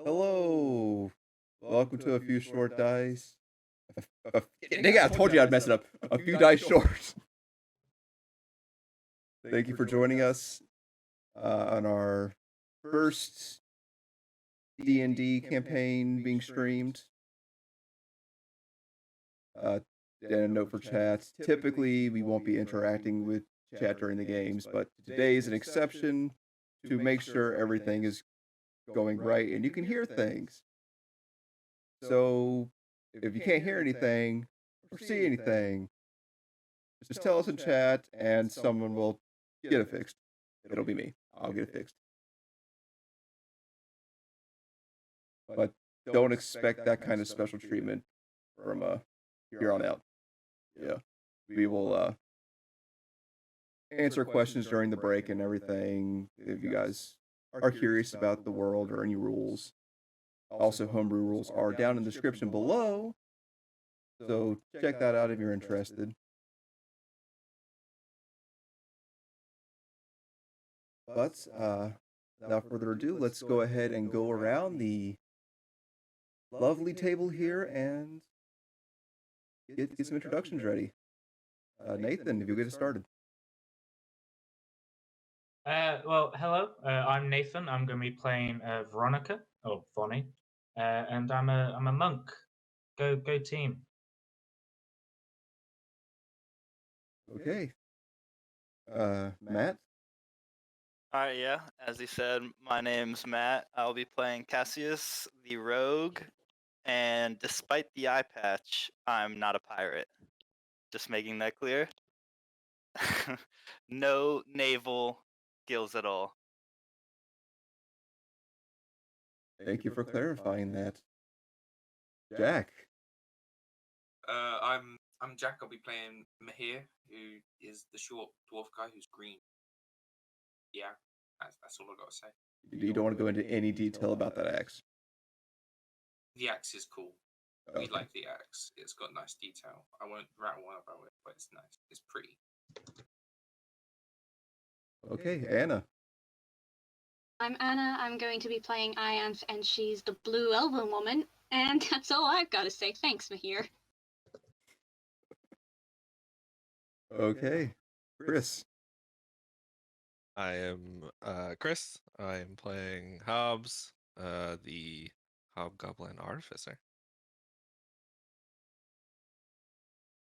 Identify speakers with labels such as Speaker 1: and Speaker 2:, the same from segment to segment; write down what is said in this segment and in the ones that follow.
Speaker 1: Hello. Welcome to a few short dice. Nigga, I told you I'd mess it up. A few dice short. Thank you for joining us on our first D&D campaign being streamed. And a note for chat. Typically, we won't be interacting with chat during the games, but today is an exception to make sure everything is going right and you can hear things. So, if you can't hear anything or see anything, just tell us in chat and someone will get it fixed. It'll be me. I'll get it fixed. But don't expect that kind of special treatment from here on out. Yeah. We will answer questions during the break and everything if you guys are curious about the world or any rules. Also, homebrew rules are down in the description below, so check that out if you're interested. But without further ado, let's go ahead and go around the lovely table here and get some introductions ready. Nathan, if you'll get us started.
Speaker 2: Hello. I'm Nathan. I'm going to be playing Veronica or Vonnie, and I'm a monk. Go team.
Speaker 1: Okay. Matt.
Speaker 3: Alright, yeah. As he said, my name's Matt. I'll be playing Cassius the Rogue, and despite the eye patch, I'm not a pirate. Just making that clear. No naval skills at all.
Speaker 1: Thank you for clarifying that. Jack.
Speaker 4: I'm Jack. I'll be playing Mahir, who is the short dwarf guy who's green. Yeah, that's all I got to say.
Speaker 1: You don't want to go into any detail about that axe.
Speaker 4: The axe is cool.
Speaker 1: Okay.
Speaker 4: We like the axe. It's got nice detail. I won't rattle on about it, but it's nice. It's pretty.
Speaker 1: Okay, Anna.
Speaker 5: I'm Anna. I'm going to be playing Ianth, and she's the blue elven woman. And that's all I've got to say. Thanks, Mahir.
Speaker 1: Okay, Chris.
Speaker 6: I am Chris. I am playing Hobbs, the Hobgoblin Artificer.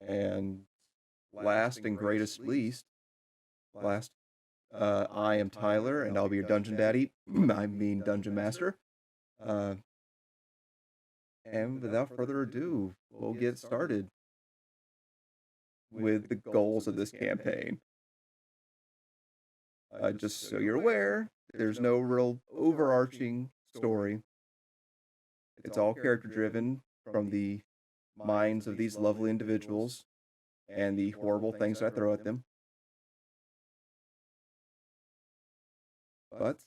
Speaker 1: And last and greatest least, I am Tyler, and I'll be your dungeon daddy. I mean dungeon master. And without further ado, we'll get started with the goals of this campaign. Just so you're aware, there's no real overarching story. It's all character-driven from the minds of these lovely individuals and the horrible things I throw at them. But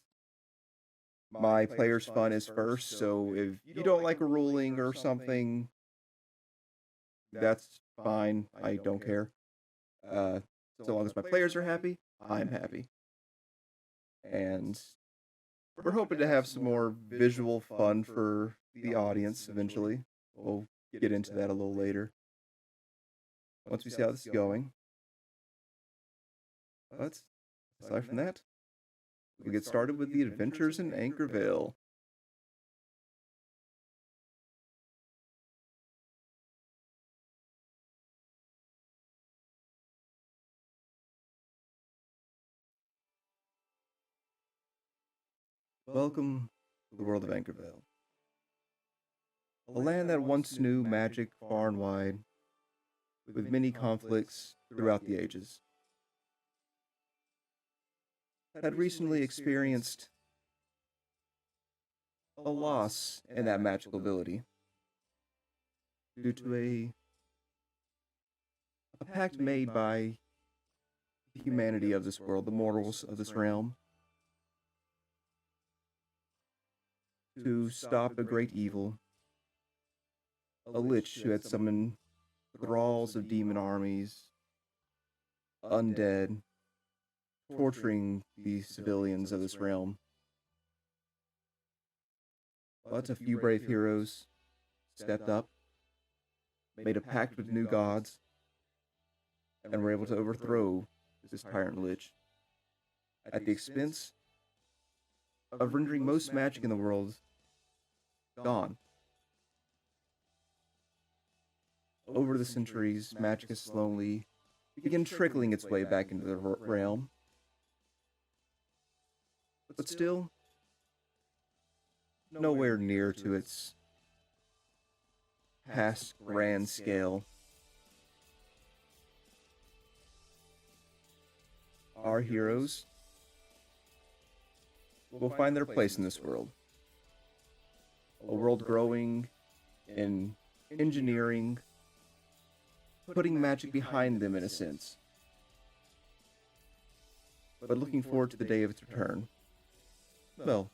Speaker 1: my player's fun is first, so if you don't like a ruling or something, that's fine. I don't care. So long as my players are happy, I'm happy. And we're hoping to have some more visual fun for the audience eventually. We'll get into that a little later, once we see how this is going. But aside from that, we'll get started with the adventures in Anqkorveil. Welcome to the world of Anqkorveil, a land that once knew magic far and wide, with many conflicts throughout the ages. Had recently experienced a loss in that magical ability due to a pact made by the humanity of this world, the mortals of this realm, to stop a great evil, a lich who had summoned thralls of demon armies, undead, torturing the civilians of this realm. But a few brave heroes stepped up, made a pact with new gods, and were able to overthrow this tyrant lich at the expense of rendering most magic in the world gone. Over the centuries, magic has slowly begun trickling its way back into the realm. But still, nowhere near to its past grand scale. Our heroes will find their place in this world. A world growing in engineering, putting magic behind them in a sense, but looking forward to the day of its return. Well,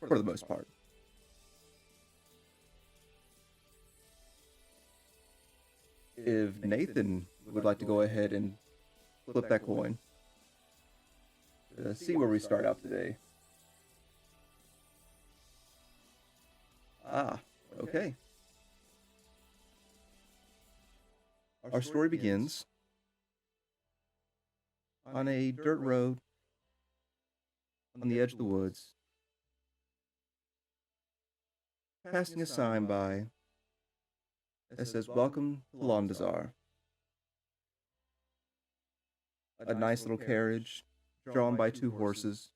Speaker 1: for the most part. If Nathan would like to go ahead and flip that coin, see where we start out today. Ah, okay. Our story begins on a dirt road on the edge of the woods, passing a sign by that says, "Welcome to Londazar." A nice little carriage drawn by two horses.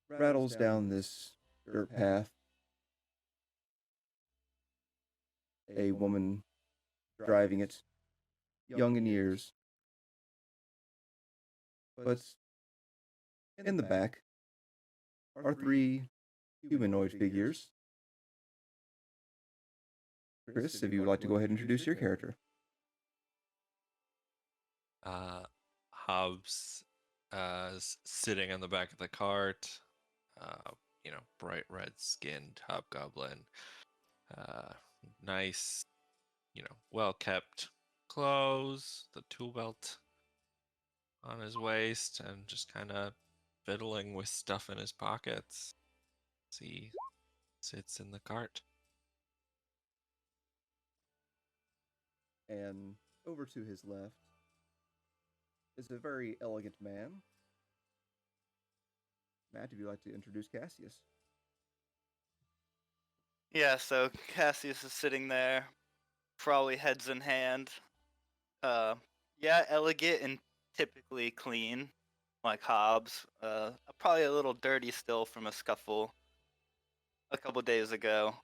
Speaker 1: Rattles down this dirt path. A woman driving it, young in years. But in the back are three humanoid figures. Chris, if you would like to go ahead and introduce your character.
Speaker 6: Hobbs sitting on the back of the cart, bright red skinned hobgoblin, nice, well kept clothes, the tool belt on his waist, and just kind of fiddling with stuff in his pockets as he sits in the cart.
Speaker 1: And over to his left is a very elegant man. Matt, if you'd like to introduce Cassius.
Speaker 3: Yeah, so Cassius is sitting there, probably heads in hand. Yeah, elegant and typically clean, like Hobbs. Probably a little dirty still from a scuffle a couple days ago,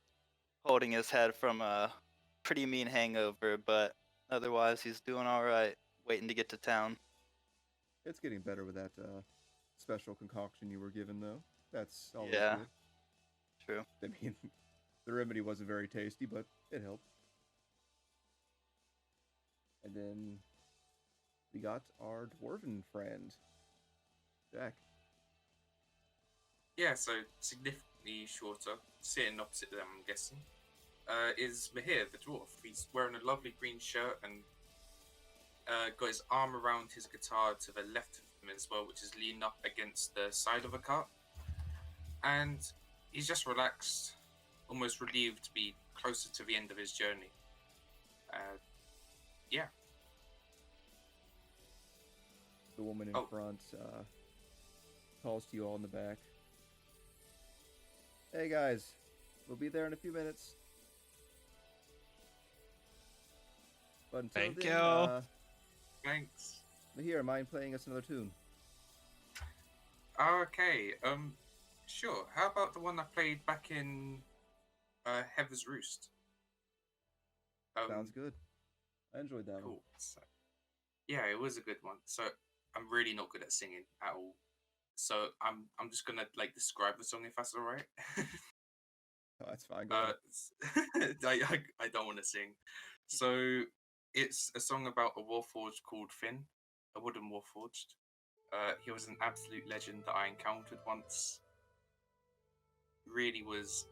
Speaker 3: holding his head from a pretty mean hangover, but otherwise he's doing all right, waiting to get to town.
Speaker 1: It's getting better with that special concoction you were given, though. That's always
Speaker 3: Yeah.
Speaker 1: good.
Speaker 3: True.
Speaker 1: I mean, the remedy wasn't very tasty, but it helped. And then we got our dwarven friend, Jack.
Speaker 4: Yeah, so significantly shorter, sitting opposite them, I'm guessing, is Mahir, the dwarf. He's wearing a lovely green shirt and got his arm around his guitar to the left of him as well, which is leaning up against the side of a cart. And he's just relaxed, almost relieved to be closer to the end of his journey. Yeah.
Speaker 1: The woman in front calls to you all in the back. Hey guys, we'll be there in a few minutes. But until
Speaker 6: Thank
Speaker 1: then,
Speaker 6: you.
Speaker 4: Thanks.
Speaker 1: Mahir, mind playing us another tune?
Speaker 4: Okay, sure. How about the one I played back in Heather's Roost?
Speaker 1: Sounds good. I enjoyed that one.
Speaker 4: Cool. So, yeah, it was a good one. So I'm really not good at singing at all. So I'm just gonna describe the song if that's all right.
Speaker 1: Oh, that's fine. Go ahead.
Speaker 4: I don't want to sing. So it's a song about a warforged called Finn, a wooden warforged. He was an absolute legend that I encountered once. Really was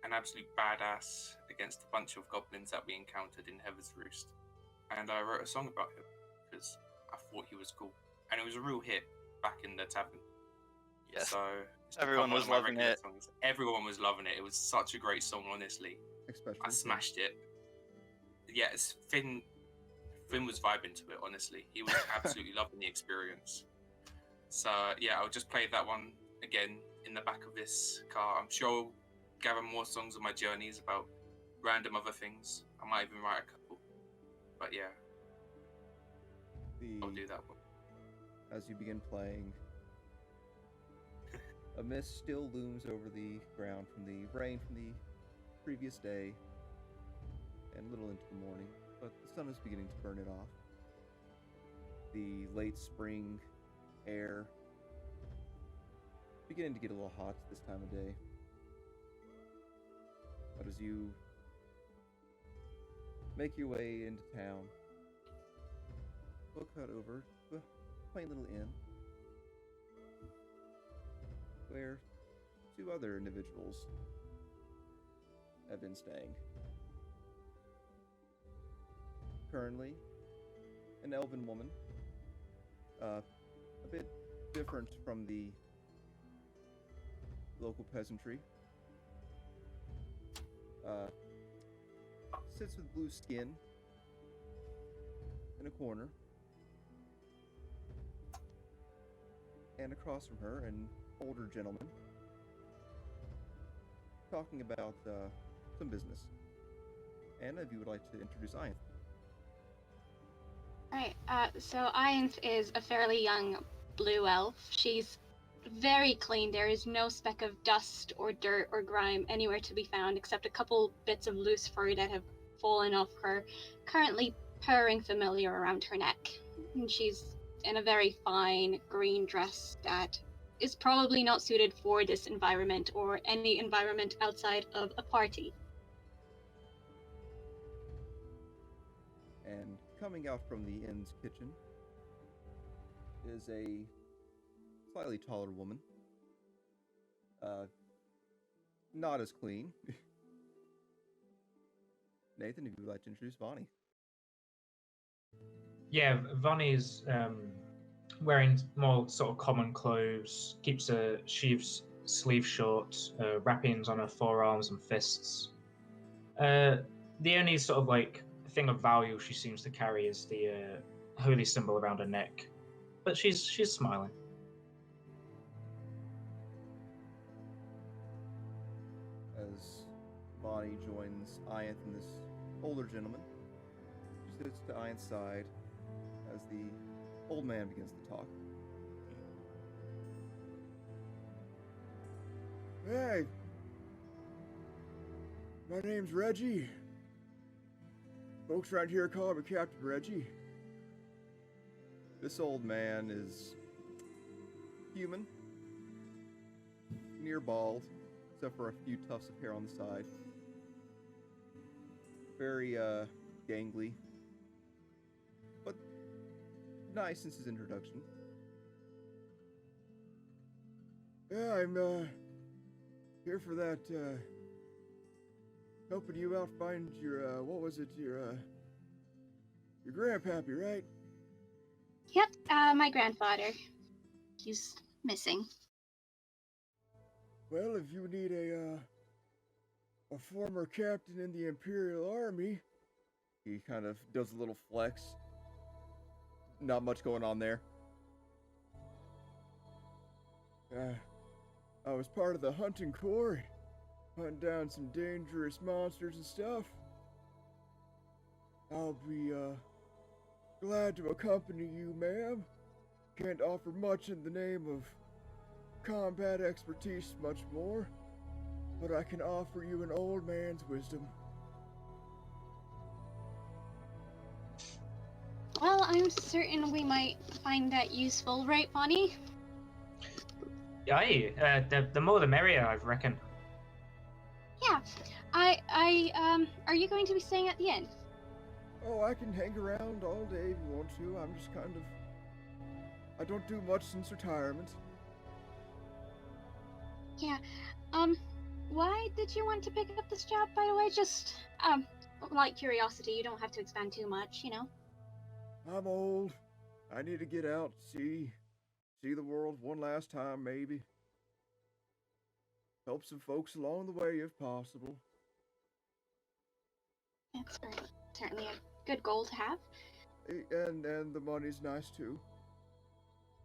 Speaker 4: an absolute badass against a bunch of goblins that we encountered in Heather's Roost. And I wrote a song about him because I thought he was cool. And it was a real hit back in the tavern.
Speaker 3: Yes.
Speaker 4: So it's
Speaker 3: Everyone
Speaker 4: become one
Speaker 3: was
Speaker 4: of my
Speaker 3: loving
Speaker 4: regular
Speaker 3: it.
Speaker 4: songs. Everyone was loving it. It was such a great song, honestly.
Speaker 1: Especially
Speaker 4: I smashed it. Yeah, Finn was vibing to it, honestly. He was absolutely loving the experience. So yeah, I'll just play that one again in the back of this car. I'm sure I'll gather more songs on my journeys about random other things. I might even write a couple. But yeah, I'll do that one.
Speaker 1: As you begin playing, a mist still looms over the ground from the rain from the previous day and a little into the morning, but the sun is beginning to burn it off. The late spring air beginning to get a little hot this time of day. But as you make your way into town, we'll cut over to a quaint little inn where two other individuals have been staying. Currently, an elven woman, a bit different from the local peasantry, sits with blue skin in a corner, and across from her, an older gentleman talking about some business. Anna, if you would like to introduce Ian.
Speaker 5: Alright, so Ianth is a fairly young blue elf. She's very clean. There is no speck of dust or dirt or grime anywhere to be found except a couple bits of loose fur that have fallen off her currently purring familiar around her neck. And she's in a very fine green dress that is probably not suited for this environment or any environment outside of a party.
Speaker 1: And coming out from the inn's kitchen is a slightly taller woman. Not as clean. Nathan, if you would like to introduce Bonnie.
Speaker 2: Yeah, Vonnie's wearing more sort of common clothes, keeps her sleeves short, wrappings on her forearms and fists. The only sort of like thing of value she seems to carry is the holy symbol around her neck, but she's smiling.
Speaker 1: As Bonnie joins Ianth and this older gentleman, she sits to Ianth's side as the old man begins to talk. Hey, my name's Reggie. Folks around here call me Captain Reggie. This old man is human, near bald, except for a few tufts of hair on the side. Very, gangly, but nice since his introduction. Yeah, I'm, here for that, helping you out find your, what was it, your grandpappy, right?
Speaker 5: Yep, my grandfather. He's missing.
Speaker 1: Well, if you need a former captain in the Imperial Army, he kind of does a little flex. Not much going on there. I was part of the hunting corps, hunting down some dangerous monsters and stuff. I'll be, glad to accompany you, ma'am. Can't offer much in the name of combat expertise much more, but I can offer you an old man's wisdom.
Speaker 5: Well, I'm certain we might find that useful, right, Bonnie?
Speaker 2: Aye, the more the merrier, I reckon.
Speaker 5: Yeah. Are you going to be staying at the inn?
Speaker 1: Oh, I can hang around all day if you want to. I'm just kind of... I don't do much since retirement.
Speaker 5: Yeah. Why did you want to pick up this job, by the way? Just, like curiosity. You don't have to expand too much, you know?
Speaker 1: I'm old. I need to get out, see the world one last time, maybe. help some folks along the way if possible.
Speaker 5: That's certainly a good goal to have.
Speaker 1: And the money's nice too.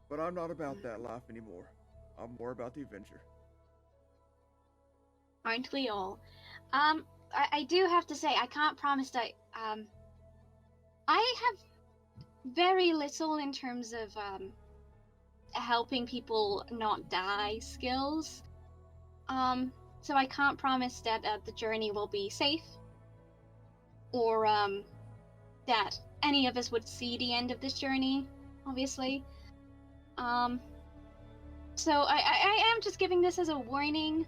Speaker 1: But I'm not about that life anymore. I'm more about the adventure.
Speaker 5: Aren't we all? I do have to say, I can't promise that, I have very little in terms of, helping people not die skills. So I can't promise that the journey will be safe, or, that any of us would see the end of this journey, obviously. So I am just giving this as a warning,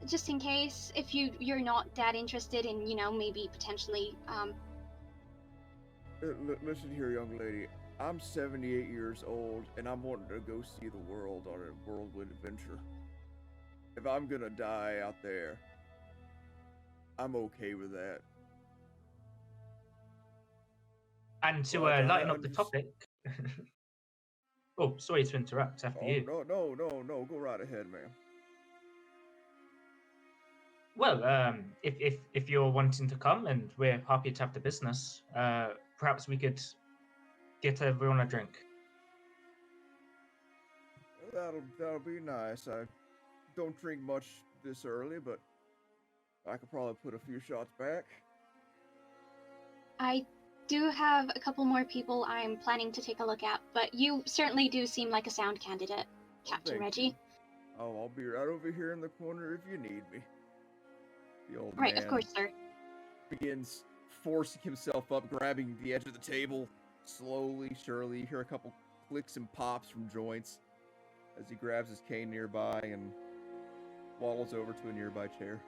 Speaker 5: just in case, if you're not that interested in, maybe potentially,
Speaker 1: Listen here, young lady. I'm 78 years old, and I'm wanting to go see the world on a whirlwind adventure. If I'm gonna die out there, I'm okay with that.
Speaker 2: And to
Speaker 1: Well,
Speaker 2: lighten up the
Speaker 1: I'm just-
Speaker 2: topic. Oh, sorry to interrupt after you.
Speaker 1: no, go right ahead, ma'am.
Speaker 2: Well, if you're wanting to come and we're happy to have the business, perhaps we could get everyone a drink.
Speaker 1: That'll be nice. I don't drink much this early, but I could probably put a few shots back.
Speaker 5: I do have a couple more people I'm planning to take a look at, but you certainly do seem like a sound candidate, Captain
Speaker 1: Thank
Speaker 5: Reggie.
Speaker 1: you. Oh, I'll be right over here in the corner if you need me. The old
Speaker 5: Right,
Speaker 1: man
Speaker 5: of course, sir.
Speaker 1: begins forcing himself up, grabbing the edge of the table. Slowly, surely, you hear a couple clicks and pops from joints as he grabs his cane nearby and waddles over to a nearby chair.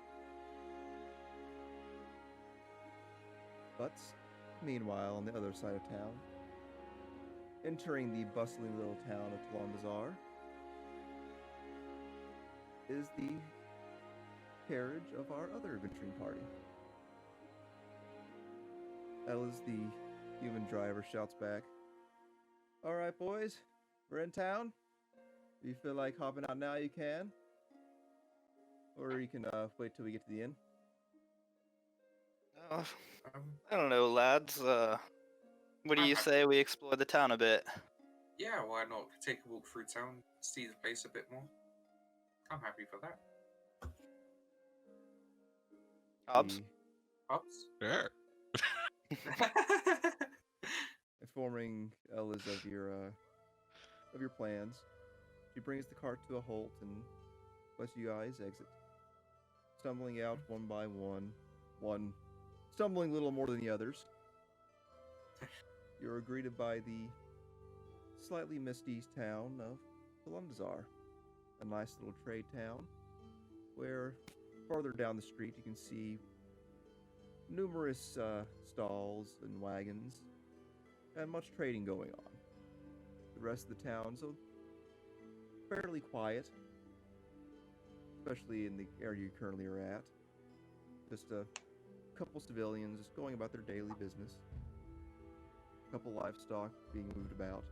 Speaker 1: But meanwhile, on the other side of town, entering the bustling little town of Talondazar, is the carriage of our other adventuring party. Ella's the human driver shouts back, "All right, boys, we're in town. If you feel like hopping out now, you can. Or you can wait till we get to the inn."
Speaker 3: Oh, I don't know, lads. What do you say we explore the town a bit?
Speaker 4: Yeah, why not take a walk through town, see the place a bit more? I'm happy for that.
Speaker 3: Hobbs?
Speaker 1: The-
Speaker 4: Hobbs?
Speaker 6: Sure.
Speaker 1: Informing Ella's of your plans, she brings the cart to a halt and lets you guys exit. Stumbling out one by one stumbling a little more than the others. You're greeted by the slightly misty town of Talundazar, a nice little trade town, where farther down the street you can see numerous stalls and wagons, and much trading going on. The rest of the town's fairly quiet, especially in the area you currently are at. Just a couple civilians just going about their daily business. A couple livestock being moved about.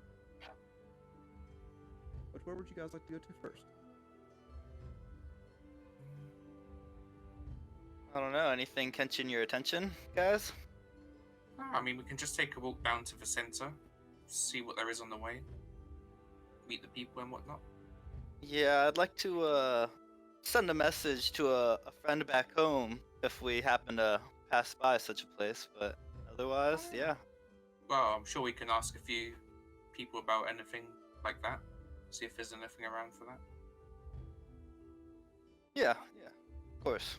Speaker 1: But where would you guys like to go to first?
Speaker 3: I don't know. Anything catching your attention, guys?
Speaker 4: I mean, we can just take a walk down to the centre, see what there is on the way, meet the people and whatnot.
Speaker 3: Yeah, I'd like to send a message to a friend back home if we happen to pass by such a place, but otherwise, yeah.
Speaker 4: Well, I'm sure we can ask a few people about anything like that, see if there's anything around for that.
Speaker 3: Yeah, of course.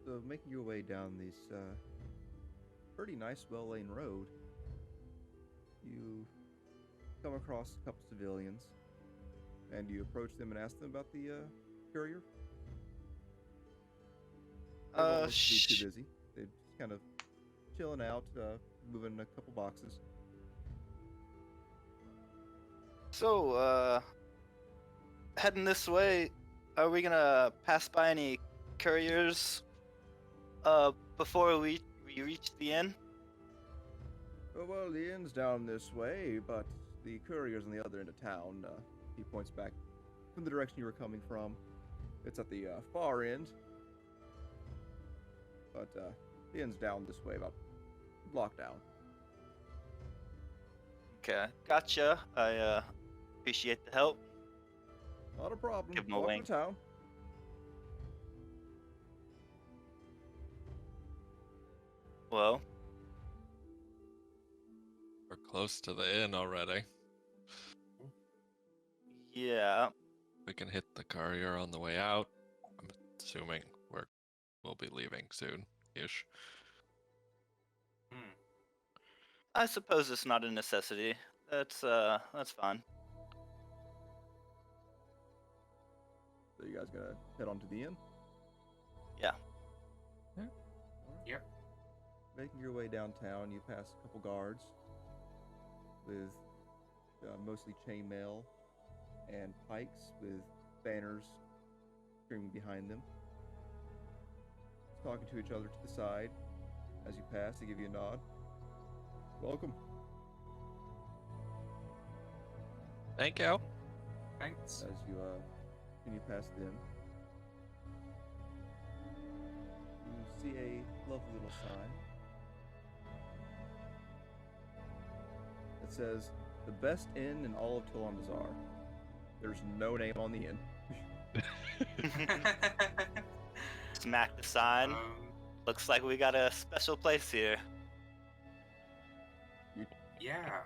Speaker 1: So, making your way down this pretty nice, well-laid road, you come across a couple civilians, and you approach them and ask them about the courier. They don't look to be too busy. They're just kind of chilling out, moving a couple boxes.
Speaker 3: So, heading this way, are we gonna pass by any couriers before we reach the inn?
Speaker 1: Oh, well, the inn's down this way, but the courier's on the other end of town. He points back from the direction you were coming from. It's at the far end, but the end's down this way, about a block down.
Speaker 3: Okay, gotcha. I appreciate the help.
Speaker 1: Not a problem.
Speaker 3: Give 'em a
Speaker 1: Welcome
Speaker 3: wink.
Speaker 1: to town.
Speaker 3: Well,
Speaker 6: We're close to the inn already.
Speaker 3: yeah.
Speaker 6: We can hit the courier on the way out. I'm assuming we'll be leaving soon-ish.
Speaker 3: I suppose it's not a necessity. That's fine.
Speaker 1: So you guys gonna head on to the inn?
Speaker 3: Yeah.
Speaker 4: Yep.
Speaker 1: Making your way downtown, you pass a couple guards with mostly chainmail and pikes with banners streaming behind them. Talking to each other to the side. As you pass, they give you a nod. Welcome.
Speaker 6: Thank you.
Speaker 4: Thanks.
Speaker 1: As you continue past them, you see a lovely little sign that says, "The best inn in all of Toulon Bazaar." There's no name on the inn.
Speaker 3: Smack the sign. Looks like we got a special place here.
Speaker 4: Yeah.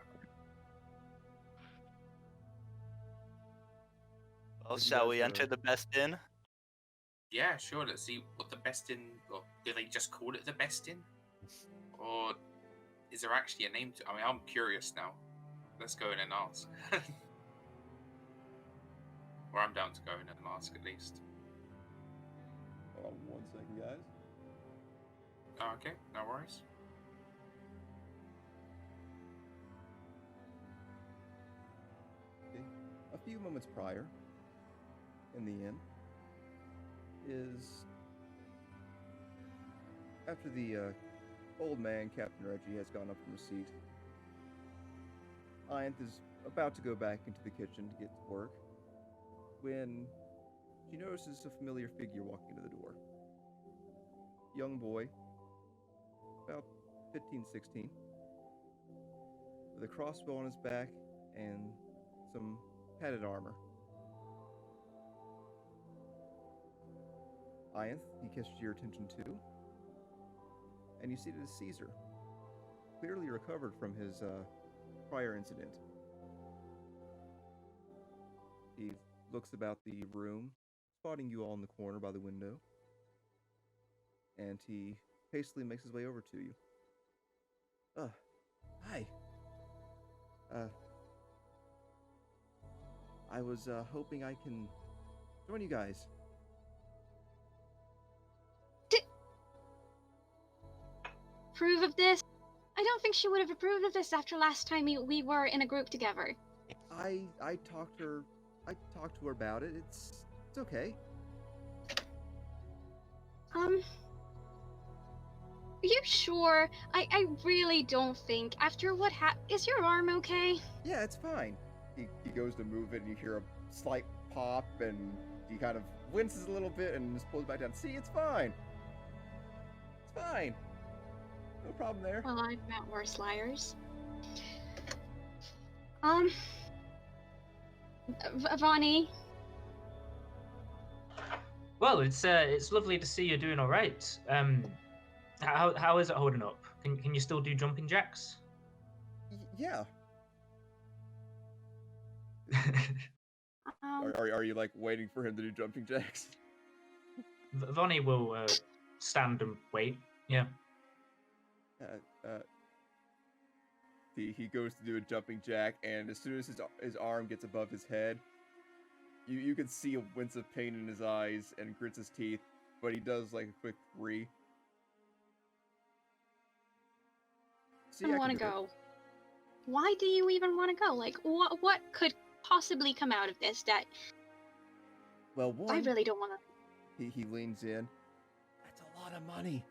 Speaker 3: Well,
Speaker 1: If you
Speaker 3: shall
Speaker 1: guys
Speaker 3: we enter
Speaker 1: are-
Speaker 3: the best inn?
Speaker 4: Yeah, sure. Let's see what the best inn. Or do they just call it the best inn? Or is there actually a name to? I mean, I'm curious now. Let's go in and ask. Or I'm down to go in and ask at least.
Speaker 1: Hold on 1 second, guys.
Speaker 4: Oh, okay, no worries.
Speaker 1: Okay. A few moments prior, in the inn, is after the old man, Captain Reggie, has gone up from his seat. Ianth is about to go back into the kitchen to get to work when she notices a familiar figure walking into the door. Young boy, about 15, 16, with a crossbow on his back and some padded armor. Ianth, he catches your attention too, and you see that it's Caesar, clearly recovered from his prior incident. He looks about the room, spotting you all in the corner by the window, and he hastily makes his way over to you. Hi. I was hoping I can join you guys.
Speaker 5: Approve of this? I don't think she would have approved of this after last time we were in a group together.
Speaker 1: I talked to her about it. It's okay.
Speaker 5: Are you sure? I really don't think. After what is your arm okay?
Speaker 1: Yeah, it's fine. He goes to move it, and you hear a slight pop, and he kind of winces a little bit and just pulls it back down. See, it's fine. It's fine. No problem there.
Speaker 5: Well, I've met worse liars. Vani.
Speaker 2: Well, it's lovely to see you're doing all right. How is it holding up? Can you still do jumping jacks?
Speaker 1: Yeah. Are you like waiting for him to do jumping jacks?
Speaker 2: Vonnie will stand and wait. Yeah.
Speaker 1: He goes to do a jumping jack, and as soon as his arm gets above his head, you can see a wince of pain in his eyes and grits his teeth, but he does like a quick 3. See,
Speaker 5: I want to go. Why do you even want to go? Like, what could possibly come out of this that...
Speaker 1: Well, one,
Speaker 5: I really don't want to...
Speaker 1: He leans in. That's a lot of money.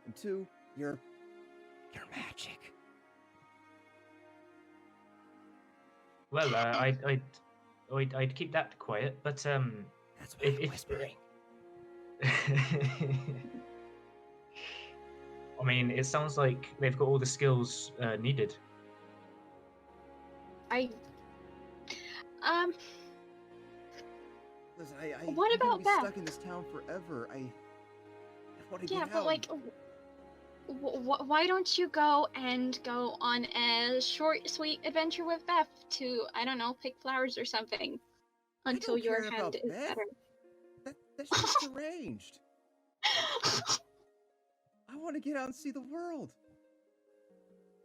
Speaker 1: And 2, you're magic.
Speaker 2: Well, I'd keep that quiet. But
Speaker 1: That's why I'm whispering.
Speaker 2: I mean, it sounds like they've got all the skills needed.
Speaker 1: Listen, I
Speaker 5: What
Speaker 1: I'm gonna
Speaker 5: about
Speaker 1: be
Speaker 5: Beth?
Speaker 1: stuck in this town forever. I want to
Speaker 5: Yeah,
Speaker 1: get
Speaker 5: but
Speaker 1: out.
Speaker 5: like, why don't you go on a short, sweet adventure with Beth to, I don't know, pick flowers or something until
Speaker 1: don't
Speaker 5: your
Speaker 1: care
Speaker 5: hand
Speaker 1: about
Speaker 5: is
Speaker 1: Beth.
Speaker 5: better.
Speaker 1: That shit's deranged. I want to get out and see the world.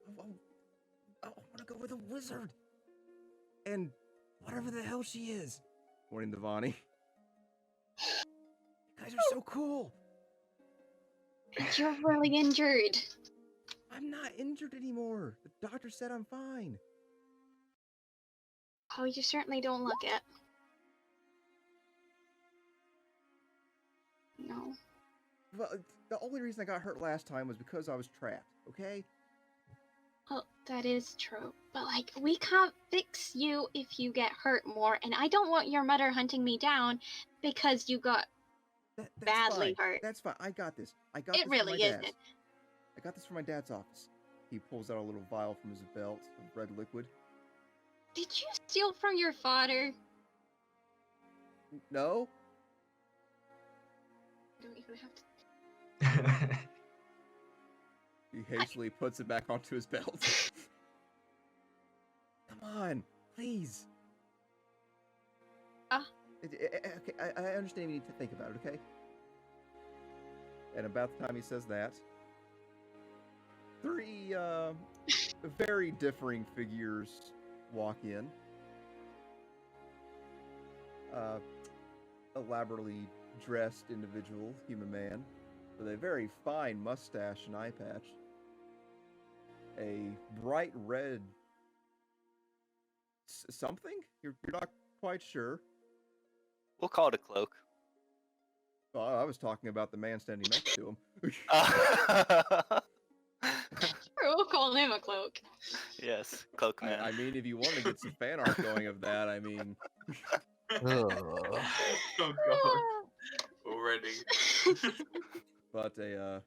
Speaker 1: I want to go with a wizard. And whatever the hell she is. Pointing to Vonnie. You guys are so cool.
Speaker 5: You're really injured.
Speaker 1: I'm not injured anymore. The doctor said I'm fine.
Speaker 5: Oh, you certainly don't look it. No.
Speaker 1: Well, the only reason I got hurt last time was because I was trapped, okay?
Speaker 5: Well, that is true. But, like, we can't fix you if you get hurt more, and I don't want your mother hunting me down because you got
Speaker 1: That's
Speaker 5: badly
Speaker 1: fine.
Speaker 5: hurt.
Speaker 1: That's fine. I got this. I got
Speaker 5: It
Speaker 1: this
Speaker 5: really
Speaker 1: from my
Speaker 5: isn't.
Speaker 1: dad's. I got this from my dad's office. He pulls out a little vial from his belt of red liquid.
Speaker 5: Did you steal from your father?
Speaker 1: No?
Speaker 5: I don't even have to.
Speaker 1: He hastily puts it back onto his belt. Come on, please. Okay, I understand you need to think about it, okay? And about the time he says that, three very differing figures walk in. Elaborately dressed individual, human man, with a very fine mustache and eye patch. A bright red something? You're not quite sure.
Speaker 3: We'll call it a cloak.
Speaker 1: Well, I was talking about the man standing next to him.
Speaker 5: We'll call him a cloak.
Speaker 3: Yes, cloak man.
Speaker 1: I mean, if you want to get some fan art going of that, I mean...
Speaker 4: Oh god. Already.
Speaker 1: But a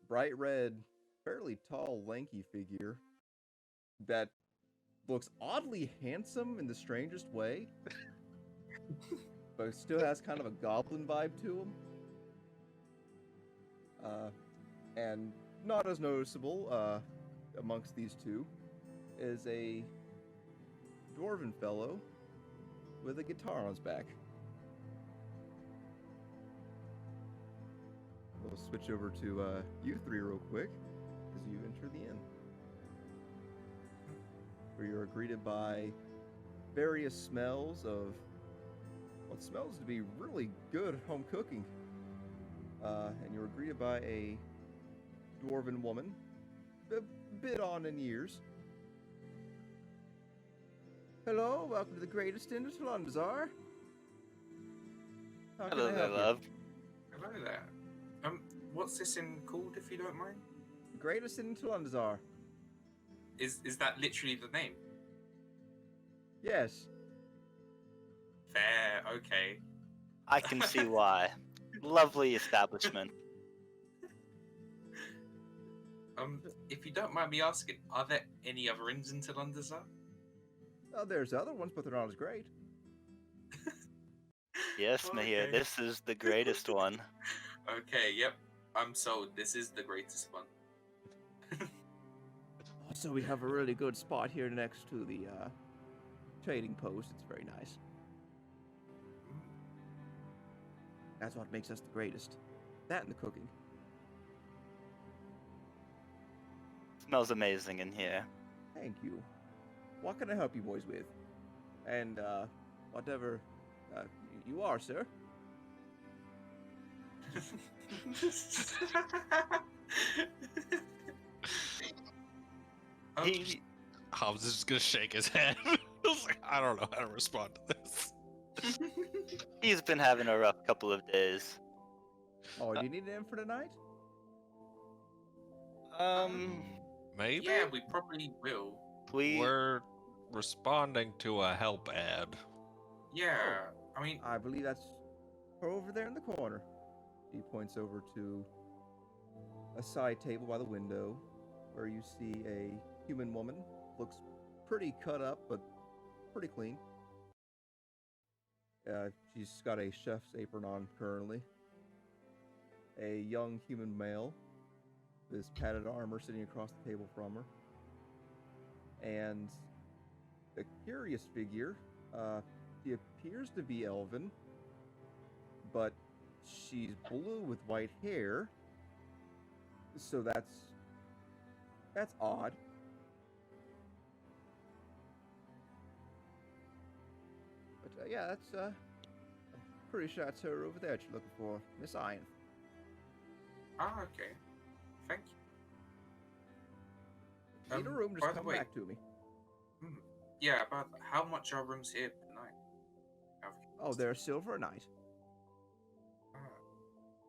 Speaker 1: bright red, fairly tall, lanky figure that looks oddly handsome in the strangest way, but still has kind of a goblin vibe to him. And not as noticeable amongst these two is a dwarven fellow with a guitar on his back. We'll switch over to you three real quick as you enter the inn, where you're greeted by various smells of what smells to be really good home cooking. And you're greeted by a dwarven woman, a bit on in years. Hello, welcome to the greatest inn in Londazar. How can
Speaker 3: Hello
Speaker 1: I
Speaker 3: there,
Speaker 1: help you?
Speaker 3: love.
Speaker 4: Hello there. What's this inn called, if you don't mind?
Speaker 1: The greatest inn in Londazar.
Speaker 4: Is that literally the name?
Speaker 1: Yes.
Speaker 4: Fair, okay.
Speaker 3: I can see why. Lovely establishment.
Speaker 4: If you don't mind me asking, are there any other inns in Londazar?
Speaker 1: There's other ones, but they're not as great.
Speaker 3: Yes, Mahir,
Speaker 4: Okay.
Speaker 3: this is the greatest one.
Speaker 4: Okay, yep. I'm sold. This is the greatest one.
Speaker 1: Also, we have a really good spot here next to the trading post. It's very nice. That's what makes us the greatest. That and the cooking.
Speaker 3: Smells amazing in here.
Speaker 1: Thank you. What can I help you boys with? And, whatever you are, sir.
Speaker 3: He,
Speaker 6: Hobbs is just gonna shake his head. I don't know how to respond to this.
Speaker 3: he's been having a rough couple of days.
Speaker 1: Oh, do you need an inn for tonight?
Speaker 6: Maybe?
Speaker 4: Yeah, we probably will.
Speaker 3: We
Speaker 6: We're responding to a help ad.
Speaker 4: Yeah, I mean,
Speaker 1: I believe that's over there in the corner. He points over to a side table by the window where you see a human woman. Looks pretty cut up, but pretty clean. She's got a chef's apron on currently. A young human male with padded armor sitting across the table from her. And a curious figure. She appears to be elven, but she's blue with white hair. So that's odd. But yeah, that's I'm pretty sure that's her over there that you're looking for, Miss Iron.
Speaker 4: okay. Thank you.
Speaker 1: Need a room,
Speaker 4: by
Speaker 1: just
Speaker 4: the
Speaker 1: come
Speaker 4: way-
Speaker 1: back to me.
Speaker 4: Yeah, about how much are rooms here per night?
Speaker 1: Oh, they're silver a night.
Speaker 4: Ah.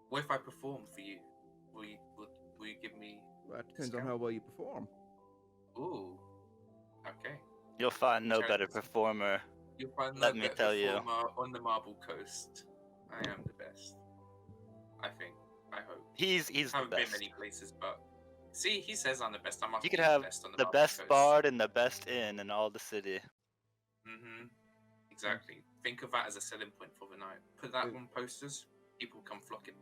Speaker 4: What if I perform for you? Will you give me?
Speaker 1: Well, that depends on
Speaker 4: discount?
Speaker 1: how well you perform.
Speaker 4: Ooh. Okay.
Speaker 3: You'll find no
Speaker 4: Which I-
Speaker 3: better performer.
Speaker 4: You'll find
Speaker 3: Let
Speaker 4: no
Speaker 3: me
Speaker 4: better
Speaker 3: tell you.
Speaker 4: performer on the Marble Coast. I am the best. I think. I hope.
Speaker 3: He's the
Speaker 4: Haven't been
Speaker 3: best.
Speaker 4: many places, but see, he says I'm the best. I must
Speaker 3: You
Speaker 4: be
Speaker 3: could
Speaker 4: the
Speaker 3: have
Speaker 4: best on the
Speaker 3: the
Speaker 4: Marble
Speaker 3: best
Speaker 4: Coast.
Speaker 3: bard and the best inn in all the city.
Speaker 4: Mm-hmm. Exactly. Think of that as a selling point for the night. Put that
Speaker 1: It-
Speaker 4: on posters. People come flocking.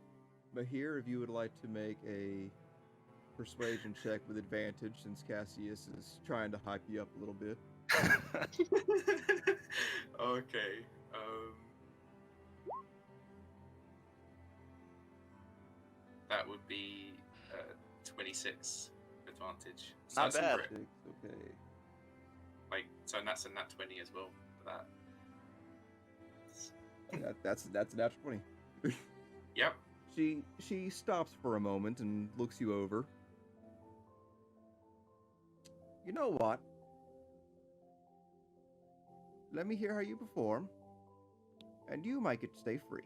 Speaker 1: But here, if you would like to make a persuasion check with advantage, since Cassius is trying to hype you up a little bit.
Speaker 4: Okay. That would be 26 advantage. So
Speaker 3: Not
Speaker 4: that's all
Speaker 3: bad.
Speaker 4: right.
Speaker 1: 6, okay.
Speaker 4: Like, so that's a nat 20 as well for that.
Speaker 1: That's a natural 20.
Speaker 4: Yep.
Speaker 1: She stops for a moment and looks you over. You know what? Let me hear how you perform, and you might get to stay free.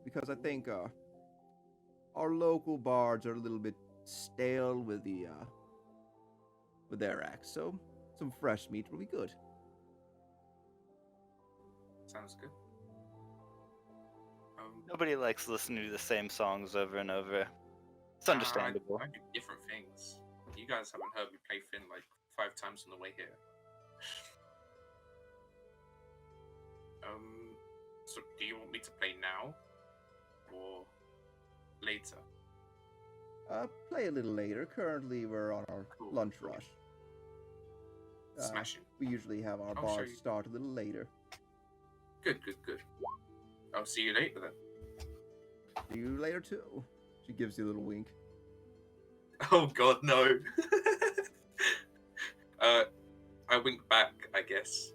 Speaker 1: Because I think our local bards are a little bit stale with their acts, so some fresh meat will be good.
Speaker 4: Sounds good.
Speaker 3: Nobody likes listening to the same songs over and over. It's understandable.
Speaker 4: I do different things. You guys haven't heard me play Finn like 5 times on the way here. So do you want me to play now or later?
Speaker 1: Play a little later. Currently, we're on our
Speaker 4: Cool,
Speaker 1: lunch
Speaker 4: cool.
Speaker 1: rush.
Speaker 4: Smashing.
Speaker 1: We usually have our
Speaker 4: I'll show
Speaker 1: bars
Speaker 4: you.
Speaker 1: start a little later.
Speaker 4: Good. I'll see you later then.
Speaker 1: See you later too. She gives you a little wink.
Speaker 4: Oh god, no. I wink back, I guess.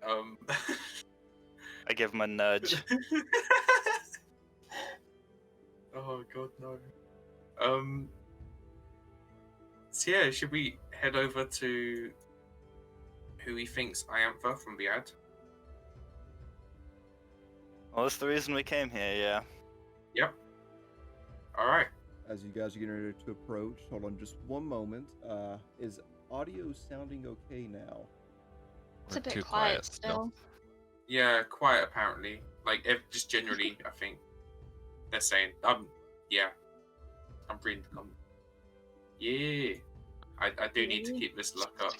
Speaker 3: I give him a nudge.
Speaker 4: Oh god, no. So yeah, should we head over to who he thinks Iantha from the ad?
Speaker 3: Well, that's the reason we came here, yeah.
Speaker 4: Yep. Alright.
Speaker 1: As you guys are getting ready to approach, hold on just one moment. Is audio sounding okay now?
Speaker 5: It's
Speaker 6: We're
Speaker 5: a bit
Speaker 6: too
Speaker 5: quiet still.
Speaker 4: Yeah, quiet apparently. Like, just generally, I think. They're saying, yeah. I'm reading the comment. Yeah. I do need to keep this luck up.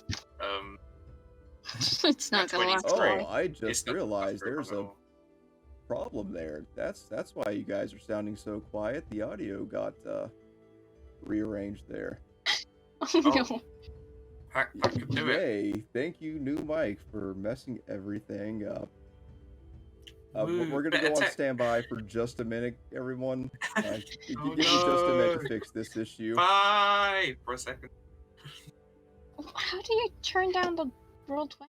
Speaker 5: It's not
Speaker 4: That's
Speaker 5: gonna
Speaker 4: when he's
Speaker 5: last
Speaker 4: great.
Speaker 5: long.
Speaker 1: I
Speaker 4: It's
Speaker 1: just
Speaker 4: not
Speaker 1: realized
Speaker 4: very
Speaker 1: there's a
Speaker 4: long.
Speaker 1: problem there. That's why you guys are sounding so quiet. The audio got rearranged there.
Speaker 5: Oh
Speaker 4: Oh.
Speaker 5: no.
Speaker 4: I could do it.
Speaker 1: Yay! Thank you, new Mike, for messing everything up.
Speaker 4: Woo,
Speaker 1: We're gonna
Speaker 4: better
Speaker 1: go on
Speaker 4: tech.
Speaker 1: standby for just a minute, everyone.
Speaker 4: Oh,
Speaker 1: Give me just a minute
Speaker 4: no.
Speaker 1: to fix this issue.
Speaker 4: Bye for a second.
Speaker 5: How do you turn down the roll 20?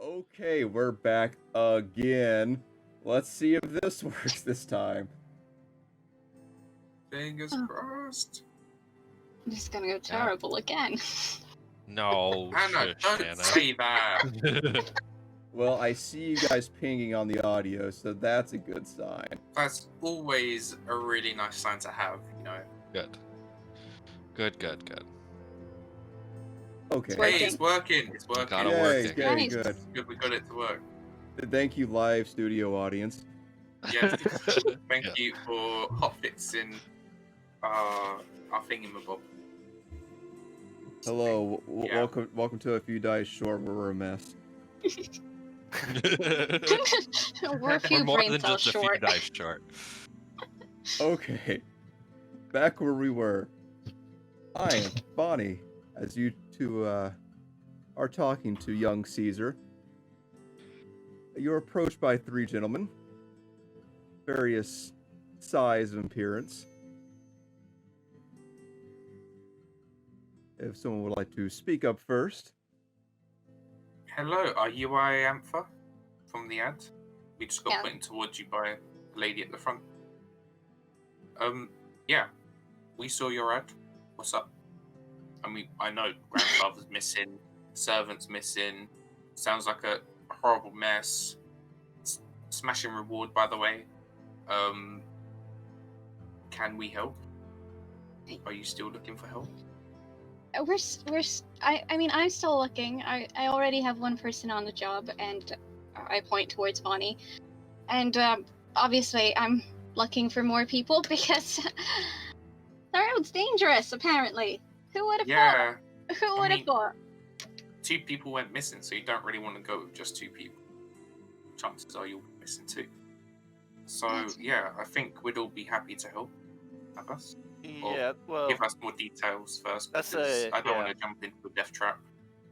Speaker 1: Okay, we're back again. Let's see if this works this time.
Speaker 4: Fingers
Speaker 5: Oh.
Speaker 4: crossed.
Speaker 5: This is gonna go terrible again.
Speaker 6: No,
Speaker 4: Hannah,
Speaker 6: shush,
Speaker 4: don't
Speaker 6: Hannah.
Speaker 4: say that.
Speaker 1: Well, I see you guys pinging on the audio, so that's a good sign.
Speaker 4: That's always a really nice sign to have, you know.
Speaker 6: Good. Good.
Speaker 1: Okay.
Speaker 5: It's working.
Speaker 4: Hey, it's working. It's working.
Speaker 6: Got it
Speaker 1: Yay,
Speaker 6: working.
Speaker 1: yay,
Speaker 5: Nice.
Speaker 1: good.
Speaker 4: Good, we got it to work.
Speaker 1: Thank you, live studio audience.
Speaker 4: Yes. Thank you for hotfixing our thingamabob.
Speaker 1: Hello,
Speaker 4: Yeah.
Speaker 1: welcome to A Few Dice Short, where we're a mess.
Speaker 5: We're a few
Speaker 6: We're more
Speaker 5: brain
Speaker 6: than
Speaker 5: cells
Speaker 6: just a few
Speaker 5: short.
Speaker 6: dice short.
Speaker 1: Okay, back where we were. I am Bonnie, as you two are talking to young Caesar. You're approached by three gentlemen, various size and appearance. If someone would like to speak up first.
Speaker 4: Hello, are you Anther from the ad? We just got
Speaker 5: Yeah.
Speaker 4: pointed towards you by a lady at the front. Yeah, we saw your ad. What's up? I mean, I know grandfather's missing, servant's missing. Sounds like a horrible mess. Smashing reward, by the way. Can we help? Are you still looking for help?
Speaker 5: I mean, I'm still looking. I already have one person on the job, and I point towards Bonnie. And obviously, I'm looking for more people because the road's dangerous. Apparently, who would have
Speaker 4: Yeah,
Speaker 5: thought? Who would have
Speaker 4: mean-
Speaker 5: thought?
Speaker 4: 2 people went missing, so you don't really want to go with just 2 people. Chances are you'll be missing 2. So
Speaker 5: Yes.
Speaker 4: yeah, I think we'd all be happy to help. Have us?
Speaker 3: Yeah, well,
Speaker 4: Give us more details first,
Speaker 3: That's
Speaker 4: because I don't
Speaker 3: yeah.
Speaker 4: want to jump into a death trap.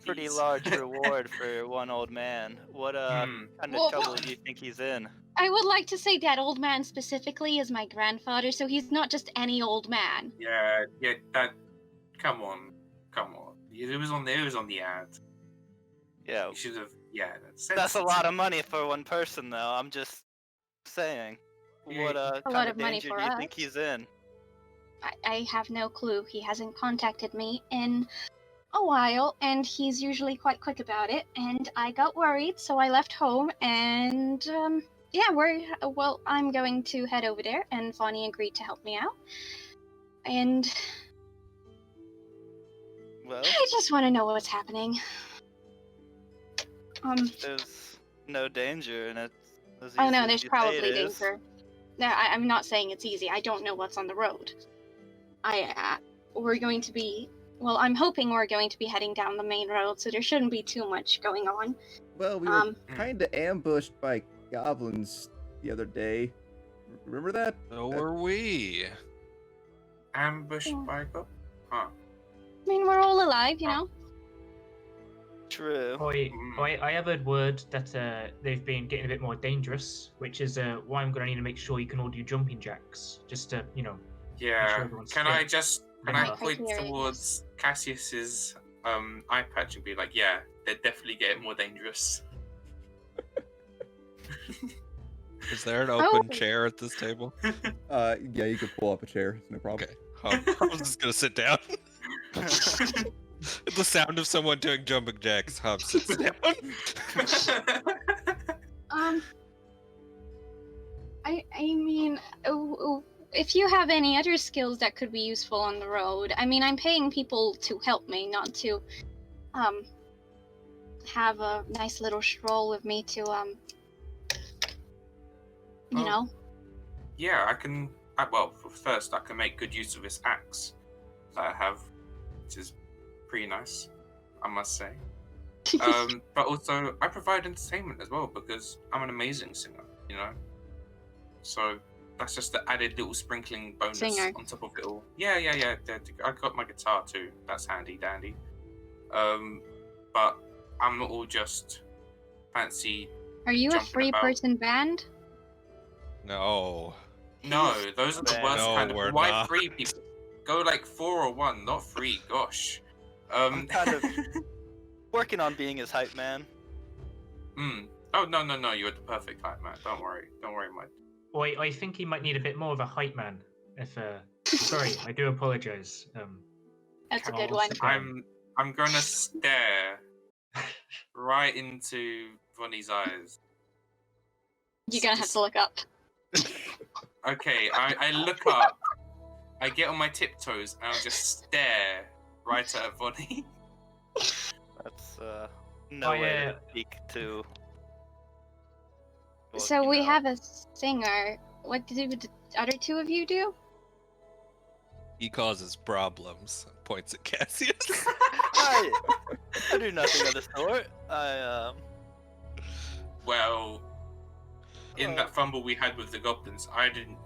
Speaker 3: pretty
Speaker 4: please.
Speaker 3: large reward for one old man. What kind of
Speaker 5: Well,
Speaker 3: trouble do you think he's in?
Speaker 5: I would like to say that old man specifically is my grandfather, so he's not just any old man.
Speaker 4: Yeah, that. Come on. It was on the ad.
Speaker 3: Yeah,
Speaker 4: You should have. Yeah,
Speaker 3: that's a lot of money for one person, though. I'm just saying.
Speaker 4: Yeah.
Speaker 3: What
Speaker 5: A lot
Speaker 3: kind
Speaker 5: of
Speaker 3: of
Speaker 5: money
Speaker 3: danger
Speaker 5: for
Speaker 3: do you think
Speaker 5: us.
Speaker 3: he's in?
Speaker 5: I have no clue. He hasn't contacted me in a while, and he's usually quite quick about it. And I got worried, so I left home. And yeah, I'm going to head over there, and Fonny agreed to help me out. And
Speaker 3: Well,
Speaker 5: I just want to know what's happening.
Speaker 3: there's no danger, and it's as
Speaker 5: Oh
Speaker 3: easy
Speaker 5: no,
Speaker 3: as
Speaker 5: there's
Speaker 3: you say
Speaker 5: probably
Speaker 3: it is.
Speaker 5: danger. No, I'm not saying it's easy. I don't know what's on the road. We're going to be. Well, I'm hoping we're going to be heading down the main road, so there shouldn't be too much going on.
Speaker 1: Well, we were kind of ambushed by goblins the other day. Remember that?
Speaker 6: So were we.
Speaker 4: Ambushed
Speaker 5: Yeah.
Speaker 4: by God. Huh.
Speaker 5: I mean, we're all alive, you know.
Speaker 2: Oi,
Speaker 3: True.
Speaker 2: I have heard word that they've been getting a bit more dangerous, which is why I'm going to need to make sure you can all do jumping jacks, just to,
Speaker 4: Yeah.
Speaker 2: everyone's
Speaker 4: Can
Speaker 2: fit.
Speaker 4: I just can I
Speaker 2: Right.
Speaker 4: point
Speaker 5: Criteria,
Speaker 4: towards Cassius's eye patch and be like, yeah, they're definitely getting more dangerous.
Speaker 6: Is there an
Speaker 5: Oh.
Speaker 6: open chair at this table?
Speaker 1: Yeah, you could pull up a chair. It's no problem.
Speaker 6: Okay. I'm just gonna sit down. The sound of someone doing jumping jacks, Hub sits down.
Speaker 5: I mean, if you have any other skills that could be useful on the road, I mean, I'm paying people to help me, not to, have a nice little stroll with me to, you
Speaker 4: Oh.
Speaker 5: know.
Speaker 4: Yeah, I can. Well, first I can make good use of this axe that I have, which is pretty nice, I must say. But also I provide entertainment as well because I'm an amazing singer, you know. So that's just the added little sprinkling bonus
Speaker 5: Singer.
Speaker 4: on top of it all. Yeah. I got my guitar too. That's handy dandy. But I'm not all just fancy.
Speaker 5: Are you a
Speaker 4: Jumping
Speaker 5: free
Speaker 4: about.
Speaker 5: person band?
Speaker 6: No.
Speaker 4: No, those are the
Speaker 3: bad.
Speaker 4: worst
Speaker 6: No,
Speaker 4: kind
Speaker 6: we're
Speaker 4: of. Why
Speaker 6: not.
Speaker 4: 3 people? Go like 4 or 1, not 3. Gosh.
Speaker 3: I'm kind of working on being his hype man.
Speaker 4: Oh, no, you're the perfect height, man. Don't worry, mate.
Speaker 2: Or I think he might need a bit more of a hype man. If sorry, I do apologize.
Speaker 5: That's a
Speaker 2: Carol,
Speaker 5: good one.
Speaker 2: sit down.
Speaker 4: I'm gonna stare right into Vonnie's eyes.
Speaker 5: You're gonna have to look up.
Speaker 4: Okay, I look up. I get on my tiptoes and I'll just stare right at Vonnie.
Speaker 3: That's no way to speak to. Well,
Speaker 5: So
Speaker 3: you
Speaker 5: we
Speaker 3: know.
Speaker 5: have a singer. What do the other two of you do?
Speaker 6: He causes problems. Points at Cassius.
Speaker 3: I do nothing of the sort.
Speaker 4: Well, in that fumble we had with the goblins,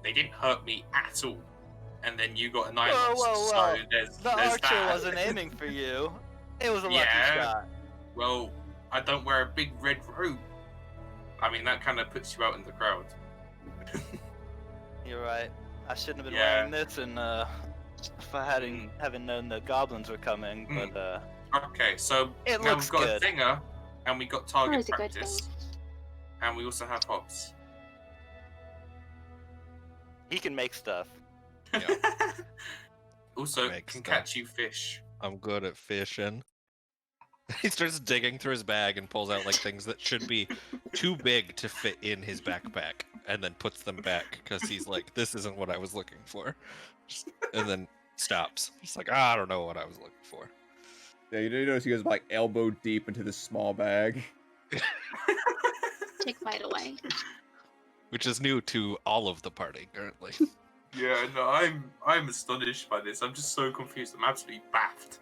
Speaker 4: they didn't hurt me at all. And then you got a 9
Speaker 3: Whoa.
Speaker 4: so there's
Speaker 3: The archer
Speaker 4: that.
Speaker 3: wasn't aiming for you. It was a lucky
Speaker 4: Yeah.
Speaker 3: shot.
Speaker 4: Well, I don't wear a big red robe. I mean, that kind of puts you out in the crowd.
Speaker 3: You're right. I shouldn't have been
Speaker 4: Yeah.
Speaker 3: wearing this, and if I hadn't known the goblins were coming, but
Speaker 4: Okay, so
Speaker 3: it
Speaker 4: now
Speaker 3: looks
Speaker 4: we've got
Speaker 3: good.
Speaker 4: a singer, and we got
Speaker 5: Or
Speaker 4: target
Speaker 5: is a good thing?
Speaker 4: practice, and we also have hops.
Speaker 3: He can make stuff.
Speaker 4: Also,
Speaker 6: Make
Speaker 4: can
Speaker 6: stuff.
Speaker 4: catch you fish.
Speaker 6: I'm good at fishing. He starts digging through his bag and pulls out like things that should be too big to fit in his backpack, and then puts them back because he's like, "This isn't what I was looking for," and then stops. He's like, "I don't know what I was looking for."
Speaker 1: Yeah, you notice he goes like elbow deep into this small bag.
Speaker 5: Take bite away.
Speaker 6: Which is new to all of the party currently.
Speaker 4: Yeah, no, I'm astonished by this. I'm just so confused. I'm absolutely baffed.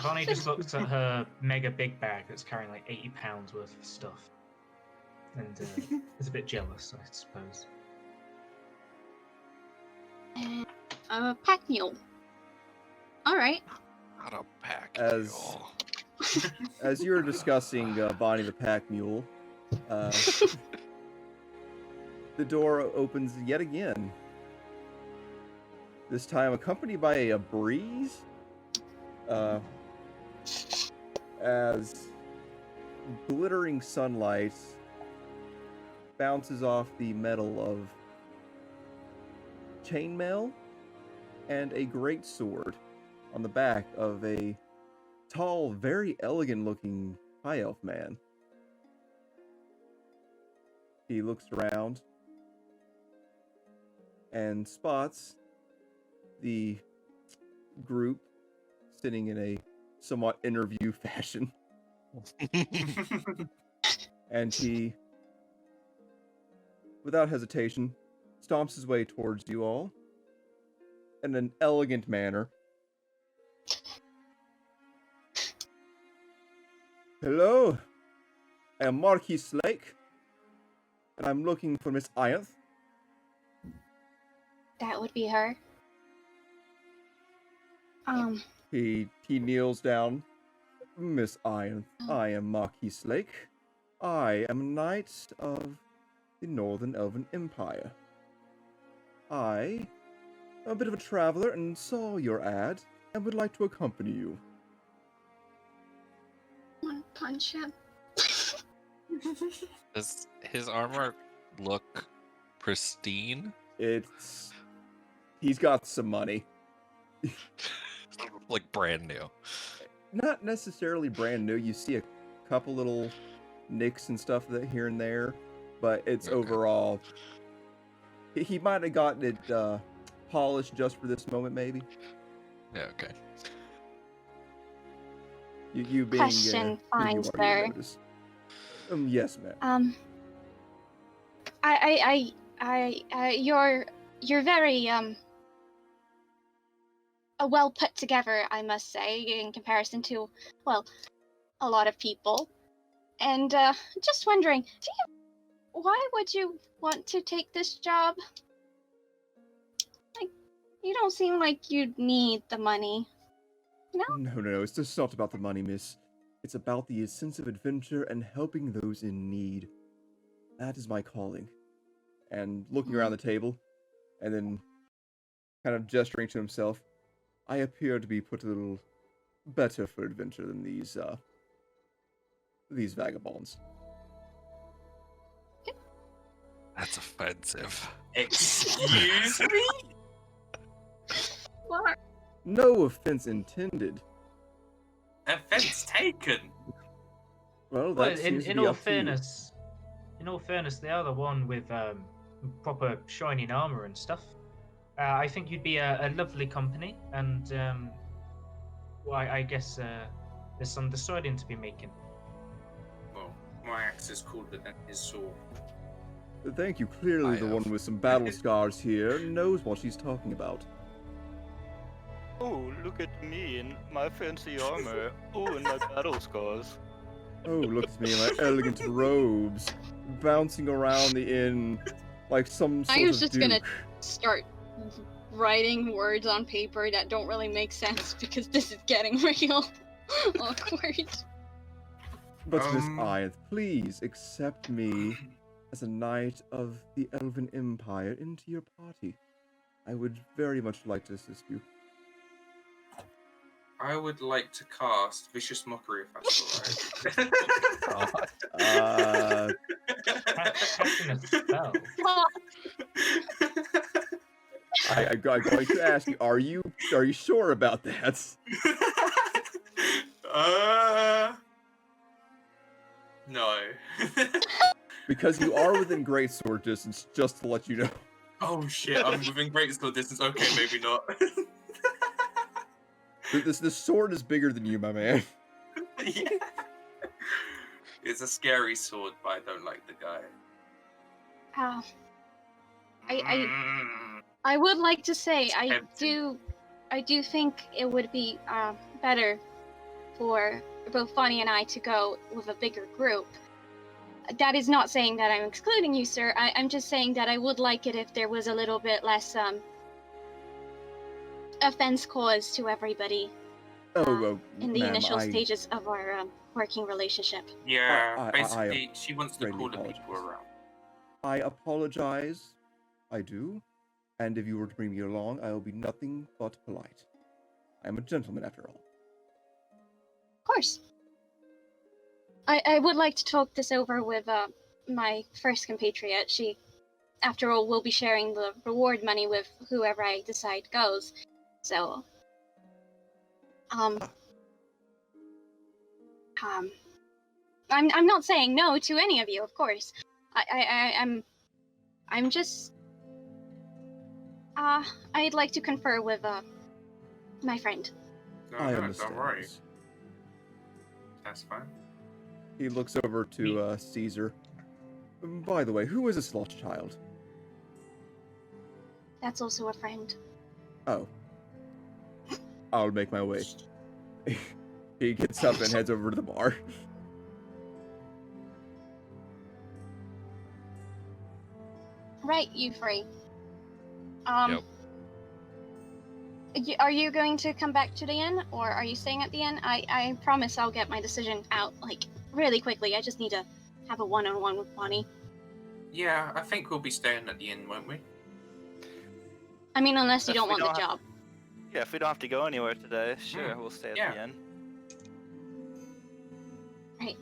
Speaker 2: Bonnie just looks at her mega big bag that's carrying like 80 pounds worth of stuff, and is a bit jealous, I suppose.
Speaker 5: A pack mule. All right.
Speaker 6: Not a pack.
Speaker 1: As-
Speaker 6: mule.
Speaker 1: As you're discussing Bonnie the Pack Mule, the door opens yet again. This time accompanied by a breeze. As glittering sunlight bounces off the metal of chainmail and a great sword on the back of a tall, very elegant-looking high elf man. He looks around and spots the group sitting in a somewhat interview fashion. And he, without hesitation, stomps his way towards you all in an elegant manner. Hello, I am Marquis Slake, and I'm looking for Miss Ianth.
Speaker 5: That would be her.
Speaker 1: He kneels down. Miss Ianth, I am Marquis Slake. I am a knight of the Northern Elven Empire. I am a bit of a traveler and saw your ad and would like to accompany you.
Speaker 5: Want to punch him?
Speaker 6: Does his armor look pristine?
Speaker 1: He's got some money.
Speaker 6: Like brand new.
Speaker 1: Not necessarily brand new. You see a couple little nicks and stuff that here and there, but it's
Speaker 6: Okay.
Speaker 1: overall. He might have gotten it polished just for this moment, maybe.
Speaker 6: Yeah, okay.
Speaker 1: You being
Speaker 5: Question,
Speaker 1: who
Speaker 5: fine,
Speaker 1: you are,
Speaker 5: sir.
Speaker 1: you notice. Yes, ma'am.
Speaker 5: You're very well put together, I must say, in comparison to, well, a lot of people. And just wondering, why would you want to take this job? Like, you don't seem like you'd need the money. No?
Speaker 1: No. It's just not about the money, miss. It's about the sense of adventure and helping those in need. That is my calling. And looking around the table, and then kind of gesturing to himself, I appear to be put a little better for adventure than these these vagabonds.
Speaker 6: That's offensive.
Speaker 4: Excuse me?
Speaker 5: What?
Speaker 1: No offense intended.
Speaker 4: Offense taken.
Speaker 1: Well,
Speaker 2: Well,
Speaker 1: that seems to
Speaker 2: in
Speaker 1: be
Speaker 2: all
Speaker 1: up to you.
Speaker 2: fairness, they are the one with proper shining armor and stuff. I think you'd be a lovely company, and well, I guess there's some deciding to be making.
Speaker 4: Well, my axe is cooler than his sword.
Speaker 1: Thank you. Clearly,
Speaker 6: I
Speaker 1: the
Speaker 6: have.
Speaker 1: one with some battle scars here knows what she's talking about.
Speaker 3: Oh, look at me in my fancy armor. Oh, and my battle scars.
Speaker 1: Oh, look at me in my elegant robes, bouncing around the inn like some sort
Speaker 5: I was
Speaker 1: of
Speaker 5: just gonna
Speaker 1: duke.
Speaker 5: start writing words on paper that don't really make sense because this is getting real awkward.
Speaker 1: But Miss Ith, please accept me as a knight of the Elven Empire into your party. I would very much like to assist you.
Speaker 4: I would like to cast Vicious Mockery, if that's alright.
Speaker 2: Casting a spell.
Speaker 1: I'm going to ask you, are you sure about that?
Speaker 4: No.
Speaker 1: Because you are within greatsword distance, just to let you know.
Speaker 4: Oh shit, I'm within great skill distance. Okay, maybe not.
Speaker 1: This sword is bigger than you, my man.
Speaker 4: Yeah. It's a scary sword, but I don't like the guy.
Speaker 5: I would like to say
Speaker 4: It's
Speaker 5: I
Speaker 4: tempting.
Speaker 5: do think it would be better for both Bonnie and I to go with a bigger group. That is not saying that I'm excluding you, sir. I'm just saying that I would like it if there was a little bit less offense caused to everybody in the
Speaker 1: ma'am,
Speaker 5: initial stages of our working relationship.
Speaker 4: Yeah,
Speaker 1: I
Speaker 4: basically, she wants the
Speaker 1: greatly
Speaker 4: cooler people
Speaker 1: apologize.
Speaker 4: around.
Speaker 1: I apologize. I do. And if you were to bring me along, I will be nothing but polite. I am a gentleman, after all.
Speaker 5: Of course. I would like to talk this over with my first compatriot. She, after all, will be sharing the reward money with whoever I decide goes. So, I'm not saying no to any of you, of course. I'm just I'd like to confer with my friend.
Speaker 4: No,
Speaker 1: I
Speaker 4: no,
Speaker 1: understand.
Speaker 4: don't worry. That's fine.
Speaker 1: He looks over to Caesar. By the way, who is this lost child?
Speaker 5: That's also a friend.
Speaker 1: Oh. I'll make my way. He gets up and heads over to the bar.
Speaker 5: Right, you three.
Speaker 6: Yep.
Speaker 5: Are you going to come back to the inn, or are you staying at the inn? I promise I'll get my decision out, like, really quickly. I just need to have a one-on-one with Bonnie.
Speaker 4: Yeah, I think we'll be staying at the inn, won't we?
Speaker 5: I mean, unless you
Speaker 3: If
Speaker 5: don't
Speaker 3: we
Speaker 5: want the
Speaker 3: don't have-
Speaker 5: job.
Speaker 3: Yeah, if we don't have to go anywhere today, sure, we'll stay at
Speaker 4: yeah.
Speaker 3: the inn.
Speaker 5: Right.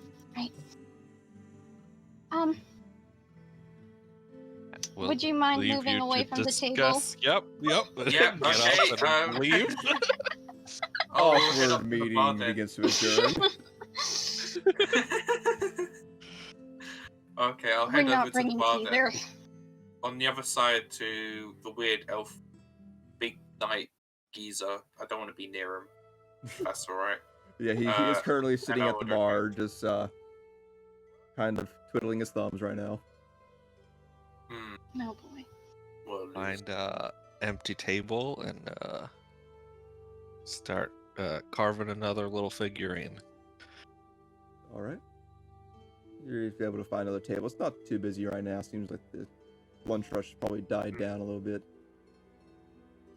Speaker 6: We'll
Speaker 5: would you mind
Speaker 6: leave
Speaker 5: moving
Speaker 6: you
Speaker 5: away
Speaker 6: to
Speaker 5: from the table?
Speaker 6: discuss- Yep.
Speaker 4: Yeah,
Speaker 6: Get up and leave.
Speaker 4: Oh, we'll head up
Speaker 1: Awkward
Speaker 4: to the bar
Speaker 1: meeting
Speaker 4: then.
Speaker 1: begins to adjourn.
Speaker 4: Okay, I'll
Speaker 5: We're
Speaker 4: head over
Speaker 5: not
Speaker 4: to the
Speaker 5: bringing
Speaker 4: bar
Speaker 5: tea
Speaker 4: then.
Speaker 5: there.
Speaker 4: On the other side to the weird elf, big knight geezer. I don't want to be near him. That's alright.
Speaker 1: Yeah, he is currently sitting
Speaker 4: I
Speaker 1: at the
Speaker 4: order
Speaker 1: bar, just kind of twiddling his thumbs right now.
Speaker 5: No boy.
Speaker 4: Well,
Speaker 6: Find empty table and start carving another little figurine.
Speaker 1: Alright. You're able to find another table. It's not too busy right now. Seems like the lunch rush probably died down a little bit.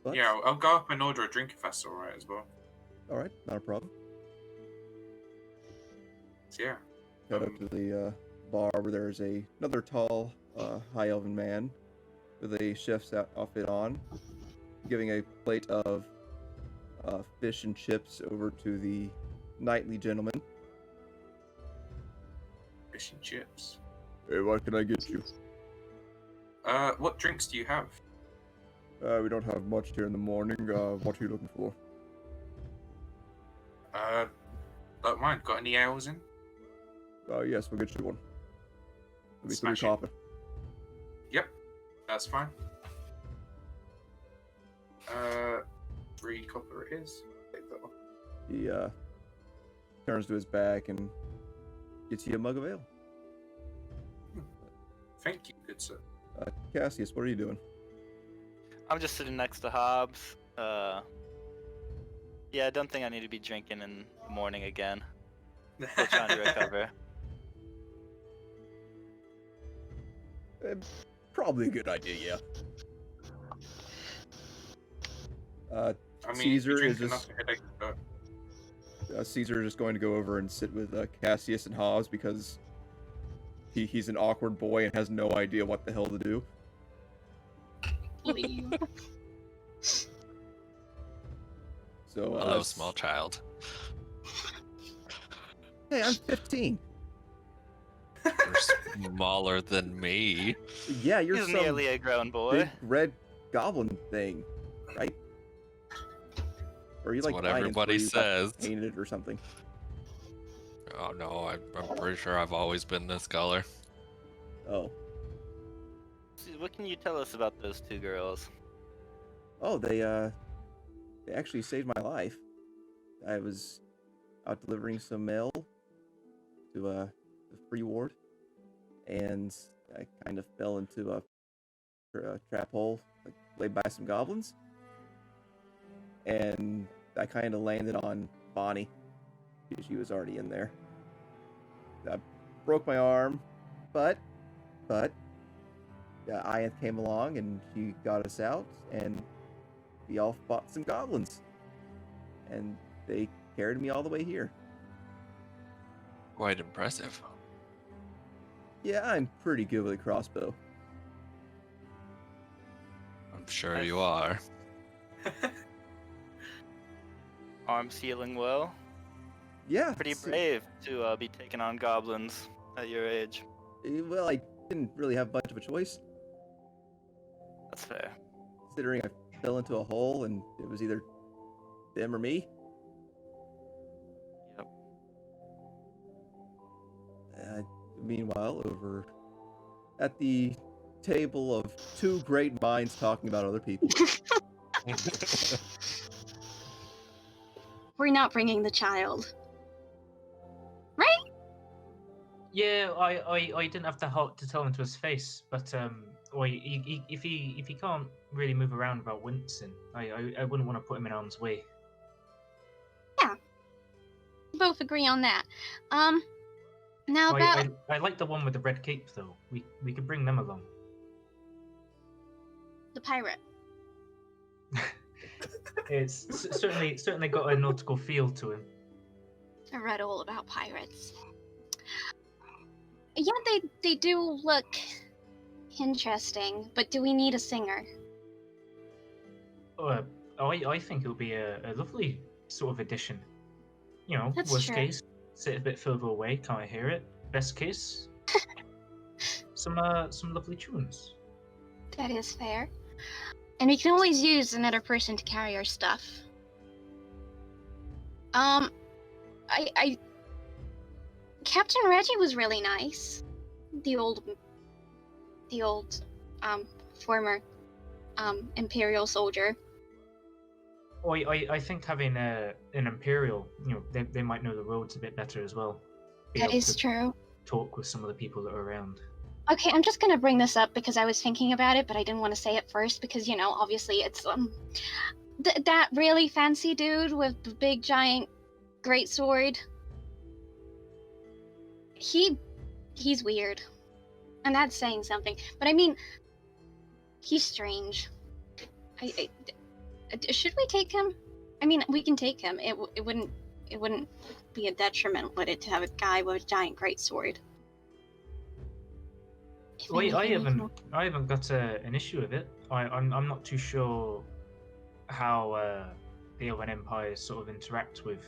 Speaker 1: But,
Speaker 4: yeah, I'll go up and order a drink if that's alright as well.
Speaker 1: alright, not a problem.
Speaker 4: So, yeah.
Speaker 1: Head up to the bar where there's another tall, high elven man with a chef's outfit on, giving a plate of fish and chips over to the knightly gentleman.
Speaker 4: Fish and chips.
Speaker 1: Hey, what can I get you?
Speaker 4: What drinks do you have?
Speaker 1: We don't have much here in the morning. What are you looking for?
Speaker 4: Don't mind. Got any ales in?
Speaker 1: Yes, we'll get you one. It'll be 3
Speaker 4: Smash it.
Speaker 1: copper.
Speaker 4: Yep, that's fine. 3 copper it is. Take that off.
Speaker 1: He turns to his back and gets you a mug of ale.
Speaker 4: Thank you, good sir.
Speaker 1: Cassius, what are you doing?
Speaker 3: I'm just sitting next to Hobbs. Yeah, I don't think I need to be drinking in the morning again. Still trying to recover.
Speaker 1: Probably a good idea, yeah.
Speaker 4: I mean,
Speaker 1: Caesar
Speaker 4: you drink
Speaker 1: is just-
Speaker 4: enough headache, but
Speaker 1: Caesar is just going to go over and sit with Cassius and Hobbs because he's an awkward boy and has no idea what the hell to do.
Speaker 5: Leave.
Speaker 1: So,
Speaker 6: Hello, small child.
Speaker 1: Hey, I'm 15.
Speaker 6: You're smaller than me.
Speaker 1: Yeah, you're
Speaker 3: He's
Speaker 1: some
Speaker 3: nearly a grown boy.
Speaker 1: big red goblin thing, right? Or are you
Speaker 6: That's
Speaker 1: like
Speaker 6: what
Speaker 1: lions where
Speaker 6: everybody
Speaker 1: you got
Speaker 6: says.
Speaker 1: painted or something?
Speaker 6: Oh no, I'm pretty sure I've always been this color.
Speaker 1: Oh.
Speaker 3: What can you tell us about those 2 girls?
Speaker 1: Oh, they actually saved my life. I was out delivering some mail to the free ward, and I kind of fell into a trap hole, like, laid by some goblins, and I kind of landed on Bonnie because she was already in there. I broke my arm, but Aya came along and she got us out, and we all fought some goblins, and they carried me all the way here.
Speaker 6: Quite impressive.
Speaker 1: Yeah, I'm pretty good with a crossbow.
Speaker 6: I'm sure you are.
Speaker 3: Arms healing well.
Speaker 1: Yeah,
Speaker 3: Pretty brave to be taking on goblins at your age.
Speaker 1: Well, I didn't really have much of a choice,
Speaker 3: That's fair.
Speaker 1: considering I fell into a hole and it was either them or me.
Speaker 3: Yep.
Speaker 1: Meanwhile, over at the table of 2 great minds talking about other people.
Speaker 5: We're not bringing the child.
Speaker 2: Yeah, I didn't have the heart to tell him to his face, but if he can't really move around without wincing, I wouldn't want to put him in harm's way.
Speaker 5: Both agree on that. Now about
Speaker 2: I like the one with the red cape though. We could bring them along.
Speaker 5: the pirate.
Speaker 2: It's certainly got a nautical feel to him.
Speaker 5: I read all about pirates. Yeah, they do look interesting, but do we need a singer?
Speaker 2: I think it'll be a lovely sort of addition. You know,
Speaker 5: That's
Speaker 2: worst
Speaker 5: true.
Speaker 2: case, sit a bit further away, can't hear it. Best case, some lovely tunes.
Speaker 5: That is fair. And we can always use another person to carry our stuff. Captain Reggie was really nice. The old former Imperial soldier.
Speaker 2: I think having an Imperial, you know, they might know the roads a bit better as well. Be
Speaker 5: That
Speaker 2: able
Speaker 5: is
Speaker 2: to
Speaker 5: true.
Speaker 2: talk with some of the people that are around.
Speaker 5: Okay, I'm just gonna bring this up because I was thinking about it, but I didn't want to say it first because, you know, obviously it's that really fancy dude with the big giant great sword. He's weird, and that's saying something. But I mean, he's strange. Should we take him? I mean, we can take him. It wouldn't be a detriment, would it, to have a guy with a giant great sword? If
Speaker 2: Well, I
Speaker 5: anything,
Speaker 2: haven't got an issue with it. I'm not too sure how the Elven Empire sort of interact with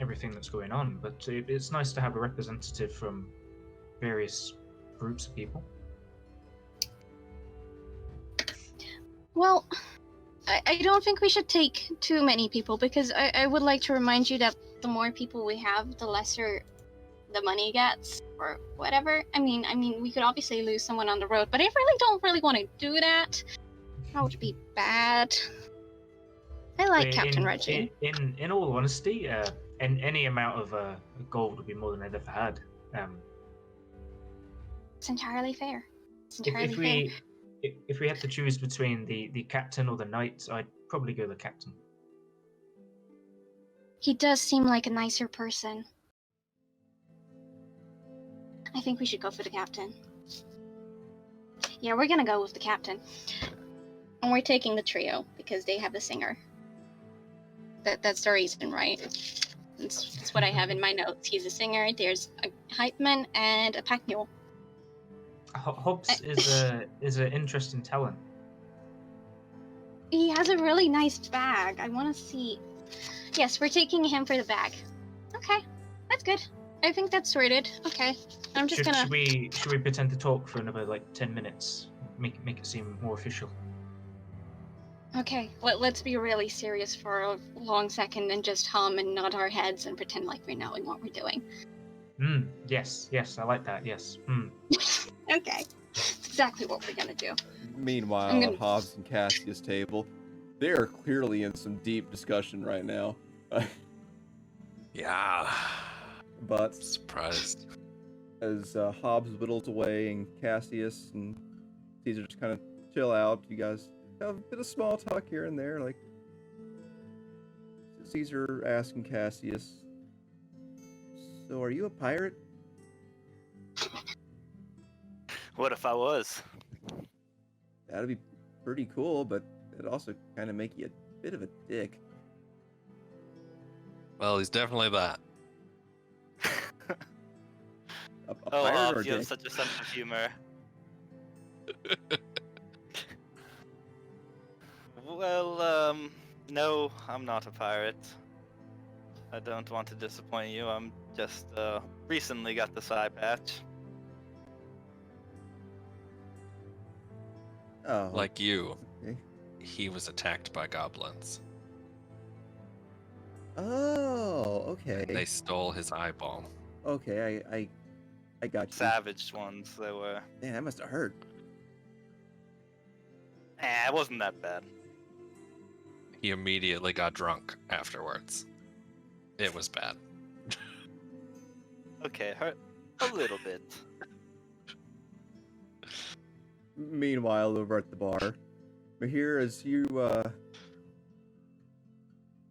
Speaker 2: everything that's going on, but it's nice to have a representative from various groups of people.
Speaker 5: Well, I don't think we should take too many people, because I would like to remind you that the more people we have, the lesser the money gets, or whatever. I mean, we could obviously lose someone on the road, but I don't really want to do that. That would be bad. I like Captain Reggie.
Speaker 2: In all honesty, any amount of gold would be more than I'd ever had.
Speaker 5: It's entirely fair. It's
Speaker 2: If,
Speaker 5: entirely
Speaker 2: if
Speaker 5: fair.
Speaker 2: we if we had to choose between the captain or the knight, I'd probably go the captain.
Speaker 5: He does seem like a nicer person. I think we should go for the captain. Yeah, we're gonna go with the captain. And we're taking the trio because they have a singer. That's the reason, right? That's what I have in my notes. He's a singer, there's a hype man, and a pack mule.
Speaker 2: Hobbs is an interesting talent.
Speaker 5: He has a really nice bag. I want to see. Yes, we're taking him for the bag. Okay, that's good. I think that's sorted. Okay, I'm just gonna.
Speaker 2: Should we pretend to talk for another 10 minutes? Make it seem more official.
Speaker 5: Okay, let's be really serious for a long second and just hum and nod our heads and pretend like we're knowing what we're doing.
Speaker 2: Yes, I like that. Yes.
Speaker 5: Okay, that's exactly what we're gonna do.
Speaker 1: Meanwhile, at Hobbs and Cassius' table, they are clearly in some deep discussion right now.
Speaker 6: Yeah.
Speaker 1: But
Speaker 6: Surprised.
Speaker 1: as Hobbs whittles away and Cassius and Caesar just kind of chill out, you guys have a bit of small talk here and there, like Caesar asking Cassius, "So are you a pirate?"
Speaker 3: What if I was?
Speaker 1: That'd be pretty cool, but it'd also kind of make you a bit of a dick.
Speaker 6: Well, he's definitely that.
Speaker 1: A
Speaker 3: Oh,
Speaker 1: pirate or a
Speaker 3: Hobbs, you have
Speaker 1: dick?
Speaker 3: such a sense of humor. Well, no, I'm not a pirate. I don't want to disappoint you. I'm just recently got this eye patch.
Speaker 1: Oh,
Speaker 6: Like you,
Speaker 1: okay.
Speaker 6: he was attacked by goblins.
Speaker 1: Oh, okay.
Speaker 6: And they stole his eyeball.
Speaker 1: Okay, I got you.
Speaker 3: Savage ones, they were.
Speaker 1: Man, that must have hurt.
Speaker 3: It wasn't that bad.
Speaker 6: He immediately got drunk afterwards. It was bad.
Speaker 3: Okay, hurt a little bit.
Speaker 1: Meanwhile, over at the bar, Mahir, as you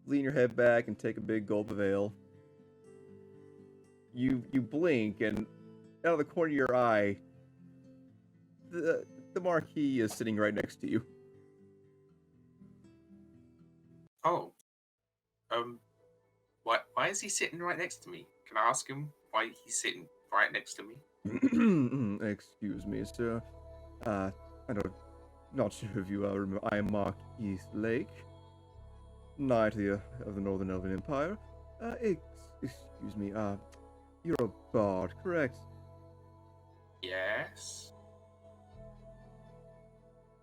Speaker 1: lean your head back and take a big gulp of ale, you blink, and out of the corner of your eye, the Marquis is sitting right next to you.
Speaker 4: Oh. Why is he sitting right next to me? Can I ask him why he's sitting right next to me?
Speaker 1: Excuse me, sir. Not sure if you remember. I am Marquis Lake, Knight of the Northern Elven Empire. Excuse me. You're a bard, correct?
Speaker 4: Yes.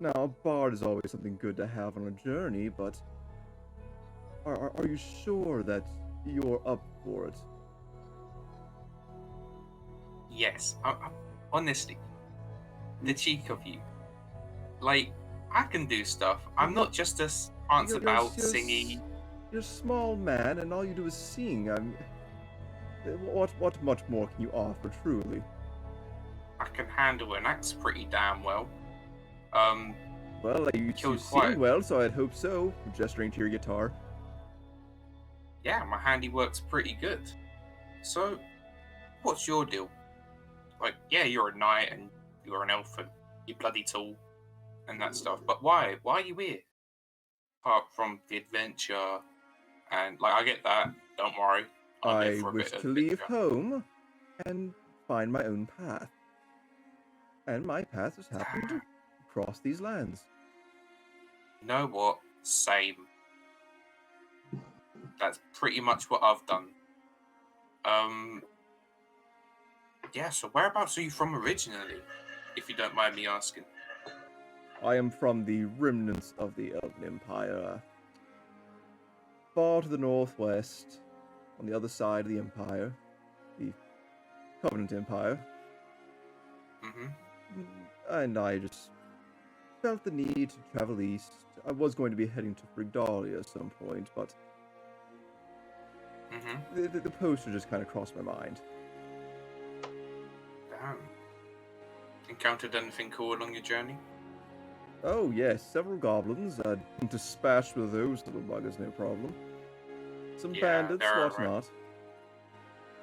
Speaker 1: Now, a bard is always something good to have on a journey, but are you sure that you're up for it?
Speaker 4: Yes. Honestly, the cheek of you. Like, I can do stuff. I'm not just a pants about singing.
Speaker 1: You're a small man, and all you do is sing. What much more can you offer, truly?
Speaker 4: I can handle an axe pretty damn well.
Speaker 1: Well, you
Speaker 4: killed
Speaker 1: sing
Speaker 4: quite-
Speaker 1: well, so I'd hope so. Gesturing to your guitar.
Speaker 4: Yeah, my handiwork's pretty good. So, what's your deal? Like, yeah, you're a knight and you're an elf and you're bloody tall and that stuff. But why? Why are you here? Apart from the adventure and, like, I get that. Don't worry. I'm here
Speaker 1: I
Speaker 4: for a
Speaker 1: wish
Speaker 4: bit
Speaker 1: to
Speaker 4: of
Speaker 1: leave
Speaker 4: adventure.
Speaker 1: home and find my own path. And my path has happened to cross these lands.
Speaker 4: You know what? Same. That's pretty much what I've done. Yeah, so whereabouts are you from originally, if you don't mind me asking?
Speaker 1: I am from the remnants of the Elven Empire. Far to the northwest, on the other side of the Empire, the Covenant Empire.
Speaker 4: Mm-hmm.
Speaker 1: And I just felt the need to travel east. I was going to be heading to Frigdalia at some point, but
Speaker 4: Mm-hmm.
Speaker 1: the poster just kind of crossed my mind.
Speaker 4: Damn. Encountered anything cool along your journey?
Speaker 1: Oh yes, several goblins. Dispatched with those little buggers, no problem. Some
Speaker 4: Yeah,
Speaker 1: bandits,
Speaker 4: they're alright.
Speaker 1: whatnot.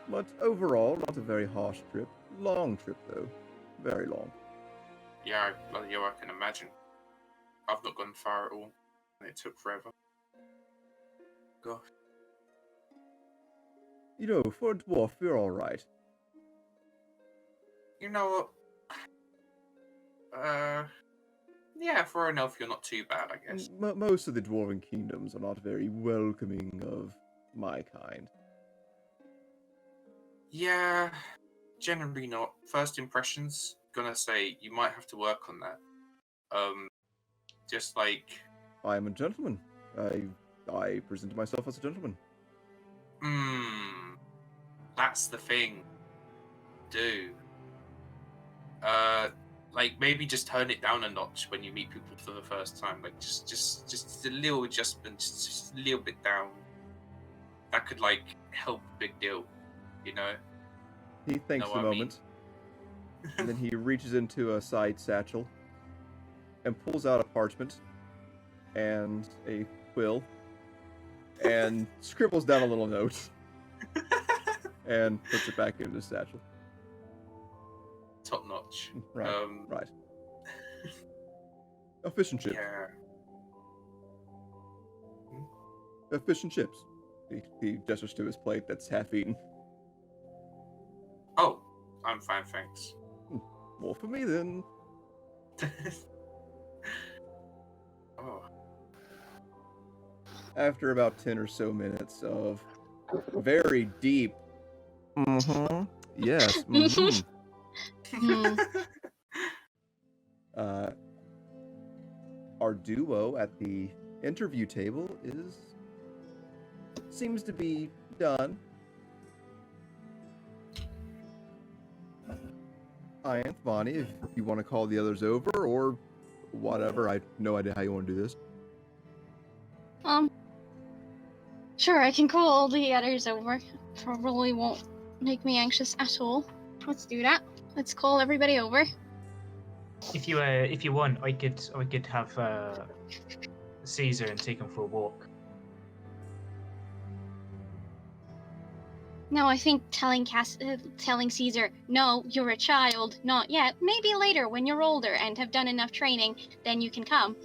Speaker 1: But overall, not a very harsh trip. Long trip, though. Very long.
Speaker 4: Yeah, bloody hell, I can imagine. I've not gone far at all, and it took forever. Gosh.
Speaker 1: You know, for a dwarf, you're alright.
Speaker 4: You know what? Yeah, for an elf, you're not too bad, I guess.
Speaker 1: Most of the dwarven kingdoms are not very welcoming of my kind.
Speaker 4: Yeah, generally not. First impressions, gonna say you might have to work on that. Just like,
Speaker 1: I am a gentleman. I present myself as a gentleman.
Speaker 4: that's the thing. Do. Like maybe just turn it down a notch when you meet people for the first time. Like just a little adjustment, just a little bit down. That could like help a big deal, you know.
Speaker 1: He thinks
Speaker 4: Know
Speaker 1: a
Speaker 4: what I mean?
Speaker 1: moment, and then he reaches into a side satchel and pulls out a parchment and a quill and scribbles down a little note and puts it back into the satchel.
Speaker 4: Top notch.
Speaker 1: Right, right. A fish and chips.
Speaker 4: Yeah.
Speaker 1: A fish and chips. He gestures to his plate that's half eaten.
Speaker 4: Oh, I'm fine, thanks.
Speaker 1: More for me then.
Speaker 4: Oh.
Speaker 1: After about 10 or so minutes of very deep yes, our duo at the interview table seems to be done. I am Bonnie, if you want to call the others over or whatever. I have no idea how you want to do this.
Speaker 5: Sure, I can call all the others over. Probably won't make me anxious at all. Let's do that. Let's call everybody over.
Speaker 2: If you want, I could have Caesar and take him for a walk.
Speaker 5: No, I think telling Caesar, no, you're a child, not yet. Maybe later when you're older and have done enough training, then you can come.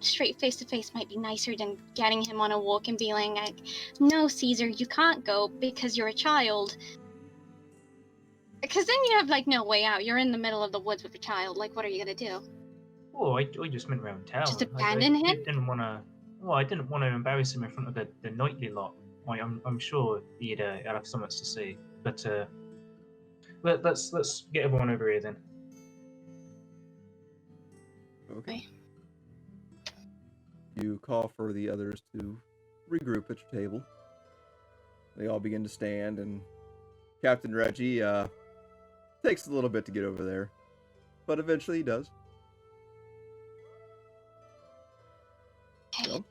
Speaker 5: Straight face to face might be nicer than getting him on a walk and being like, no, Caesar, you can't go because you're a child. Because then you have no way out. You're in the middle of the woods with a child. What are you gonna do?
Speaker 2: Oh, I just went around town.
Speaker 5: Just abandon him?
Speaker 2: I didn't want to. Well, I didn't want to embarrass him in front of the knightly lot. I'm sure he'd have so much to say. But let's get everyone over here then.
Speaker 1: Okay. You call for the others to regroup at your table. They all begin to stand, and Captain Reggie takes a little bit to get over there, but eventually he does.
Speaker 5: Okay.
Speaker 1: So,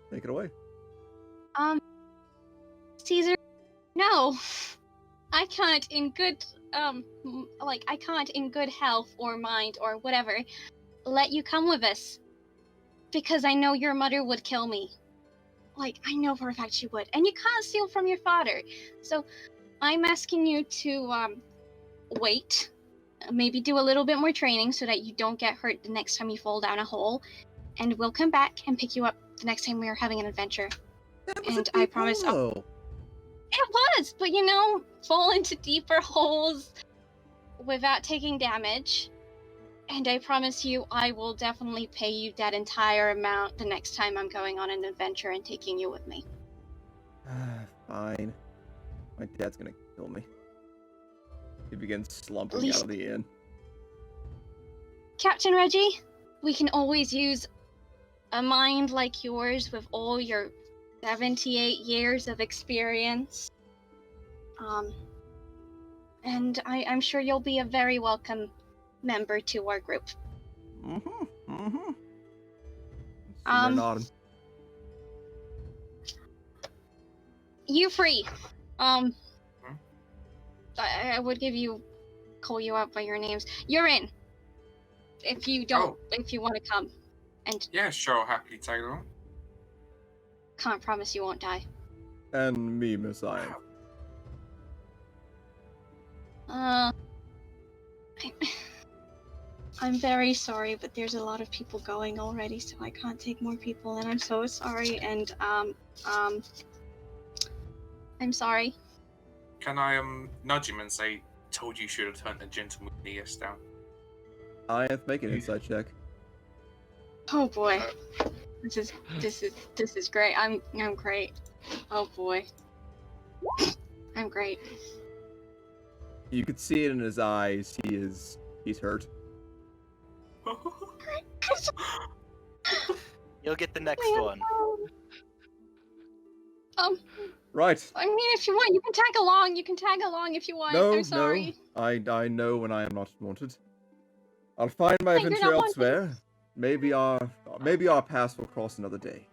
Speaker 1: take it away.
Speaker 5: Caesar, no. I can't in good health or mind or whatever let you come with us. Because I know your mother would kill me. I know for a fact she would. And you can't steal from your father. So I'm asking you to wait. Maybe do a little bit more training so that you don't get hurt the next time you fall down a hole. And we'll come back and pick you up the next time we are having an adventure. And I promise it was, but fall into deeper holes without taking damage. And I promise you, I will definitely pay you that entire amount the next time I'm going on an adventure and taking you with me.
Speaker 1: Fine. My dad's gonna kill me. He begins slumping
Speaker 5: Least-
Speaker 1: out of the inn.
Speaker 5: Captain Reggie, we can always use a mind like yours with all your 78 years of experience. And I'm sure you'll be a very welcome member to our group.
Speaker 1: They're nodding.
Speaker 5: You free. I would call you out by your names. You're in. If you want to come. And
Speaker 4: Yeah, sure, I'll happily tag along.
Speaker 5: can't promise you won't die.
Speaker 1: And me, Messiah.
Speaker 5: I'm very sorry, but there's a lot of people going already, so I can't take more people, and I'm so sorry, and, I'm sorry.
Speaker 4: Can I nudge him and say, told you should have turned the gentleman yes down?
Speaker 1: I have to make an insight check.
Speaker 5: Oh boy. This is great. I'm great. Oh boy. I'm great.
Speaker 1: You could see it in his eyes. He's hurt.
Speaker 3: You'll get the next one.
Speaker 1: Right.
Speaker 5: I mean, if you want, you can tag along. You can tag along if you want. I'm sorry.
Speaker 1: No. I know when I am not wanted. I'll find my
Speaker 5: Wait, you're
Speaker 1: adventure
Speaker 5: not wanted?
Speaker 1: elsewhere. Maybe our paths will cross another day.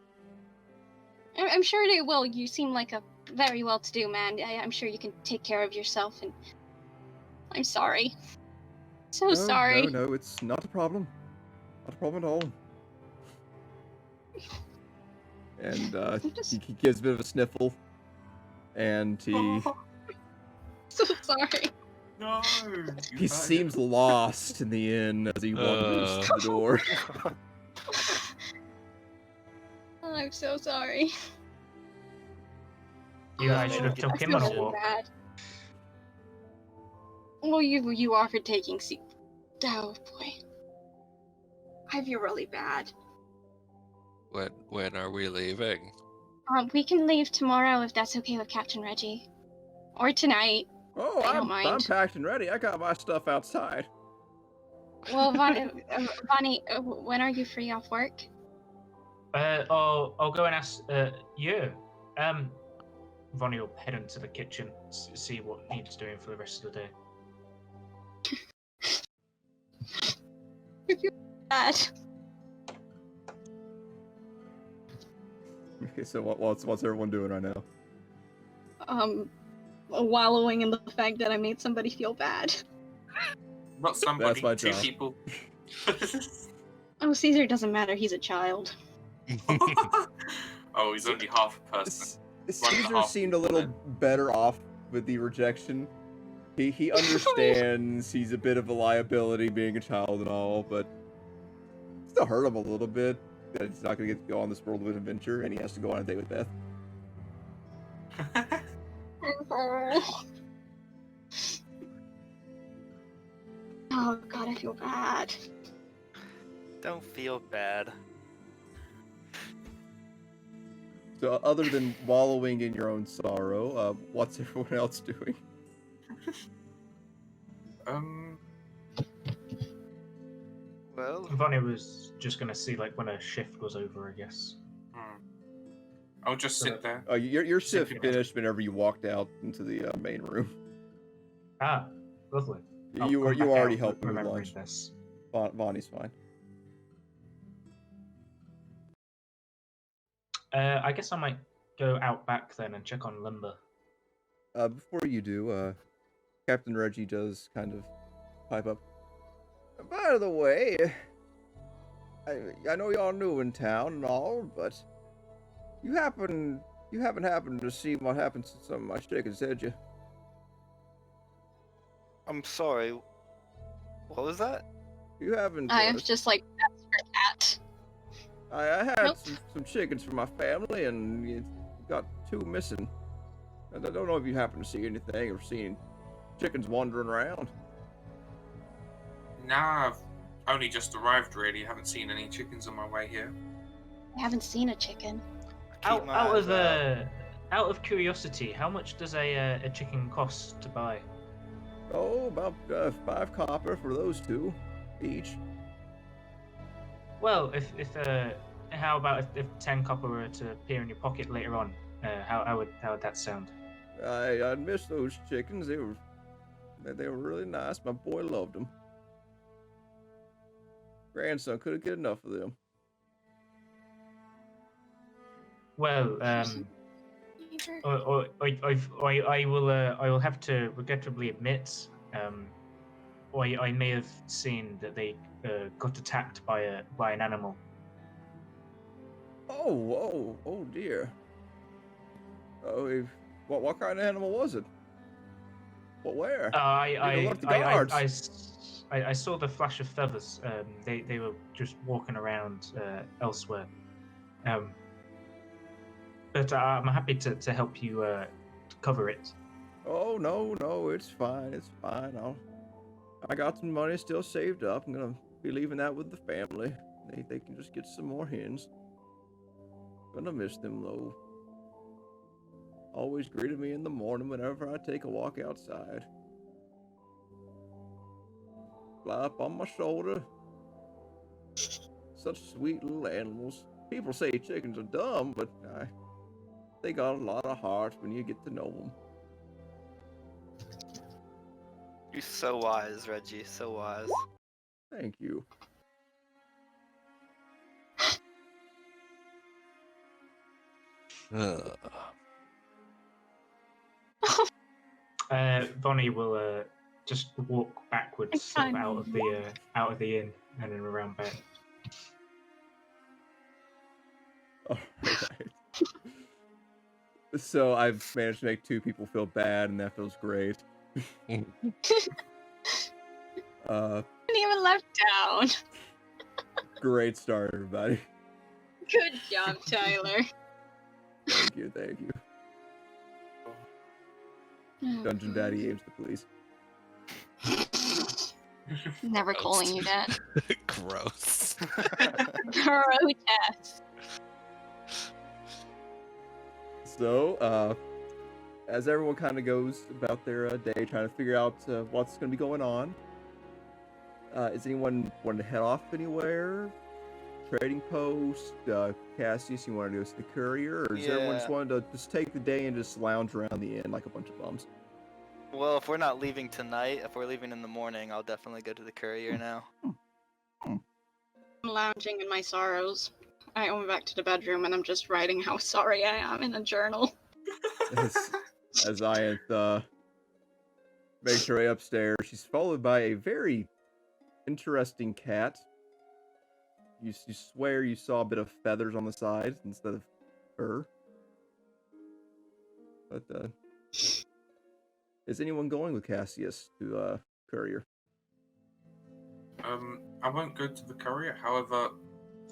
Speaker 5: I'm sure they will. You seem like a very well-to-do man. I'm sure you can take care of yourself, and I'm sorry. So sorry.
Speaker 1: No, it's not a problem. Not a problem at all. And he gives a bit of a sniffle, and he
Speaker 5: So sorry.
Speaker 4: No!
Speaker 1: he seems lost in the inn as he wanders to the door.
Speaker 5: Oh, I'm so sorry.
Speaker 2: You guys should have took him on a walk.
Speaker 5: Bad. Well, you offered taking seat. Oh boy. I feel really bad.
Speaker 6: When are we leaving?
Speaker 5: We can leave tomorrow if that's okay with Captain Reggie. Or tonight.
Speaker 1: Oh,
Speaker 5: I don't
Speaker 1: I'm
Speaker 5: mind.
Speaker 1: packed and ready. I got my stuff outside.
Speaker 5: Well, Bonnie, when are you free off work?
Speaker 2: I'll go and ask you. Vonnie will head into the kitchen, see what needs doing for the rest of the day.
Speaker 5: I feel bad.
Speaker 1: Okay, so what's everyone doing right now?
Speaker 5: Wallowing in the fact that I made somebody feel bad.
Speaker 4: Not somebody,
Speaker 1: That's my
Speaker 4: two
Speaker 1: job.
Speaker 4: people.
Speaker 5: Oh, Caesar doesn't matter. He's a child.
Speaker 4: Oh, he's only half a person.
Speaker 1: Caesar
Speaker 4: half
Speaker 1: seemed a little better off with the rejection. He understands he's a bit of a liability being a child and all, but still hurt him a little bit that he's not going to get to go on this whirlwind adventure and he has to go on a date with Beth.
Speaker 5: Oh god, I feel bad.
Speaker 3: Don't feel bad.
Speaker 1: So other than wallowing in your own sorrow, what's everyone else doing?
Speaker 3: Well,
Speaker 2: Vonnie was just gonna see when her shift was over, I guess.
Speaker 4: I'll just sit there.
Speaker 1: Your shift
Speaker 4: Sit
Speaker 1: finished whenever you walked out into the main room.
Speaker 2: Ah, lovely. I'll
Speaker 1: You
Speaker 2: come back
Speaker 1: already
Speaker 2: out
Speaker 1: helped with
Speaker 2: remembering
Speaker 1: lunch.
Speaker 2: this.
Speaker 1: Vonnie's fine.
Speaker 2: I guess I might go out back then and check on Limber.
Speaker 1: Before you do, Captain Reggie does kind of pipe up. By the way, I know y'all new in town and all, but you haven't happened to see what happened to some of my chickens, did you?
Speaker 3: I'm sorry. What was that?
Speaker 1: You haven't.
Speaker 5: I am just like, that's your cat.
Speaker 1: I had
Speaker 5: Nope.
Speaker 1: some chickens for my family, and you got two missing. And I don't know if you happen to see anything or seen chickens wandering around.
Speaker 4: Nah, I've only just arrived really. Haven't seen any chickens on my way here.
Speaker 5: I haven't seen a chicken.
Speaker 3: Keep my eyes out.
Speaker 2: Out of curiosity, how much does a chicken cost to buy?
Speaker 1: Oh, about 5 copper for those 2 each.
Speaker 2: Well, if how about if 10 copper were to appear in your pocket later on? How would that sound?
Speaker 1: I miss those chickens. They were really nice. My boy loved them. Grandson couldn't get enough of them.
Speaker 2: Well, I will have to regrettably admit, I may have seen that they got attacked by an animal.
Speaker 1: Oh dear. Oh, what kind of animal was it? What, where? You alert the guards.
Speaker 2: I saw the flash of feathers. They were just walking around elsewhere. But I'm happy to help you cover it.
Speaker 1: Oh no, it's fine. It's fine. I got some money still saved up. I'm gonna be leaving that with the family. They can just get some more hens. Gonna miss them though. Always greeted me in the morning whenever I take a walk outside. Fly up on my shoulder. Such sweet little animals. People say chickens are dumb, but they got a lot of heart when you get to know them.
Speaker 3: You're so wise, Reggie. So wise.
Speaker 1: Thank you.
Speaker 2: Bonnie will just walk backwards sort of out of the inn and then around back.
Speaker 1: All right. So I've managed to make 2 people feel bad, and that feels great.
Speaker 5: Didn't even left down.
Speaker 1: Great start, everybody.
Speaker 5: Good job, Tyler.
Speaker 1: Thank you. Dungeon Daddy aims the police.
Speaker 5: Never calling you that.
Speaker 6: Gross.
Speaker 5: Grotesque.
Speaker 1: So, as everyone kind of goes about their day, trying to figure out what's going to be going on, is anyone wanting to head off anywhere? Trading post? Cassius, you want to go to the courier? Or is everyone just wanting to just take the day and just lounge around the inn like a bunch of bums?
Speaker 3: Well, if we're not leaving tonight, if we're leaving in the morning, I'll definitely go to the courier now.
Speaker 5: I'm lounging in my sorrows. I went back to the bedroom and I'm just writing how sorry I am in a journal.
Speaker 1: As Ianth makes her way upstairs, she's followed by a very interesting cat. You swear you saw a bit of feathers on the sides instead of fur. But, is anyone going with Cassius to, courier?
Speaker 4: I won't go to the courier. However,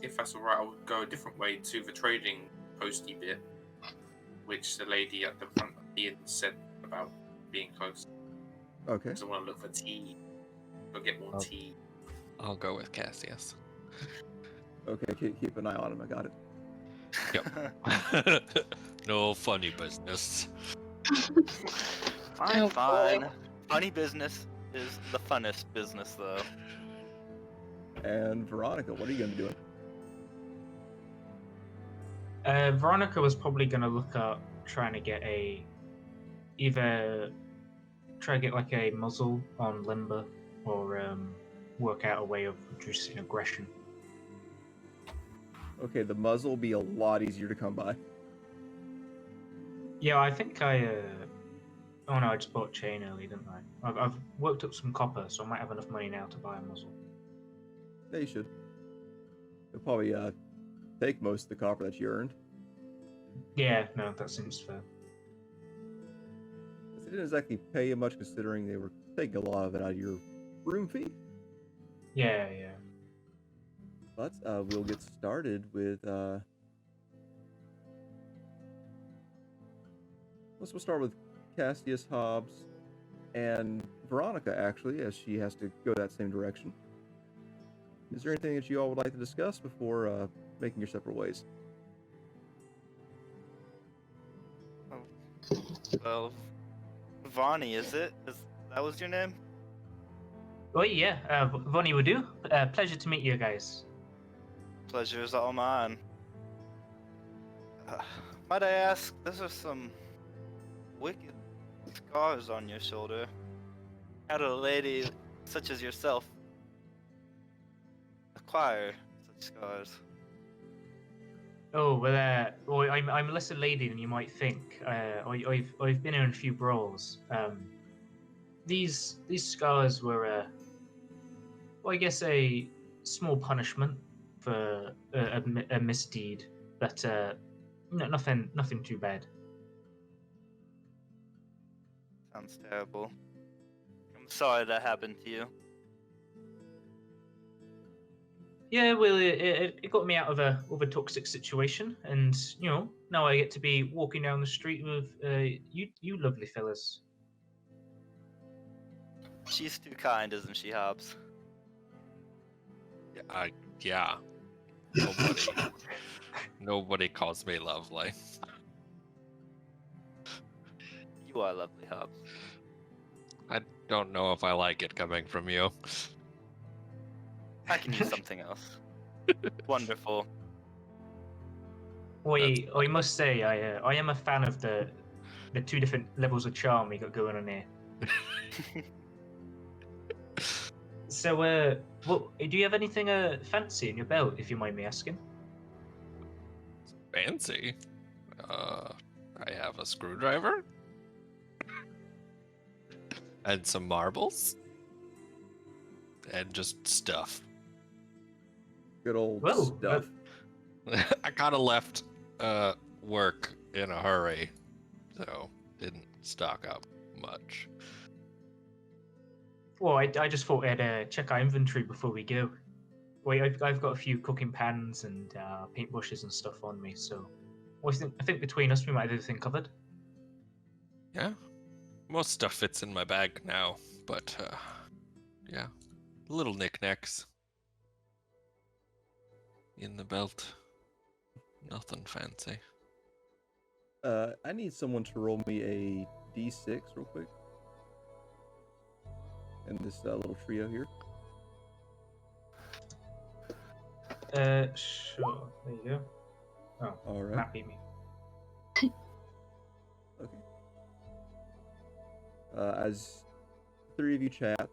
Speaker 4: if that's alright, I would go a different way to the trading posty bit, which the lady at the front of the inn said about being close.
Speaker 1: Okay.
Speaker 4: So I want to look for tea. Go get more tea.
Speaker 6: I'll go with Cassius.
Speaker 1: Okay, keep an eye on him. I got it.
Speaker 6: Yep. No funny business.
Speaker 3: Fine, fine. Funny business is the funnest business, though.
Speaker 1: And Veronica, what are you going to be doing?
Speaker 2: Veronica was probably going to look up trying to get like a muzzle on Limber or work out a way of reducing aggression.
Speaker 1: Okay, the muzzle will be a lot easier to come by.
Speaker 2: Yeah, I think oh no, I just bought chain early, didn't I? I've worked up some copper, so I might have enough money now to buy a muzzle.
Speaker 1: Yeah, you should. You'll probably take most of the copper that you earned.
Speaker 2: Yeah, no, that seems fair.
Speaker 1: It didn't exactly pay you much considering they were taking a lot of it out of your room fee.
Speaker 2: Yeah.
Speaker 1: But we'll get started with we'll start with Cassius, Hobbs, and Veronica, actually, as she has to go that same direction. Is there anything that you all would like to discuss before making your separate ways?
Speaker 3: Well, Vonnie, is it? That was your name?
Speaker 2: Oh yeah, Vonnie Wadu. Pleasure to meet you guys.
Speaker 3: Pleasure is all mine. Might I ask, those are some wicked scars on your shoulder. How did a lady such as yourself acquire such scars?
Speaker 2: Oh well, I'm less a lady than you might think. I've been in a few brawls. These scars were, well, I guess a small punishment for a misdeed, but no, nothing too bad.
Speaker 3: Sounds terrible. I'm sorry that happened to you.
Speaker 2: Yeah, well, it got me out of a toxic situation, and now I get to be walking down the street with you lovely fellas.
Speaker 3: She's too kind, isn't she, Hobbs?
Speaker 6: Yeah. Nobody calls me lovely.
Speaker 3: You are lovely, Hobbs.
Speaker 6: I don't know if I like it coming from you.
Speaker 3: I can use something else. Wonderful.
Speaker 2: I must say, I am a fan of the two different levels of charm we got going on here. So, do you have anything fancy in your belt, if you mind me asking?
Speaker 6: Fancy? I have a screwdriver. And some marbles. And just stuff.
Speaker 1: Good old
Speaker 2: Whoa,
Speaker 1: stuff.
Speaker 6: I kind of left work in a hurry, so didn't stock up much.
Speaker 2: Well, I just thought I'd check our inventory before we go. Wait, I've got a few cooking pans and paintbrushes and stuff on me, so I think between us we might have everything covered.
Speaker 6: Yeah, most stuff fits in my bag now, but yeah, little knickknacks in the belt. Nothing fancy.
Speaker 1: I need someone to roll me a d6 real quick. And this little trio here.
Speaker 2: Sure. There you go. Oh,
Speaker 1: All right.
Speaker 2: Matt beat me.
Speaker 1: Okay. As the three of you chat,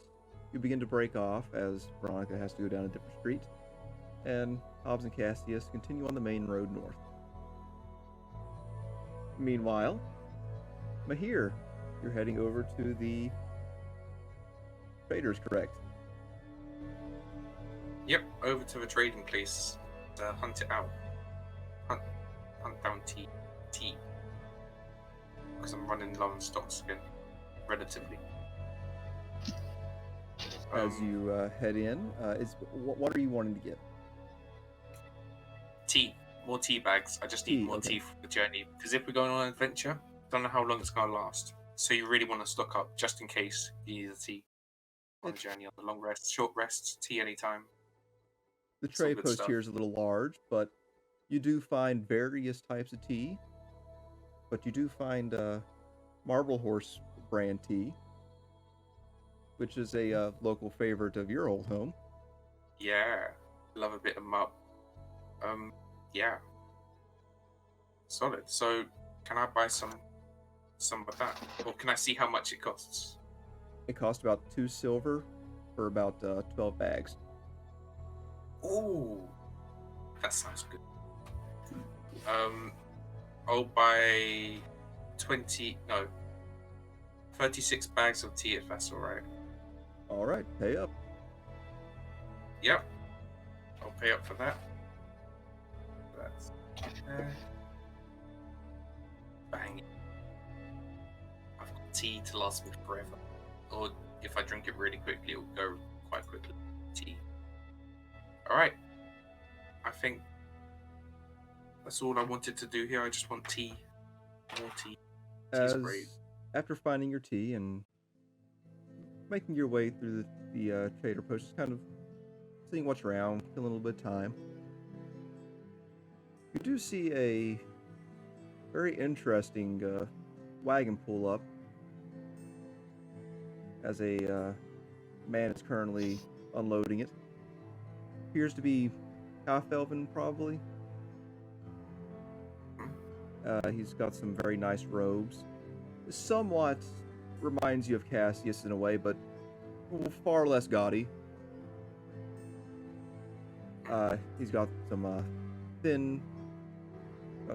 Speaker 1: you begin to break off as Veronica has to go down a different street, and Hobbs and Cassius continue on the main road north. Meanwhile, Mahir, you're heading over to the traders, correct?
Speaker 4: Yep, over to the trading place. Hunt it out. Hunt down tea. Because I'm running low on stocks again, relatively.
Speaker 1: As you head in, what are you wanting to get?
Speaker 4: Tea. More tea bags. I just need more tea for the journey. Because if we're going on an adventure, don't know how long it's going to last. So you really want to stock up just in case you need the tea on the journey, on the long rests, short rests, tea anytime.
Speaker 1: The tray post here is a little large, but you do find various types of tea. But you do find Marble Horse brand tea, which is a local favorite of your old home.
Speaker 4: Yeah, love a bit of mop. Yeah, solid. So, can I buy some of that, or can I see how much it costs?
Speaker 1: It costs about 2 silver for about 12 bags.
Speaker 4: Ooh, that sounds good. I'll buy 36 bags of tea if that's alright.
Speaker 1: Alright, pay up.
Speaker 4: Yep, I'll pay up for that. That's bang. I've got tea to last me forever. Or if I drink it really quickly, it'll go quite quickly. Tea. Alright. I think that's all I wanted to do here. I just want tea. More tea. Tea's great.
Speaker 1: After finding your tea and making your way through the trader post, just kind of seeing what's around, killing a little bit of time, you do see a very interesting wagon pull up as a man is currently unloading it. Appears to be half-elven, probably. He's got some very nice robes. Somewhat reminds you of Cassius in a way, but far less gaudy. He's got some thin,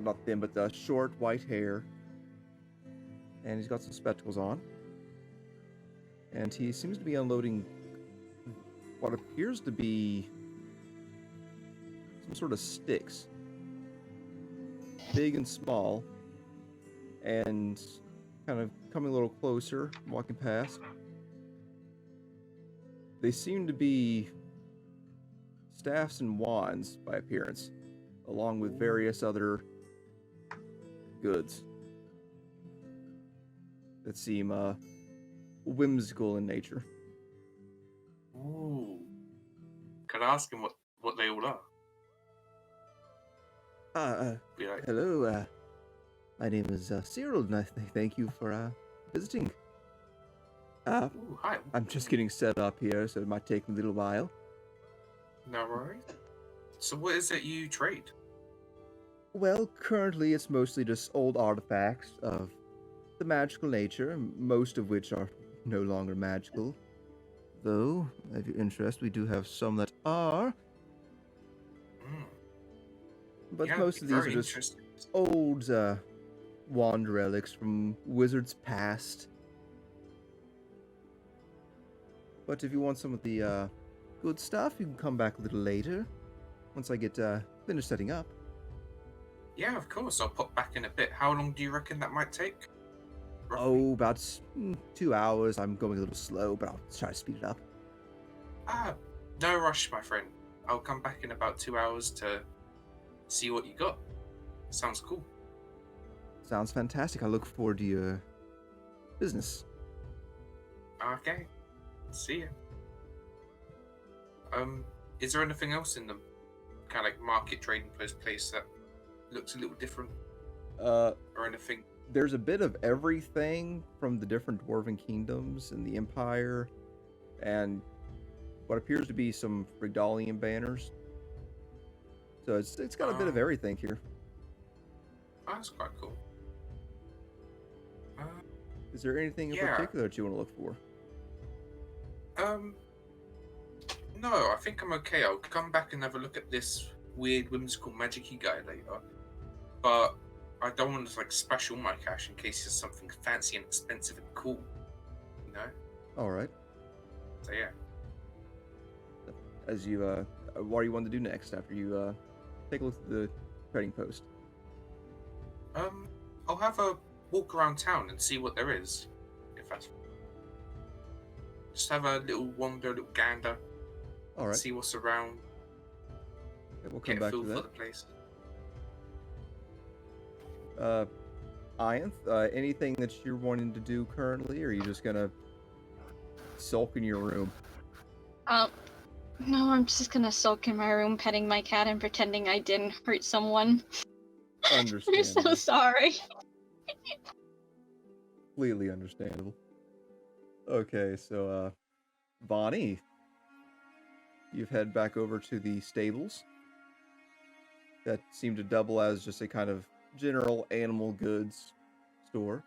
Speaker 1: not thin, but short white hair. And he's got some spectacles on. And he seems to be unloading what appears to be some sort of sticks. Big and small. And kind of coming a little closer, walking past. They seem to be staffs and wands by appearance, along with various other goods that seem whimsical in nature.
Speaker 4: Ooh. Can I ask him what they all are? Be like,
Speaker 1: Hello, my name is Cyril, and I thank you for visiting.
Speaker 4: ooh, hi.
Speaker 1: I'm just getting set up here, so it might take me a little while.
Speaker 4: No worries. So what is it you trade?
Speaker 1: Well, currently it's mostly just old artifacts of the magical nature, most of which are no longer magical. Though, if you're interested, we do have some that are.
Speaker 4: Mm.
Speaker 1: But
Speaker 4: Yeah,
Speaker 1: most of these are
Speaker 4: very
Speaker 1: just
Speaker 4: interesting.
Speaker 1: old wand relics from wizards past. But if you want some of the good stuff, you can come back a little later, once I get finished setting up.
Speaker 4: Yeah, of course. I'll pop back in a bit. How long do you reckon that might take? Roughly?
Speaker 1: Oh, about 2 hours. I'm going a little slow, but I'll try to speed it up.
Speaker 4: No rush, my friend. I'll come back in about 2 hours to see what you got. Sounds cool.
Speaker 1: Sounds fantastic. I look forward to your business.
Speaker 4: Okay. See ya. Is there anything else in the kind of like market trading post place that looks a little different? Or anything?
Speaker 1: There's a bit of everything from the different dwarven kingdoms and the Empire, and what appears to be some Frigdalian banners. So it's got a bit of everything here.
Speaker 4: Oh, that's quite cool.
Speaker 1: Is there anything in
Speaker 4: Yeah.
Speaker 1: particular that you want to look for?
Speaker 4: No, I think I'm okay. I'll come back and have a look at this weird whimsical magic-y guy later. But I don't want to like splash all my cash in case there's something fancy and expensive and cool. You know?
Speaker 1: All right.
Speaker 4: So yeah.
Speaker 1: As you, what do you want to do next after you take a look at the trading post?
Speaker 4: I'll have a walk around town and see what there is. If that's just have a little wander, a little gander,
Speaker 1: All right.
Speaker 4: see what's around,
Speaker 1: Okay, we'll come
Speaker 4: get a
Speaker 1: back
Speaker 4: feel
Speaker 1: to
Speaker 4: for
Speaker 1: that.
Speaker 4: the place.
Speaker 1: Ianth, anything that you're wanting to do currently, or are you just gonna sulk in your room?
Speaker 5: No, I'm just gonna sulk in my room, petting my cat and pretending I didn't hurt someone. I'm so
Speaker 1: Understandable.
Speaker 5: sorry.
Speaker 1: Completely understandable. Okay, so, Bonnie, you've head back over to the stables that seem to double as just a kind of general animal goods store.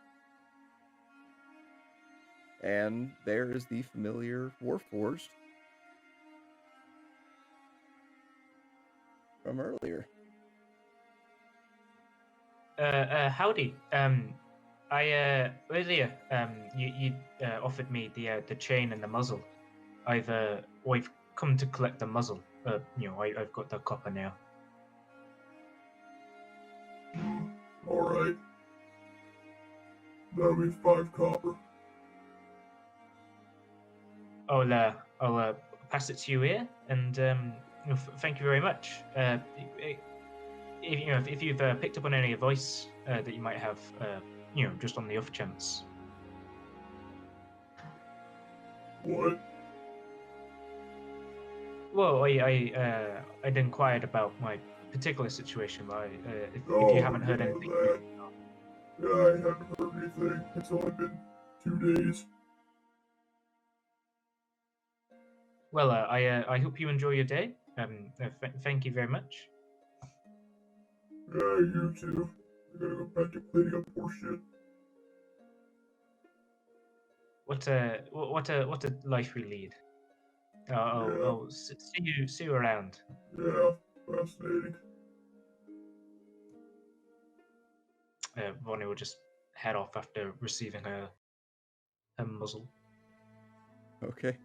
Speaker 1: And there is the familiar Warforged from earlier.
Speaker 2: Howdy. I earlier you offered me the chain and the muzzle. I've come to collect the muzzle. I've got the copper now.
Speaker 7: Alright. That'll be 5 copper.
Speaker 2: I'll pass it to you here, and thank you very much. If you've picked up on any advice that you might have, just on the off chance.
Speaker 7: What?
Speaker 2: Well, I'd inquired about my particular situation, but if you haven't heard anything.
Speaker 7: That. Yeah, I haven't heard anything. It's only been 2 days.
Speaker 2: 2 days.
Speaker 7: What?
Speaker 2: Oh, well, I didn't quite about my particular situation, but if you haven't heard anything.
Speaker 7: Yeah, I haven't heard anything. It's only been 2 days. 2 days. 2 days.
Speaker 2: Well, I hope you enjoy your day. Thank you very much.
Speaker 7: Yeah, you too. I gotta go back to cleaning up more shit.
Speaker 2: What a life we lead. See you around.
Speaker 7: Yeah, fascinating.
Speaker 2: Vonnie will just head off after receiving her muzzle.
Speaker 1: Okay.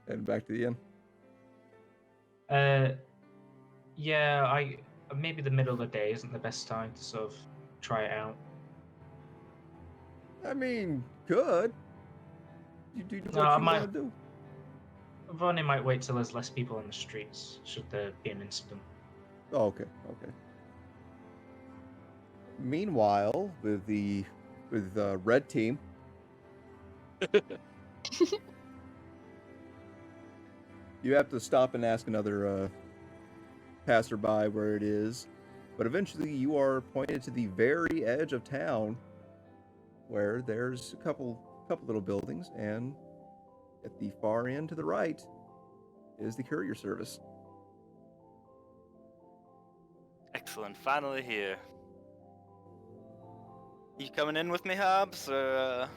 Speaker 1: And back to the inn.
Speaker 2: Yeah, maybe the middle of the day isn't the best time to sort of try it out.
Speaker 1: I mean, good. You do what
Speaker 2: No, I
Speaker 1: you
Speaker 2: might-
Speaker 1: want to do.
Speaker 2: Vonnie might wait till there's less people on the streets, should there be an incident.
Speaker 1: Oh, okay. Meanwhile, with the red team, you have to stop and ask another passerby where it is, but eventually you are pointed to the very edge of town, where there's a couple little buildings, and at the far end to the right is the courier service.
Speaker 3: Excellent. Finally here. You coming in with me, Hobbs, or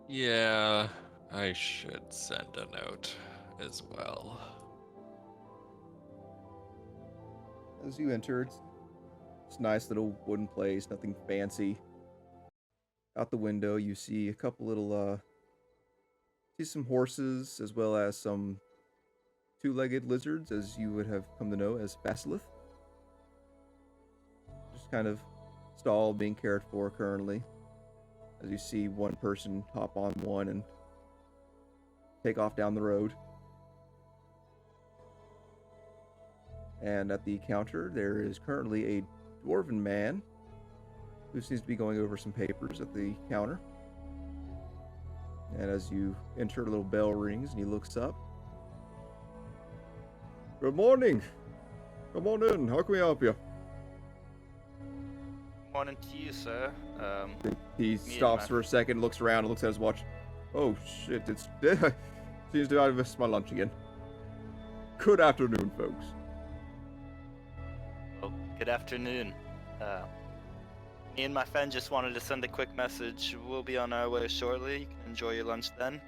Speaker 6: Yeah, I should send a note as well.
Speaker 1: As you enter, it's a nice little wooden place, nothing fancy. Out the window, you see a couple little, see some horses, as well as some two-legged lizards, as you would have come to know as basilith. Just kind of stall being cared for currently, as you see one person hop on one and take off down the road. And at the counter, there is currently a dwarven man who seems to be going over some papers at the counter. And as you enter, a little bell rings and he looks up. Good morning. Come on in. How can we help you?
Speaker 3: morning to you, sir?
Speaker 1: He
Speaker 3: and
Speaker 1: stops
Speaker 3: my-
Speaker 1: for a second, looks around, and looks at his watch. Oh shit! It's seems to have missed my lunch again. Good afternoon, folks.
Speaker 3: Well, good afternoon. Me and my friend just wanted to send a quick message. We'll be on our way shortly. You can enjoy your lunch then.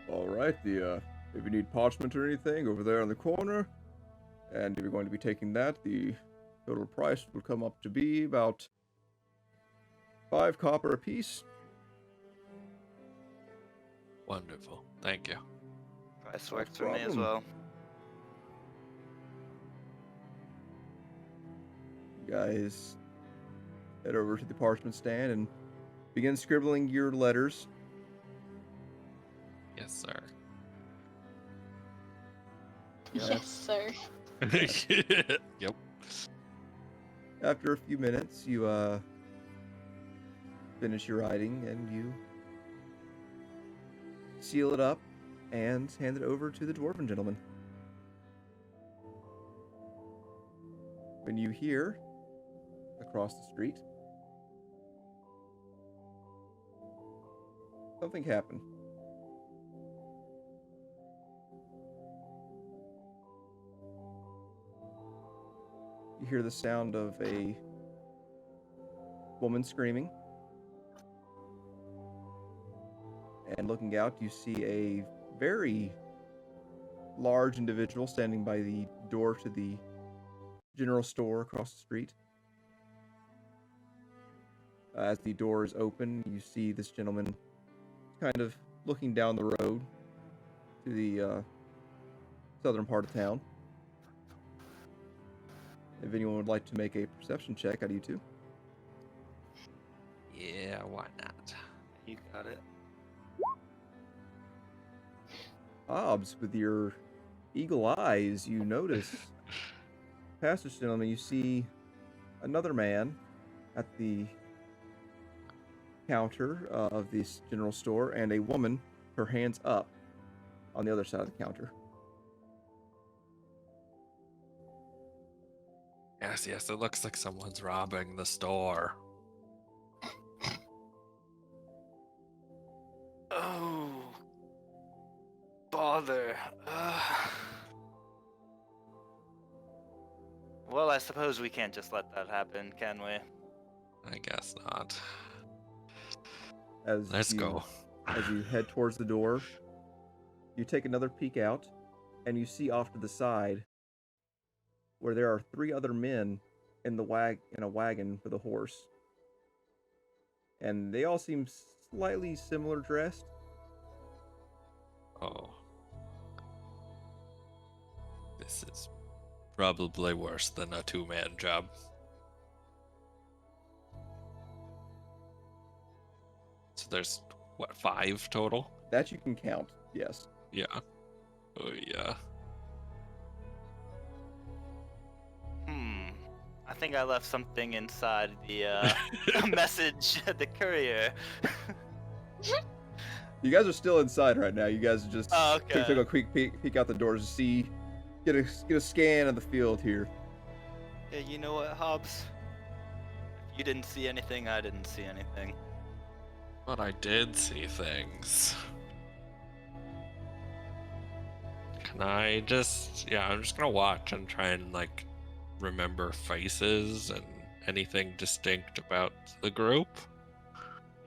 Speaker 1: All right. If you need parchment or anything, over there in the corner. And if you're going to be taking that, the total price will come up to be about 5 copper apiece.
Speaker 6: Wonderful. Thank you.
Speaker 3: Price
Speaker 1: No
Speaker 3: works for me as
Speaker 1: problem.
Speaker 3: well.
Speaker 1: You guys head over to the parchment stand and begin scribbling your letters.
Speaker 6: Yes, sir.
Speaker 5: Yes, sir.
Speaker 6: Yep.
Speaker 1: After a few minutes, you finish your writing and you seal it up and hand it over to the dwarven gentleman. When you hear across the street, something happened. You hear the sound of a woman screaming. And looking out, you see a very large individual standing by the door to the general store across the street. As the door is open, you see this gentleman kind of looking down the road to the southern part of town. If anyone would like to make a perception check, how do you two?
Speaker 6: Yeah, why not?
Speaker 3: You got it.
Speaker 1: Hobbs, with your eagle eyes, you notice past this gentleman, you see another man at the counter of this general store, and a woman, her hands up, on the other side of the counter.
Speaker 6: Yes, it looks like someone's robbing the store.
Speaker 3: Oh, bother. Well, I suppose we can't just let that happen, can we?
Speaker 6: I guess not.
Speaker 1: As
Speaker 6: Let's
Speaker 1: you,
Speaker 6: go.
Speaker 1: As you head towards the door, you take another peek out, and you see off to the side where there are 3 other men in a wagon with a horse. And they all seem slightly similar dressed.
Speaker 6: Oh. This is probably worse than a 2-man job. So there's, what, 5 total?
Speaker 1: That you can count, yes.
Speaker 6: Yeah. Oh, yeah.
Speaker 3: I think I left something inside the message, the courier.
Speaker 1: You guys are still inside right now. You guys just
Speaker 3: Oh, okay.
Speaker 1: took a quick peek out the doors to see, get a scan of the field here.
Speaker 3: Yeah, you know what, Hobbs? If you didn't see anything, I didn't see anything.
Speaker 6: But I did see things. Can I just... Yeah, I'm just gonna watch and try and, like, remember faces and anything distinct about the group.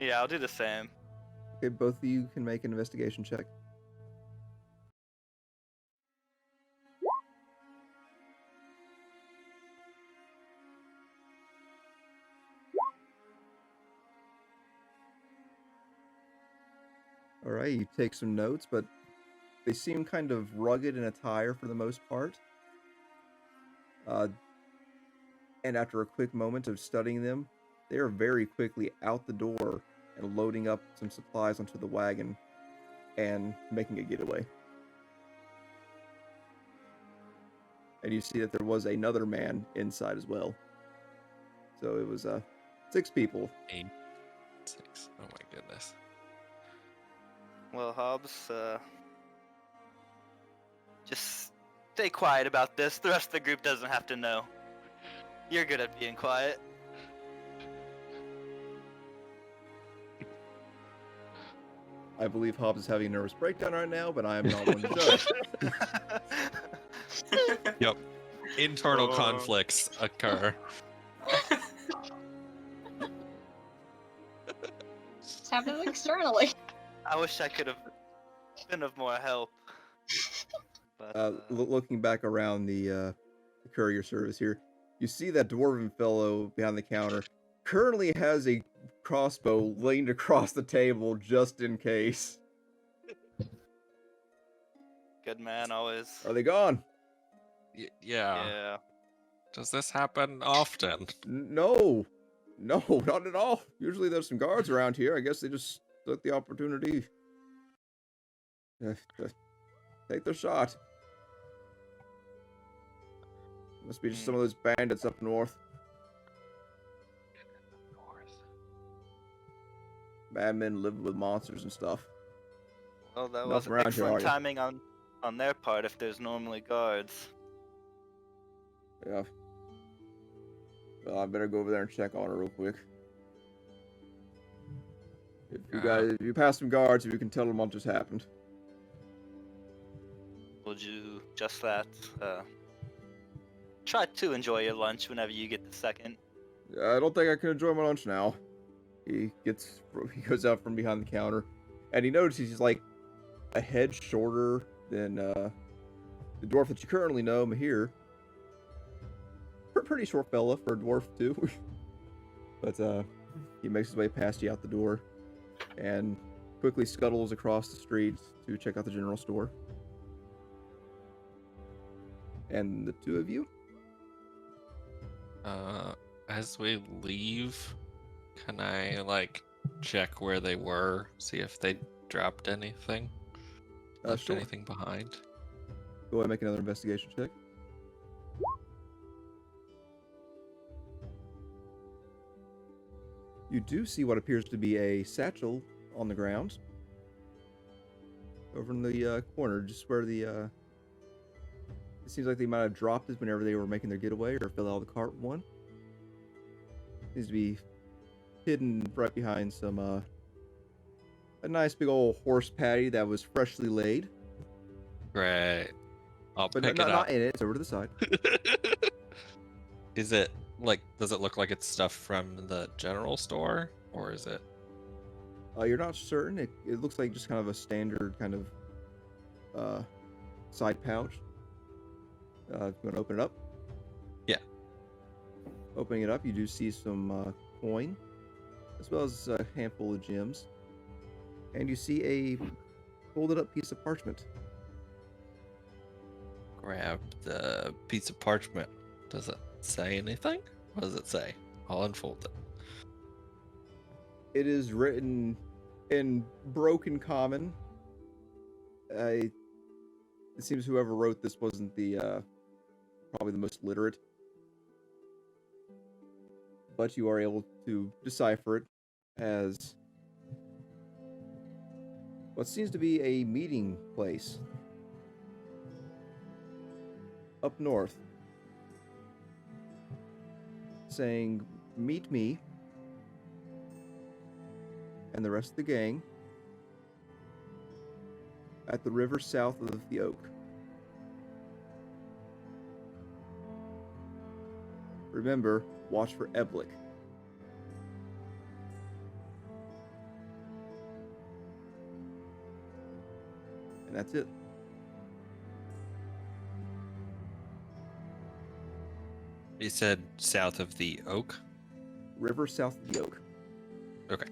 Speaker 3: Yeah, I'll do the same.
Speaker 1: Okay, both of you can make an investigation check. Alright, you take some notes, but they seem kind of rugged in attire for the most part. And after a quick moment of studying them, they are very quickly out the door and loading up some supplies onto the wagon and making a getaway. And you see that there was another man inside as well. So it was 6 people.
Speaker 6: 8, 6. Oh my goodness.
Speaker 3: Well, Hobbs, just stay quiet about this. The rest of the group doesn't have to know. You're good at being quiet.
Speaker 1: I believe Hobbs is having a nervous breakdown right now, but I am not one to judge.
Speaker 6: Yep. Internal
Speaker 4: Oh.
Speaker 6: conflicts occur.
Speaker 8: It's happening externally.
Speaker 3: I wish I could have been of more help. But,
Speaker 1: Looking back around the courier service here, you see that dwarven fellow behind the counter currently has a crossbow leaned across the table just in case.
Speaker 3: good man, always.
Speaker 1: Are they gone?
Speaker 6: Yeah.
Speaker 3: Yeah.
Speaker 6: Does this happen often?
Speaker 1: No, not at all. Usually there's some guards around here. I guess they just took the opportunity to take their shot. Must be just some of those bandits up north. Bad men living with monsters and stuff.
Speaker 3: Well, that
Speaker 1: Nothing
Speaker 3: was
Speaker 1: around here,
Speaker 3: excellent
Speaker 1: are you?
Speaker 3: timing on their part if there's normally guards.
Speaker 1: Yeah. Well, I better go over there and check on her real quick. If you pass some guards, if you can tell them what just happened.
Speaker 3: Would you just that? Try to enjoy your lunch whenever you get the second.
Speaker 1: I don't think I can enjoy my lunch now. He goes out from behind the counter, and he notices he's like a head shorter than the dwarf that you currently know, Mahir. Pretty short fella for a dwarf too. But he makes his way past you out the door, and quickly scuttles across the street to check out the general store. And the two of you?
Speaker 6: As we leave, can I, like, check where they were? See if they dropped anything? Left
Speaker 1: Sure.
Speaker 6: anything behind?
Speaker 1: Go ahead and make another investigation check. You do see what appears to be a satchel on the ground. Over in the corner, just where the... It seems like they might have dropped it whenever they were making their getaway or fell out of the cart one. Seems to be hidden right behind some, a nice big old horse patty that was freshly laid.
Speaker 6: Great. I'll
Speaker 1: But
Speaker 6: pick it
Speaker 1: not
Speaker 6: up.
Speaker 1: in it, it's over to the side.
Speaker 6: Is it like? Does it look like it's stuff from the general store, or is it?
Speaker 1: You're not certain. It looks like just kind of a standard kind of side pouch. You want to open it up?
Speaker 6: Yeah.
Speaker 1: Opening it up, you do see some coin, as well as a handful of gems, and you see a folded up piece of parchment.
Speaker 6: Grab the piece of parchment. Does it say anything? What does it say? I'll unfold it.
Speaker 1: It is written in broken common. It seems whoever wrote this wasn't the probably the most literate, but you are able to decipher it as what seems to be a meeting place up north, saying, "Meet me and the rest of the gang at the river south of the Oak. Remember, watch for Eblick." And that's it.
Speaker 6: You said south of the Oak?
Speaker 1: River south of the Oak.
Speaker 6: Okay.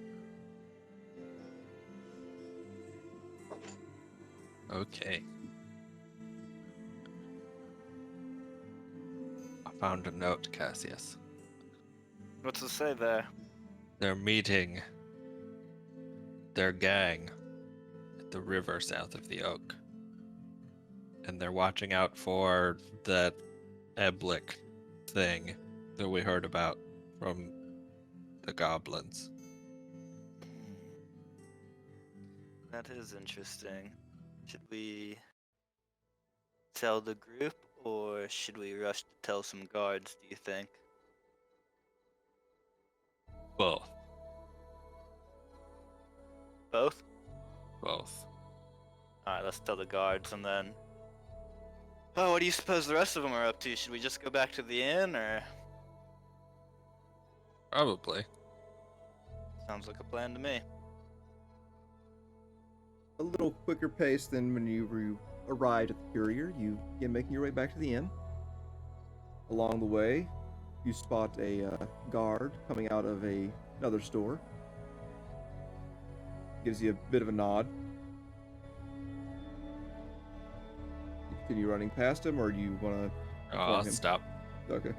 Speaker 6: Okay. I found a note, Cassius.
Speaker 3: What's it say there?
Speaker 6: They're meeting their gang at the river south of the Oak. And they're watching out for that Eblick thing that we heard about from the goblins.
Speaker 3: That is interesting. Should we tell the group, or should we rush to tell some guards, do you think?
Speaker 6: Both.
Speaker 3: Both?
Speaker 6: Both.
Speaker 3: Alright, let's tell the guards, and then... Oh, what do you suppose the rest of them are up to? Should we just go back to the inn, or...
Speaker 6: Probably.
Speaker 3: Sounds like a plan to me.
Speaker 1: A little quicker pace than when you arrived at the courier. You begin making your way back to the inn. Along the way, you spot a guard coming out of another store. Gives you a bit of a nod. You continue running past him, or do you want to...
Speaker 6: Oh,
Speaker 1: him?
Speaker 6: stop.
Speaker 1: Okay.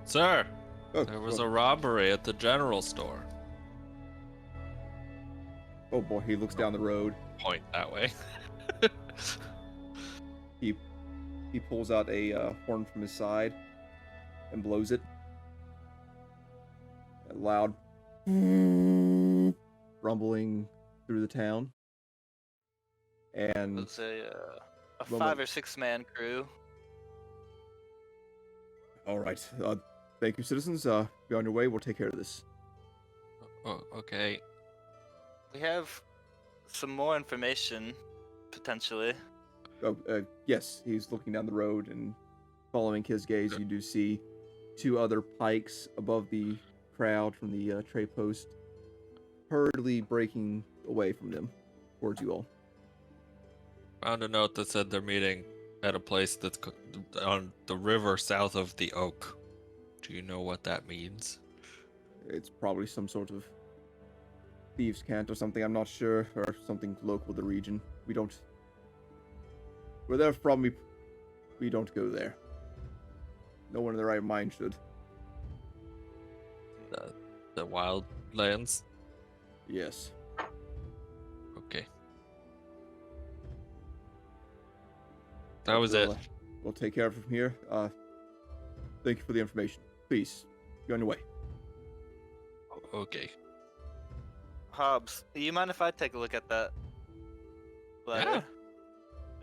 Speaker 6: Sir,
Speaker 1: Oh,
Speaker 6: there was a robbery at the general store.
Speaker 1: Oh boy, he looks down the road.
Speaker 6: Point that way.
Speaker 1: He pulls out a horn from his side and blows it. A loud rumbling through the town. And
Speaker 3: It's a
Speaker 1: Well,
Speaker 3: 5 or 6 man crew.
Speaker 1: all right, thank you, citizens. Be on your way. We'll take care of this.
Speaker 6: Oh, okay.
Speaker 3: We have some more information, potentially.
Speaker 1: Oh, yes, he's looking down the road, and following his gaze, you do see 2 other pikes above the crowd from the tray post, hurriedly breaking away from them towards you all.
Speaker 6: Found a note that said they're meeting at a place that's on the river south of the Oak. Do you know what that means?
Speaker 1: It's probably some sort of thieves' cant or something. I'm not sure, or something local to the region. Where they're from, we don't go there. No one in their right mind should.
Speaker 6: The wildlands?
Speaker 1: Yes.
Speaker 6: Okay. That was it.
Speaker 1: We'll take care of it from here. Thank you for the information. Please, be on your way.
Speaker 6: Okay.
Speaker 3: Hobbs, do you mind if I take a look at that letter?
Speaker 6: Yeah.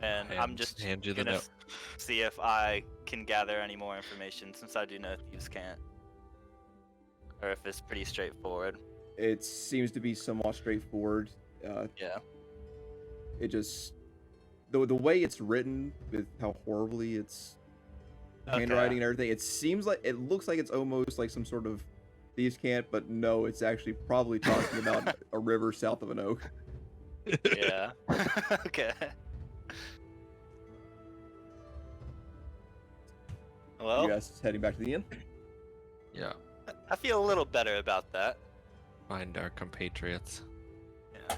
Speaker 3: And I'm just
Speaker 6: hand you the
Speaker 3: gonna
Speaker 6: note.
Speaker 3: see if I can gather any more information, since I do know thieves can't. Or if it's pretty straightforward.
Speaker 1: It seems to be somewhat straightforward.
Speaker 3: Yeah.
Speaker 1: It just the way it's written, with how horribly it's handwriting and everything. It looks like it's almost like some sort of thieves' cant, but no, it's actually probably talking about a river south of an oak.
Speaker 3: Yeah. Okay. Well,
Speaker 1: You guys heading back to the inn?
Speaker 6: Yeah.
Speaker 3: I feel a little better about that.
Speaker 6: Find our compatriots.
Speaker 3: Yeah.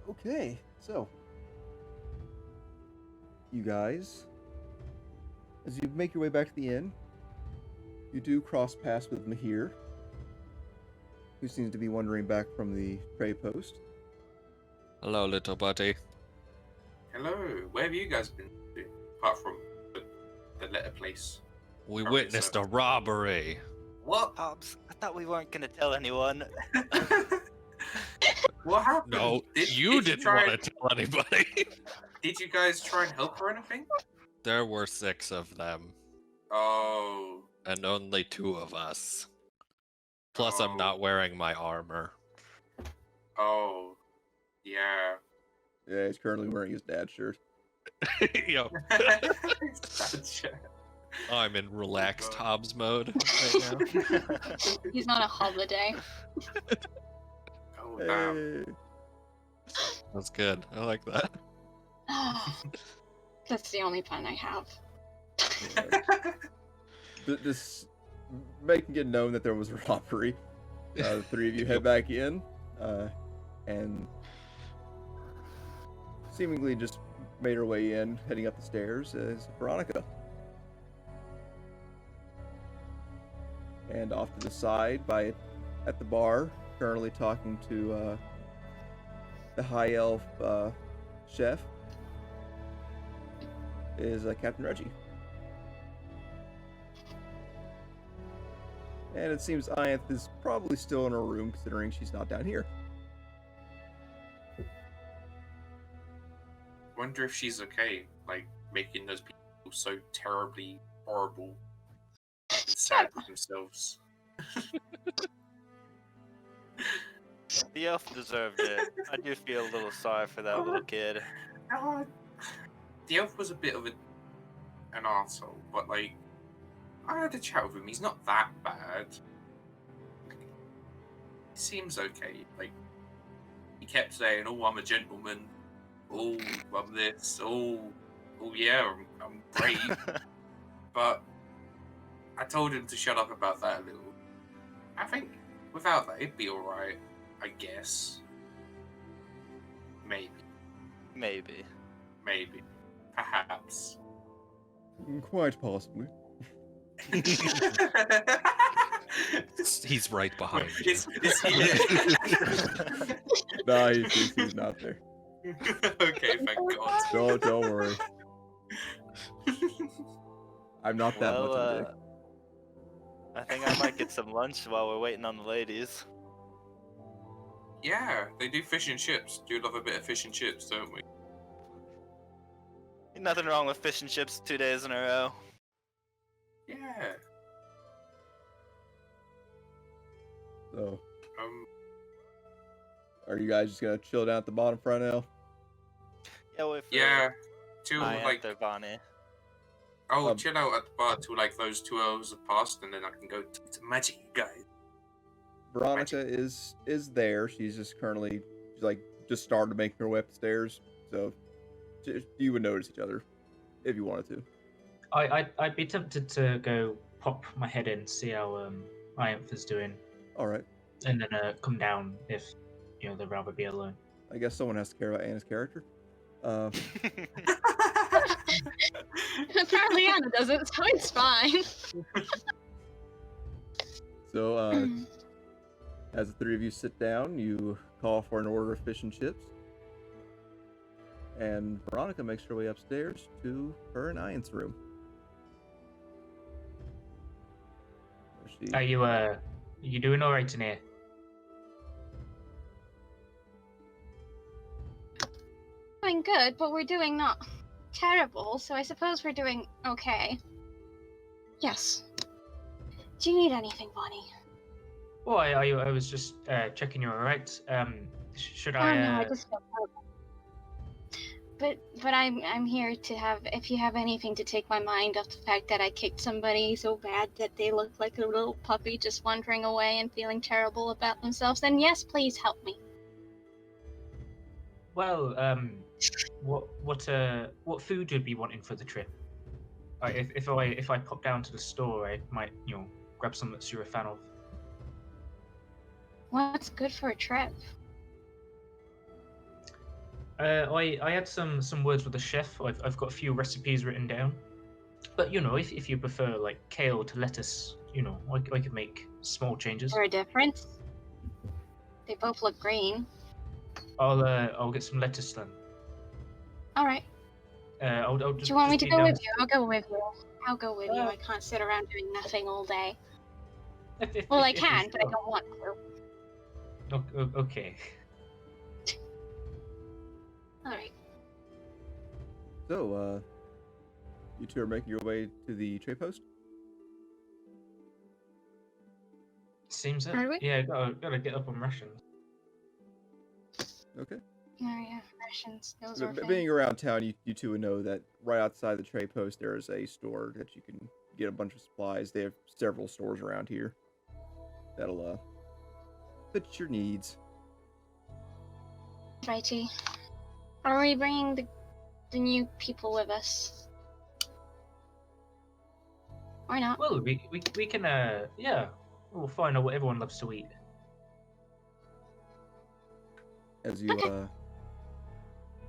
Speaker 1: Okay, so you guys, as you make your way back to the inn, you do cross paths with Mahir, who seems to be wandering back from the trade post.
Speaker 6: Hello, little buddy.
Speaker 4: Hello, where have you guys been to, apart from the letter place?
Speaker 6: We
Speaker 4: Probably
Speaker 6: witnessed
Speaker 4: so.
Speaker 6: a robbery.
Speaker 4: What?
Speaker 3: Pops, I thought we weren't gonna tell anyone.
Speaker 4: What happened?
Speaker 6: No, you
Speaker 4: you
Speaker 6: didn't
Speaker 4: try-
Speaker 6: want to tell anybody.
Speaker 4: Did you guys try and help or anything?
Speaker 6: There were 6 of them,
Speaker 4: Oh,
Speaker 6: and only 2 of us. Plus, I'm
Speaker 4: Oh.
Speaker 6: not wearing my armor.
Speaker 4: oh, yeah.
Speaker 1: Yeah, he's currently wearing his dad's shirt.
Speaker 6: Yo,
Speaker 4: Gotcha.
Speaker 6: I'm in relaxed
Speaker 4: God.
Speaker 6: Hobbs mode right now.
Speaker 8: He's on a holiday.
Speaker 4: Oh, damn.
Speaker 1: Hey.
Speaker 6: That's good. I like that.
Speaker 8: That's the only pun I have.
Speaker 1: This making it known that there was a robbery. The 3 of you head back in, and seemingly just made her way in, heading up the stairs, is Veronica. And off to the side, at the bar, currently talking to the high elf chef, is Captain Reggie. And it seems Ianth is probably still in her room, considering she's not down here.
Speaker 4: Wonder if she's okay, like making those people so terribly horrible and sad with themselves.
Speaker 3: The elf deserved it. I do feel a little sorry for that little kid.
Speaker 4: The elf was a bit of an arsehole, but like, I had a chat with him. He's not that bad. He seems okay. Like, he kept saying, "Oh, I'm a gentleman. Oh, I'm this. Oh yeah, I'm great." But I told him to shut up about that a little. I think without that, it'd be alright. I guess. Maybe.
Speaker 3: Maybe.
Speaker 4: Perhaps.
Speaker 1: Quite possibly.
Speaker 6: He's right behind you.
Speaker 4: Is he?
Speaker 1: No, he's not there.
Speaker 4: Okay, thank God.
Speaker 1: Don't worry. I'm not that much of a dick.
Speaker 3: I think I might get some lunch while we're waiting on the ladies.
Speaker 4: Yeah, they do fish and chips. Do love a bit of fish and chips, don't we?
Speaker 3: Nothing wrong with fish and chips 2 days in a row.
Speaker 4: Yeah.
Speaker 1: So,
Speaker 4: Um.
Speaker 1: are you guys just gonna chill down at the bottom front now?
Speaker 3: Yeah, wait for
Speaker 4: Yeah. Till
Speaker 3: I
Speaker 4: like.
Speaker 3: enter Bonnie.
Speaker 4: I'll
Speaker 1: Um,
Speaker 4: chill out at the bar till like those 2 hours have passed, and then I can go to magic, you guys.
Speaker 1: Veronica is there. She's just currently just started making her way up the stairs. So you would notice each other if you wanted to.
Speaker 2: I'd be tempted to go pop my head in, see how Ianth is doing,
Speaker 1: All right.
Speaker 2: and then come down if they'd rather be alone.
Speaker 1: I guess someone has to care about Anna's character.
Speaker 8: Apparently Anna doesn't, so it's fine.
Speaker 1: So as the 3 of you sit down, you call for an order of fish and chips. And Veronica makes her way upstairs to her and Ian's room. Where she-
Speaker 2: Are you doing all right in here?
Speaker 5: Doing good, but we're doing not terrible, so I suppose we're doing okay. Yes. Do you need anything, Bonnie?
Speaker 2: Oh, I was just checking you're all right. Should
Speaker 5: Oh
Speaker 2: I?
Speaker 5: no, I just feel terrible. But I'm here to have, if you have anything to take my mind off the fact that I kicked somebody so bad that they look like a little puppy just wandering away and feeling terrible about themselves, then yes, please help me.
Speaker 2: Well, what food would be wanting for the trip? If I pop down to the store, I might grab something that you're a fan of.
Speaker 5: What's good for a trip?
Speaker 2: I had some words with the chef. I've got a few recipes written down, but if you prefer like kale to lettuce, I could make small changes.
Speaker 5: Is there a difference? They both look green.
Speaker 2: I'll get some lettuce then.
Speaker 5: All right.
Speaker 2: I'll
Speaker 5: Do
Speaker 2: just.
Speaker 5: you want me
Speaker 2: just
Speaker 5: to
Speaker 2: be
Speaker 5: go
Speaker 2: down
Speaker 5: with you? I'll go with you. I'll go with you.
Speaker 2: Uh,
Speaker 5: I can't sit around doing nothing all day.
Speaker 2: Well,
Speaker 5: I can, but I don't want to.
Speaker 2: Okay.
Speaker 5: All right.
Speaker 1: So, you two are making your way to the trade post?
Speaker 2: Seems it.
Speaker 5: Are we?
Speaker 2: Yeah, gotta get up on rations.
Speaker 1: Okay.
Speaker 5: Yeah, rations. Those are
Speaker 1: Being around town, you two would know that right outside the trade post there is a store that you can get a bunch of supplies. They have several stores around here that'll fit your needs.
Speaker 5: righty. Are we bringing the new people with us? Or not?
Speaker 2: Well, we can we'll find out what everyone loves to eat.
Speaker 1: As you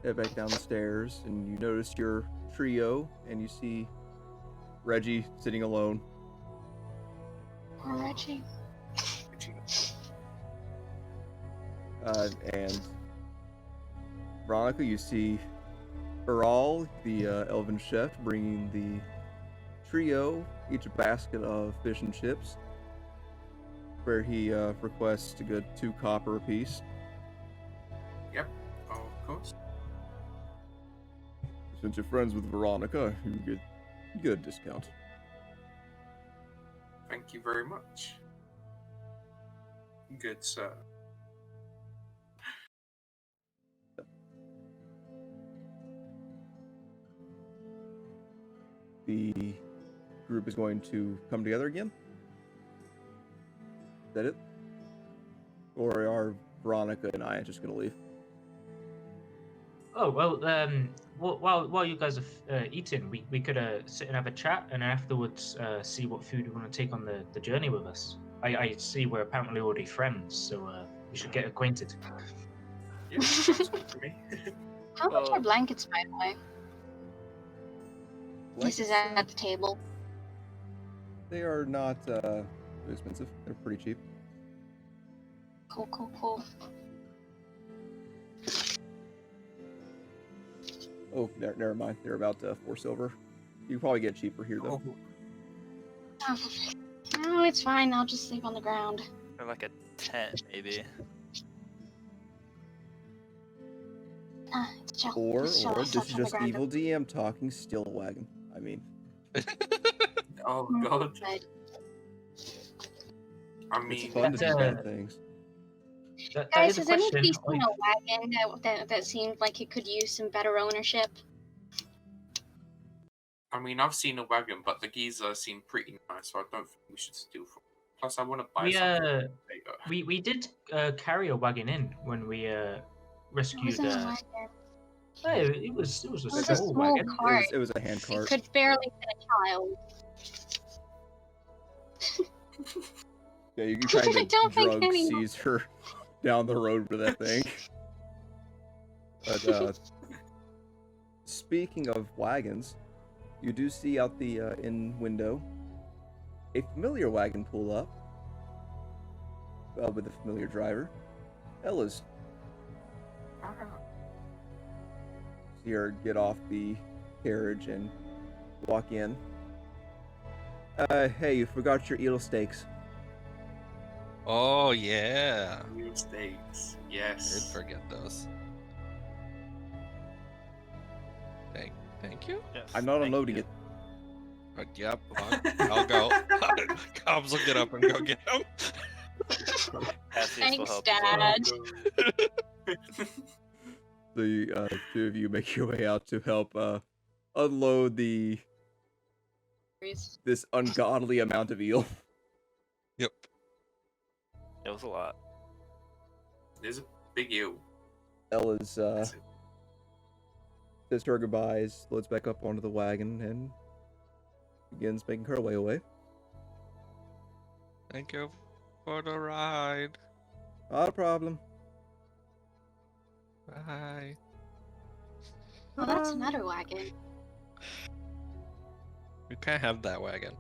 Speaker 1: head back down the stairs, and you notice your trio, and you see Reggie sitting alone.
Speaker 5: Poor Reggie.
Speaker 1: And Veronica, you see Baral, the elven chef, bringing the trio each a basket of fish and chips, where he requests to get 2 copper apiece.
Speaker 4: Yep, of course.
Speaker 1: Since you're friends with Veronica, you get a discount.
Speaker 4: Thank you very much. Good, sir.
Speaker 1: The group is going to come together again? Is that it? Or are Veronica and I just going to leave?
Speaker 2: Oh well, while you guys are eating, we could sit and have a chat, and afterwards see what food we want to take on the journey with us. I see we're apparently already friends, so we should get acquainted.
Speaker 4: Yeah, sounds good to me.
Speaker 5: How much are blankets, by the way? This is
Speaker 1: Blankets,
Speaker 5: at the table.
Speaker 1: They are not too expensive. They're pretty cheap.
Speaker 5: Cool.
Speaker 1: Oh, never mind. They're about 4 silver. You can probably get cheaper here, though.
Speaker 4: Oh,
Speaker 5: No, it's fine. I'll just sleep on the ground.
Speaker 3: Or like a tent, maybe.
Speaker 5: It's chill.
Speaker 1: Or
Speaker 5: Just chill. I'll
Speaker 1: this
Speaker 5: sleep
Speaker 1: is
Speaker 5: on the
Speaker 1: just
Speaker 5: ground.
Speaker 1: evil DM talking still wagon. I mean,
Speaker 4: oh god.
Speaker 5: But
Speaker 4: I
Speaker 1: it's
Speaker 4: mean,
Speaker 1: fun to do
Speaker 2: That's,
Speaker 1: bad things.
Speaker 2: That
Speaker 5: guys,
Speaker 2: is a
Speaker 5: has anybody
Speaker 2: question.
Speaker 5: seen a wagon that seemed like it could use some better ownership?
Speaker 4: I've seen a wagon, but the geezer seemed pretty nice, so I don't think we should steal from. Plus, I want to buy
Speaker 2: We
Speaker 4: something later.
Speaker 2: we did carry a wagon in when we
Speaker 5: It
Speaker 2: rescued.
Speaker 5: wasn't a wagon.
Speaker 2: It was a
Speaker 5: It was a
Speaker 2: small
Speaker 5: small
Speaker 2: wagon.
Speaker 5: cart.
Speaker 1: It was a hand
Speaker 5: It
Speaker 1: cart.
Speaker 5: could barely fit a child.
Speaker 1: Yeah, you can kind
Speaker 5: I
Speaker 1: of
Speaker 5: don't think
Speaker 1: drug
Speaker 5: anyone-
Speaker 1: Caesar down the road with that thing. But speaking of wagons, you do see out the inn window a familiar wagon pull up. With a familiar driver. Ella's. See her get off the carriage and walk in. Hey, you forgot your eel steaks.
Speaker 6: Oh yeah,
Speaker 4: Real steaks.
Speaker 6: I did
Speaker 4: Yes.
Speaker 6: forget those. Thank you.
Speaker 3: Yes,
Speaker 1: I'm not
Speaker 3: thank
Speaker 1: unloading
Speaker 3: you.
Speaker 1: it.
Speaker 6: Yep, I'll go. Cobbs will get up and go get them.
Speaker 3: Cassius will
Speaker 8: Thanks,
Speaker 3: help as well.
Speaker 8: Dad.
Speaker 1: the two of you make your way out to help unload this ungodly amount of eel.
Speaker 6: Yep.
Speaker 3: It was a lot.
Speaker 4: There's a big eel.
Speaker 1: Ella's
Speaker 4: That's it.
Speaker 1: says her goodbyes, loads back up onto the wagon, and begins making her way away.
Speaker 6: Thank you for the ride.
Speaker 1: Not a problem.
Speaker 6: Bye.
Speaker 8: Well, that's another wagon.
Speaker 6: We can't have that wagon.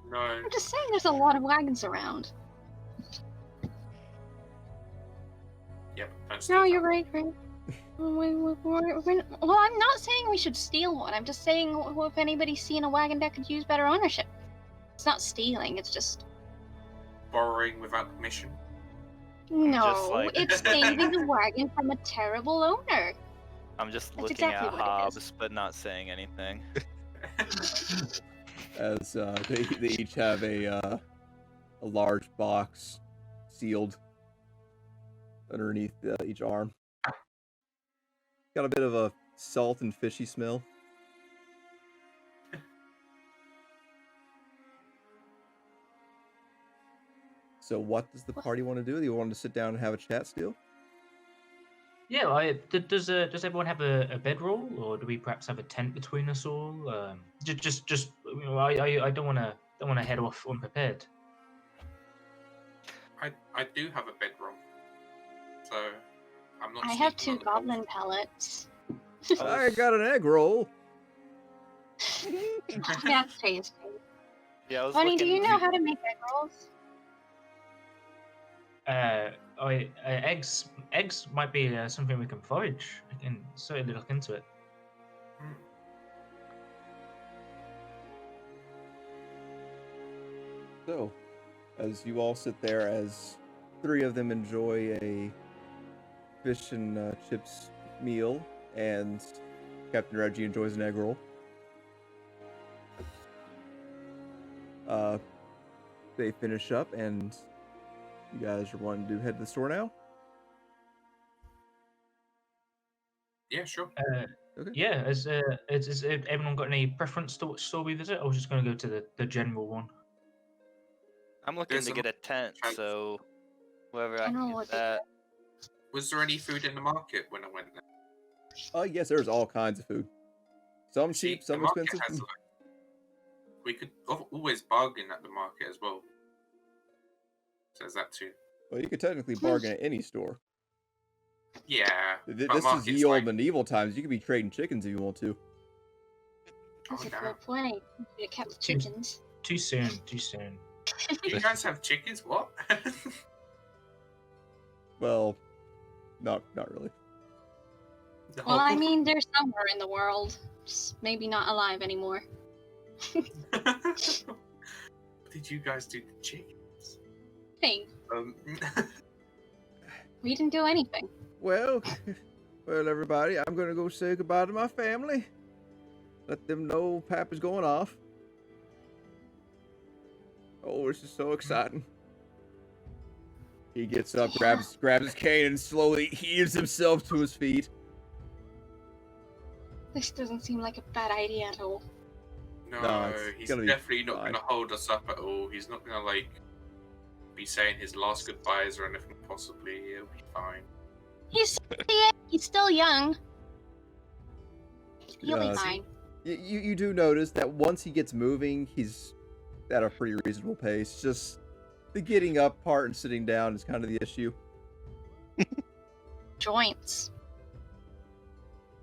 Speaker 4: No.
Speaker 8: I'm just saying there's a lot of wagons around.
Speaker 4: Yep.
Speaker 8: No, you're right. Well, I'm not saying we should steal one. I'm just saying if anybody's seen a wagon that could use better ownership. It's not stealing, it's just...
Speaker 4: Borrowing without permission.
Speaker 8: No,
Speaker 3: like-
Speaker 8: it's saving the wagon from a terrible owner.
Speaker 3: I'm just
Speaker 8: That's
Speaker 3: looking
Speaker 8: exactly
Speaker 3: at
Speaker 8: what it
Speaker 3: Hobbs,
Speaker 8: is.
Speaker 3: but not saying anything.
Speaker 1: As they each have a large box sealed underneath each arm. Got a bit of a salt and fishy smell. So what does the party want to do? Do you want to sit down and have a chat still?
Speaker 2: Yeah, does everyone have a bedroll, or do we perhaps have a tent between us all? Just you know, I don't want to head off unprepared.
Speaker 4: I do have a bedroll. So I'm not
Speaker 8: I have
Speaker 4: sleeping
Speaker 8: 2
Speaker 4: on the
Speaker 8: goblin pellets.
Speaker 1: I got an egg roll.
Speaker 8: That's tasty.
Speaker 3: Yeah, I was
Speaker 8: Bunny, do
Speaker 3: looking.
Speaker 8: you know how to make egg rolls?
Speaker 2: Eggs might be something we can forage. I can certainly look into it.
Speaker 1: So, as you all sit there, as 3 of them enjoy a fish and chips meal, and Captain Reggie enjoys an egg roll. They finish up, and you guys are wanting to head to the store now?
Speaker 4: Yeah, sure.
Speaker 1: Okay.
Speaker 2: Yeah, has everyone got any preference to which store we visit? I was just going to go to the general one.
Speaker 3: I'm looking
Speaker 4: There's
Speaker 3: to
Speaker 4: a
Speaker 3: get a tent,
Speaker 4: trans-
Speaker 3: so whoever I
Speaker 8: I know
Speaker 3: can
Speaker 8: what
Speaker 3: get
Speaker 8: to
Speaker 3: that.
Speaker 4: Was there any food in the market when I went there?
Speaker 1: Oh, yes, there's all kinds of food. Some
Speaker 4: See,
Speaker 1: cheap, some
Speaker 4: the market
Speaker 1: expensive.
Speaker 4: has, like, we could always bargain at the market as well. Says that too.
Speaker 1: Well, you could technically bargain at any store.
Speaker 4: Yeah.
Speaker 1: This
Speaker 4: but
Speaker 1: is
Speaker 4: market's
Speaker 1: ye old
Speaker 4: like-
Speaker 1: medieval times. You could be trading chickens if you want to.
Speaker 8: That's
Speaker 4: Oh,
Speaker 8: a
Speaker 4: no.
Speaker 8: good point. You kept
Speaker 2: Two-
Speaker 8: chickens.
Speaker 2: Too soon. Too soon.
Speaker 4: You guys have chickens? What?
Speaker 1: Well, not really.
Speaker 4: No.
Speaker 8: Well, I mean, they're somewhere in the world. Just maybe not alive anymore.
Speaker 4: What did you guys do to chickens?
Speaker 8: Thing.
Speaker 4: Um,
Speaker 8: We didn't do anything.
Speaker 1: Well, everybody, I'm gonna go say goodbye to my family. Let them know Papa's going off. Oh, this is so exciting. He gets up, grabs his cane, and slowly heaves himself to his feet.
Speaker 8: This doesn't seem like a bad idea at all.
Speaker 4: no,
Speaker 1: it's
Speaker 4: he's
Speaker 1: gonna be
Speaker 4: definitely not
Speaker 1: fine.
Speaker 4: going to hold us up at all. He's not going to, like, be saying his last goodbyes or anything, possibly. He'll be fine.
Speaker 8: He's still young. He'll
Speaker 1: Yeah,
Speaker 8: be
Speaker 1: see-
Speaker 8: fine.
Speaker 1: You do notice that once he gets moving, he's at a pretty reasonable pace. Just the getting up part and sitting down is kind of the issue.
Speaker 8: Joints.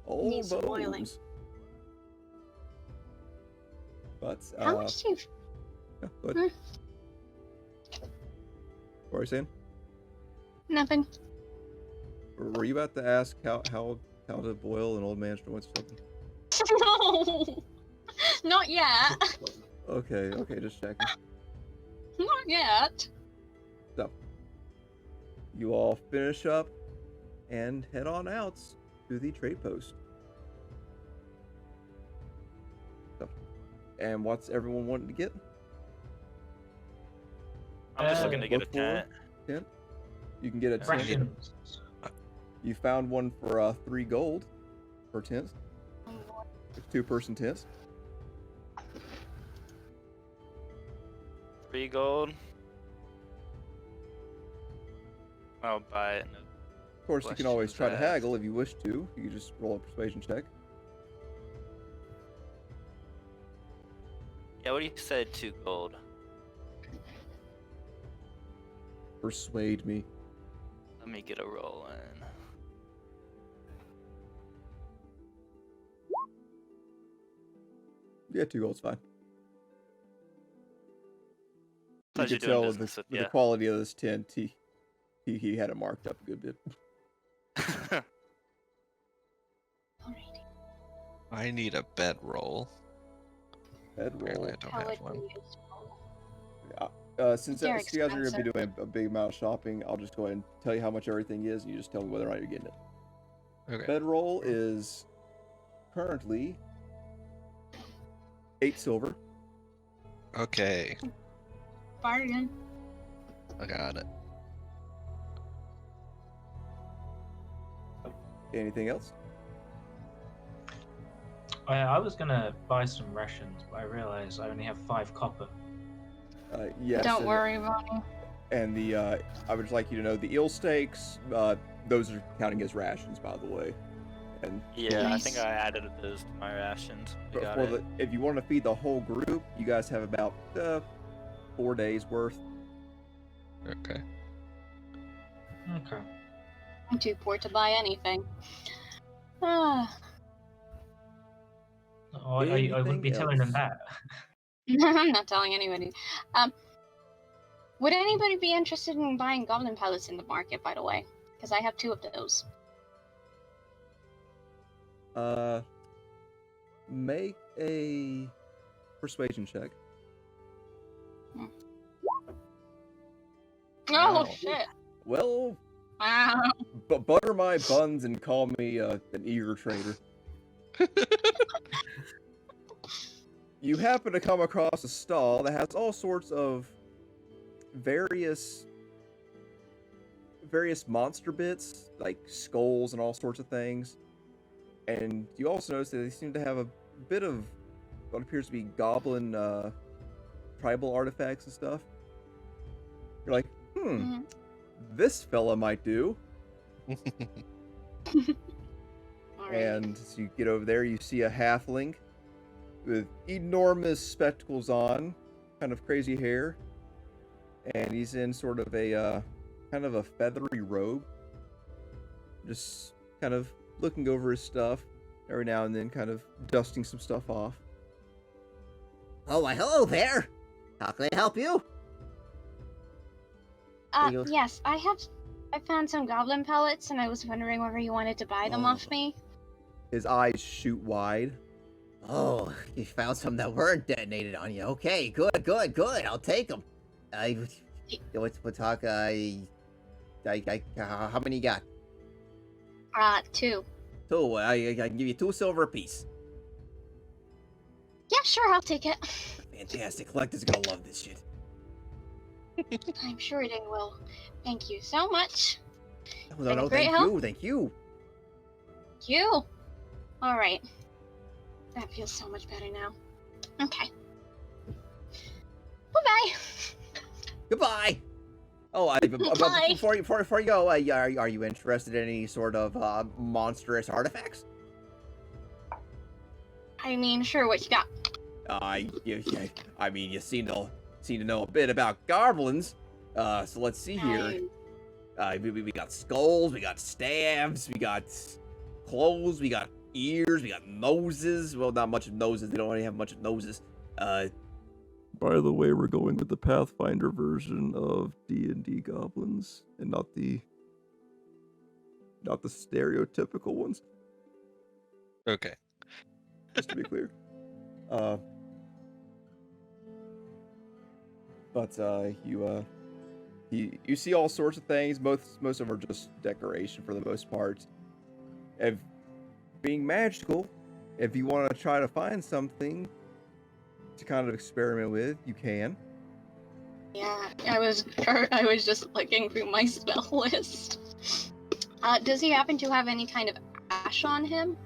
Speaker 1: Old
Speaker 8: Needs some oiling.
Speaker 1: bones. But
Speaker 8: How much do you...
Speaker 1: yeah, go ahead. What were you saying?
Speaker 8: Nothing.
Speaker 1: Were you about to ask how to boil an old man's joints or something?
Speaker 8: No! Not yet.
Speaker 1: Okay, just checking.
Speaker 8: Not yet.
Speaker 1: So, you all finish up and head on out to the trade post. So, and what's everyone wanting to get?
Speaker 3: I'm just looking to get a
Speaker 1: look for
Speaker 3: tent.
Speaker 1: Tent? You can get a tent.
Speaker 2: Rations.
Speaker 1: You found one for 3 gold per tent. It's 2-person tents.
Speaker 3: 3 gold. I'll buy it.
Speaker 1: Of course, you can always try to haggle if you wish to. You can just roll a persuasion check.
Speaker 3: Yeah, what do you say? 2 gold.
Speaker 1: Persuade me.
Speaker 3: Let me get a roll in.
Speaker 1: Yeah, 2 gold's fine. You
Speaker 3: Thought
Speaker 1: could
Speaker 3: you're doing
Speaker 1: tell with
Speaker 3: business with-
Speaker 1: the quality of this tent, he had it marked up a good bit.
Speaker 8: Alrighty.
Speaker 6: I need a bedroll.
Speaker 1: Bedroll.
Speaker 6: Apparently I don't
Speaker 8: How
Speaker 6: have
Speaker 8: would
Speaker 6: one.
Speaker 8: you use
Speaker 1: Since
Speaker 8: They're
Speaker 1: you guys are going to be
Speaker 8: expensive.
Speaker 1: doing a big amount of shopping, I'll just go ahead and tell you how much everything is, and you just tell me whether or not you're getting it.
Speaker 6: Okay.
Speaker 1: Bedroll is currently 8 silver.
Speaker 6: Okay.
Speaker 8: bargain?
Speaker 6: I got it.
Speaker 1: Anything else?
Speaker 2: I was gonna buy some rations, but I realized I only have 5 copper.
Speaker 1: Yes.
Speaker 8: Don't
Speaker 1: and-
Speaker 8: worry, Ronnie.
Speaker 1: And the I would just like you to know the eel steaks, those are counting as rations, by the way. And
Speaker 3: Yeah, I
Speaker 8: Nice.
Speaker 3: think I added those to my rations. We
Speaker 1: but
Speaker 3: got
Speaker 1: for
Speaker 3: it.
Speaker 1: if you want to feed the whole group, you guys have about 4 days worth.
Speaker 6: Okay.
Speaker 2: Okay.
Speaker 8: I'm too poor to buy anything. Ah,
Speaker 2: Oh, I wouldn't be
Speaker 1: Anything
Speaker 2: telling them
Speaker 1: else?
Speaker 2: that.
Speaker 8: I'm not telling anybody. Would anybody be interested in buying goblin pellets in the market, by the way? Because I have 2 of those.
Speaker 1: Make a persuasion check.
Speaker 8: Oh,
Speaker 6: Wow.
Speaker 8: shit.
Speaker 1: Well,
Speaker 8: Wow.
Speaker 1: butter my buns and call me an eager trader. You happen to come across a stall that has all sorts of various monster bits, like skulls and all sorts of things. And you also notice that they seem to have a bit of what appears to be goblin tribal artifacts and stuff. You're like,
Speaker 8: Mhm.
Speaker 1: this fella might do.
Speaker 8: Alright.
Speaker 1: And as you get over there, you see a halfling with enormous spectacles on, kind of crazy hair, and he's in sort of a kind of a feathery robe, just kind of looking over his stuff every now and then, kind of dusting some stuff off.
Speaker 9: Oh, why, hello there. How can I help you? you-
Speaker 8: Yes, I found some goblin pellets, and I was wondering whether you wanted to buy them off
Speaker 9: Oh.
Speaker 8: me.
Speaker 1: His eyes shoot wide.
Speaker 9: Oh, you found some that weren't detonated on you. Okay, good. I'll take them. We'll talk. How many you got?
Speaker 8: 2.
Speaker 9: 2. I can give you 2 silver apiece.
Speaker 8: Yeah, sure, I'll take it.
Speaker 9: Fantastic. Collector's gonna love this shit.
Speaker 8: I'm sure they will. Thank you so much.
Speaker 9: No,
Speaker 8: Been a great help.
Speaker 9: Thank you.
Speaker 8: You. All right. That feels so much better now. Okay. Bye-bye.
Speaker 9: Goodbye. Oh,
Speaker 8: Bye.
Speaker 9: before you go, are you interested in any sort of monstrous artifacts?
Speaker 8: I mean, sure, what you got?
Speaker 9: I mean, you seem to know a bit about goblins. So let's see here. We got skulls, we got staves, we got clothes, we got ears, we got noses. Well, not much of noses. They don't really have much of noses.
Speaker 1: By the way, we're going with the Pathfinder version of D&D goblins, and not the stereotypical ones.
Speaker 6: Okay.
Speaker 1: Just to be clear. But you see all sorts of things. Most of them are just decoration for the most part. If being magical, if you want to try to find something to kind of experiment with, you can.
Speaker 8: Yeah, I was just looking through my spell list. Does he happen to have any kind of ash on him?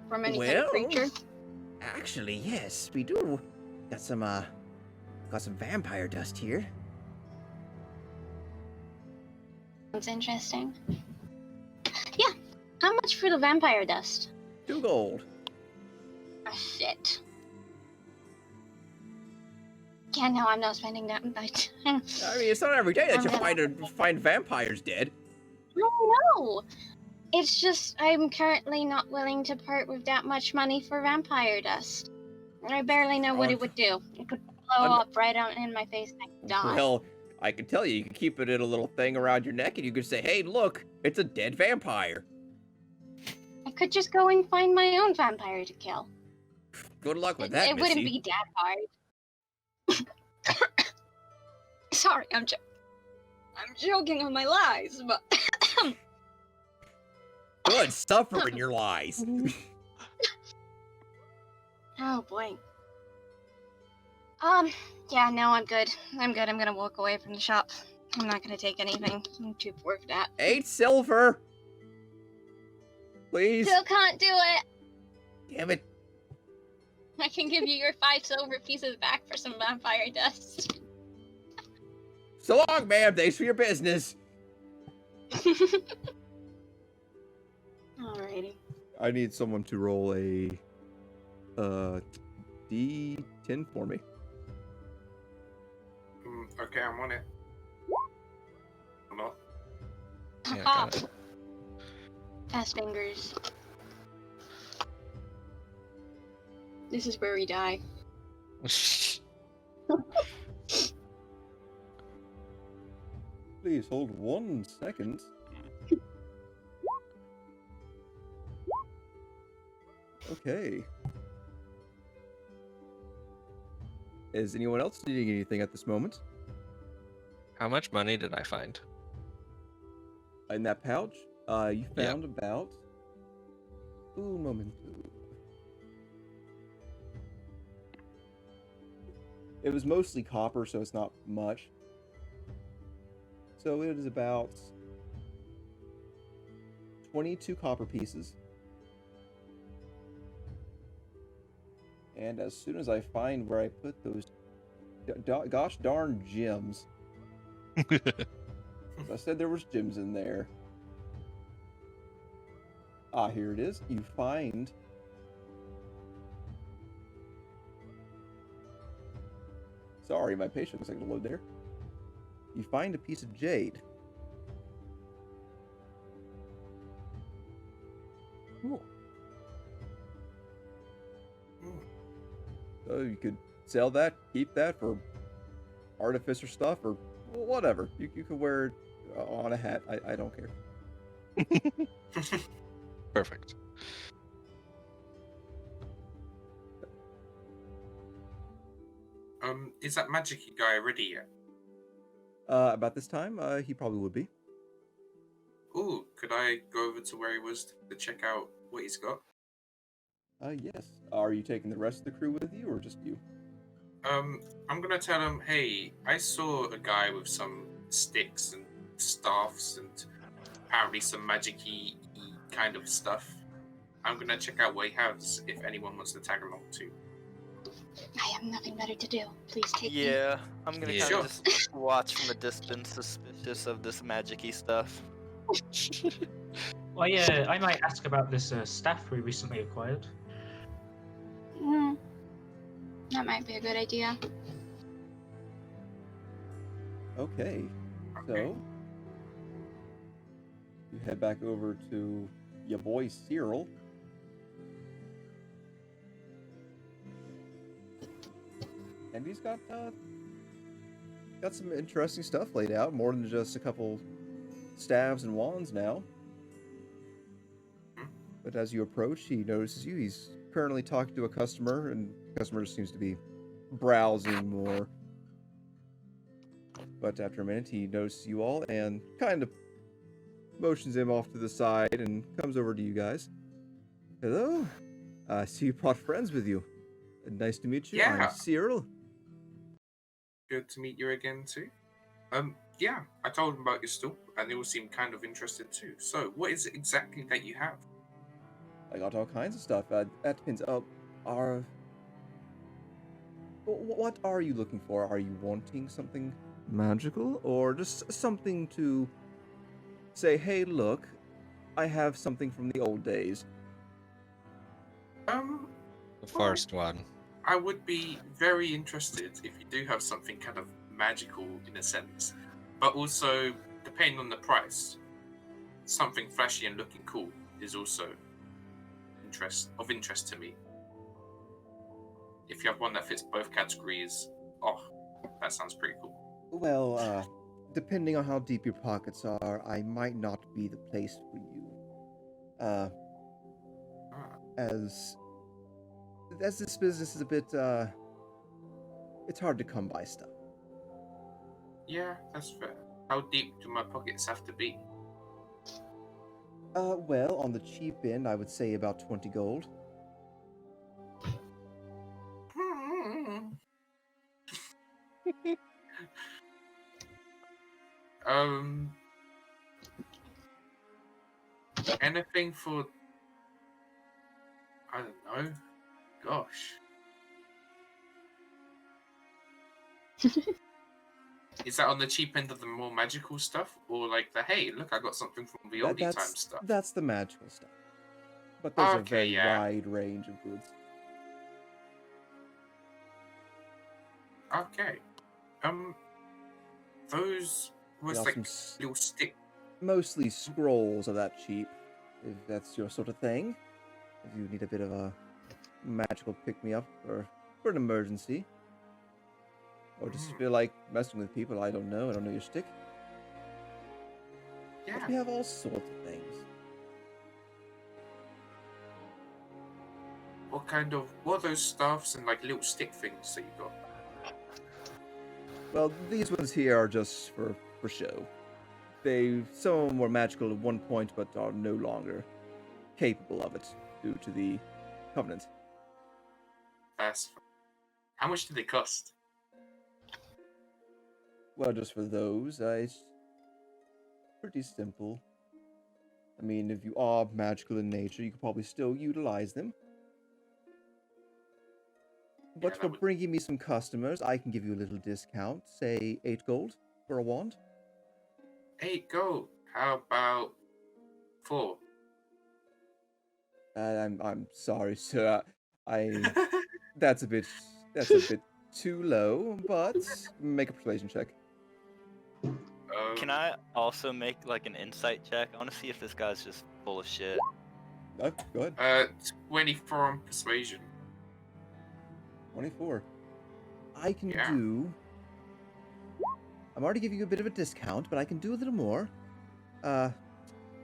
Speaker 8: From any kind of creature?
Speaker 9: Actually, yes, we do. Got some vampire dust here.
Speaker 8: Sounds interesting. Yeah. How much for the vampire dust?
Speaker 9: 2 gold.
Speaker 8: Ah, shit. Yeah, no, I'm not spending that much.
Speaker 9: I mean, it's not every day that you
Speaker 8: I'm
Speaker 9: find vampires dead.
Speaker 8: No. It's just I'm currently not willing to part with that much money for vampire dust. I barely know what it would do. It could blow up right out in my face and I could die.
Speaker 9: Well, I can tell you, you can keep it in a little thing around your neck, and you could say, "Hey, look, it's a dead vampire."
Speaker 8: I could just go and find my own vampire to kill.
Speaker 9: Good luck with that,
Speaker 8: It wouldn't
Speaker 9: Missy.
Speaker 8: be that hard. Sorry, I'm joking on my lies, but
Speaker 9: Good, suffer in your lies.
Speaker 8: oh boy. Yeah, no, I'm good. I'm gonna walk away from the shop. I'm not gonna take anything. I'm too poor for that.
Speaker 9: 8 silver. Please.
Speaker 8: Still can't do it.
Speaker 9: Damn it.
Speaker 8: I can give you your 5 silver pieces back for some vampire dust.
Speaker 9: So long, ma'am. Thanks for your business.
Speaker 8: Alrighty.
Speaker 1: I need someone to roll a D10 for me.
Speaker 4: Okay, I'm on it. I'm not.
Speaker 6: Yeah, got it.
Speaker 8: Fast fingers. This is where we die.
Speaker 1: Please hold 1 second. Okay. Is anyone else needing anything at this moment?
Speaker 6: How much money did I find?
Speaker 1: In that pouch, you
Speaker 6: Yep.
Speaker 1: found about... Un momento. It was mostly copper, so it's not much. So it is about 22 copper pieces. And as soon as I find where I put those gosh darn gems, I said there was gems in there. Ah, here it is. You find sorry, my page took a second to load there. You find a piece of jade.
Speaker 6: Cool.
Speaker 1: So you could sell that, keep that for artificer stuff, or whatever. You could wear it on a hat. I don't care.
Speaker 6: Perfect.
Speaker 4: Is that magic-y guy ready yet?
Speaker 1: About this time, he probably would be.
Speaker 4: Ooh, could I go over to where he was to check out what he's got?
Speaker 1: Yes. Are you taking the rest of the crew with you, or just you?
Speaker 4: I'm gonna tell him, hey, I saw a guy with some sticks and staffs and apparently some magic-y kind of stuff. I'm gonna check out what he has if anyone wants to tag along too.
Speaker 8: I have nothing better to do. Please take me.
Speaker 3: Yeah, I'm gonna
Speaker 6: Yeah.
Speaker 3: kind of just watch from a distance, suspicious of this magic-y stuff.
Speaker 2: Well, yeah, I might ask about this staff we recently acquired.
Speaker 8: That might be a good idea.
Speaker 1: Okay. So you head back over to your boy Cyril. And he's got some interesting stuff laid out, more than just a couple staves and wands now. But as you approach, he notices you. He's currently talking to a customer, and the customer seems to be browsing more. But after a minute, he notices you all and kind of motions him off to the side and comes over to you guys. Hello. I see you brought friends with you. Nice to meet you.
Speaker 4: Yeah.
Speaker 1: I'm Cyril.
Speaker 4: Good to meet you again too. yeah, I told them about your store, and they all seemed kind of interested too. So, what is it exactly that you have?
Speaker 1: I got all kinds of stuff. That depends. What are you looking for? Are you wanting something magical, or just something to say, hey, look, I have something from the old days?
Speaker 6: The
Speaker 4: Well,
Speaker 6: first one.
Speaker 4: I would be very interested if you do have something kind of magical in a sense, but also depending on the price, something flashy and looking cool is also of interest to me. If you have one that fits both categories, that sounds pretty cool.
Speaker 1: Well, depending on how deep your pockets are, I might not be the place for you. As this business is a bit, it's hard to come by stuff.
Speaker 4: Yeah, that's fair. How deep do my pockets have to be?
Speaker 1: Well, on the cheap end, I would say about 20 gold.
Speaker 4: Anything for, I don't know. Gosh. Is that on the cheap end of the more magical stuff, or like the hey, look, I got something from the oldie time stuff?
Speaker 1: That's the magical stuff. But there's a very
Speaker 4: yeah.
Speaker 1: wide range of goods.
Speaker 4: Okay. Those was
Speaker 1: Got
Speaker 4: like
Speaker 1: some
Speaker 4: little stick.
Speaker 1: Mostly scrolls are that cheap, if that's your sort of thing. If you need a bit of a magical pick-me-up for an emergency. Or just feel like messing with people I don't know your shtick.
Speaker 4: Yeah.
Speaker 1: But we have all sorts of things.
Speaker 4: What are those stuffs and like little stick things that you got?
Speaker 1: Well, these ones here are just for show. Some of them were magical at one point, but are no longer capable of it due to the Covenant.
Speaker 4: How much did they cost?
Speaker 1: Well, just for those, it's pretty simple. I mean, if you are magical in nature, you could probably still utilize them. But for bringing me some customers, I can give you a little discount, say 8 gold for a wand.
Speaker 4: 8 gold. How about 4?
Speaker 1: I'm sorry, sir. That's a bit too low, but make a persuasion check.
Speaker 3: Can I also make like an insight check? I want to see if this guy's just full of shit.
Speaker 1: Oh, go ahead.
Speaker 4: 24 on persuasion.
Speaker 1: 24. I can do. I'm already giving you a bit of a discount, but I can do a little more. Can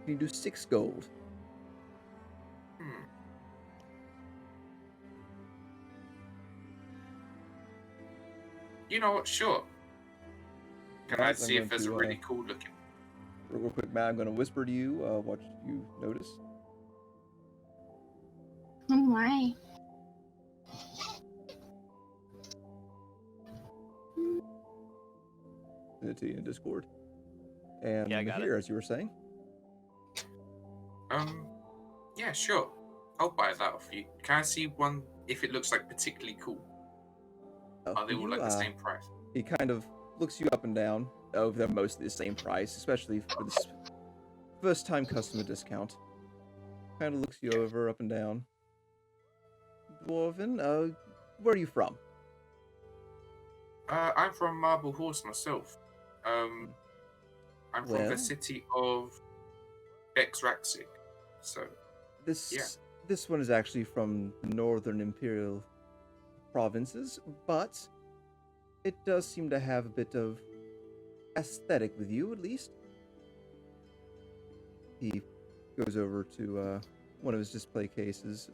Speaker 1: you do 6 gold?
Speaker 4: You know what? Sure. Can I see if there's a really cool looking?
Speaker 1: Real quick, Matt, I'm going to whisper to you what you notice.
Speaker 8: Oh my.
Speaker 1: Send it to you in Discord. And
Speaker 3: Yeah, I got
Speaker 1: here, as you were saying.
Speaker 4: Yeah, sure. I'll buy that off you. Can I see one if it looks like particularly cool? Are they all like the same price?
Speaker 1: He kind of looks you up and down. Oh, they're mostly the same price, especially for this first-time customer discount. Kind of looks you over, up and down. Dwarven, where are you from?
Speaker 4: I'm from Marble Horse myself. I'm from the city of Bexraxic. So
Speaker 1: this one is actually from the northern imperial provinces, but it does seem to have a bit of aesthetic with you, at least. He goes over to one of his display cases,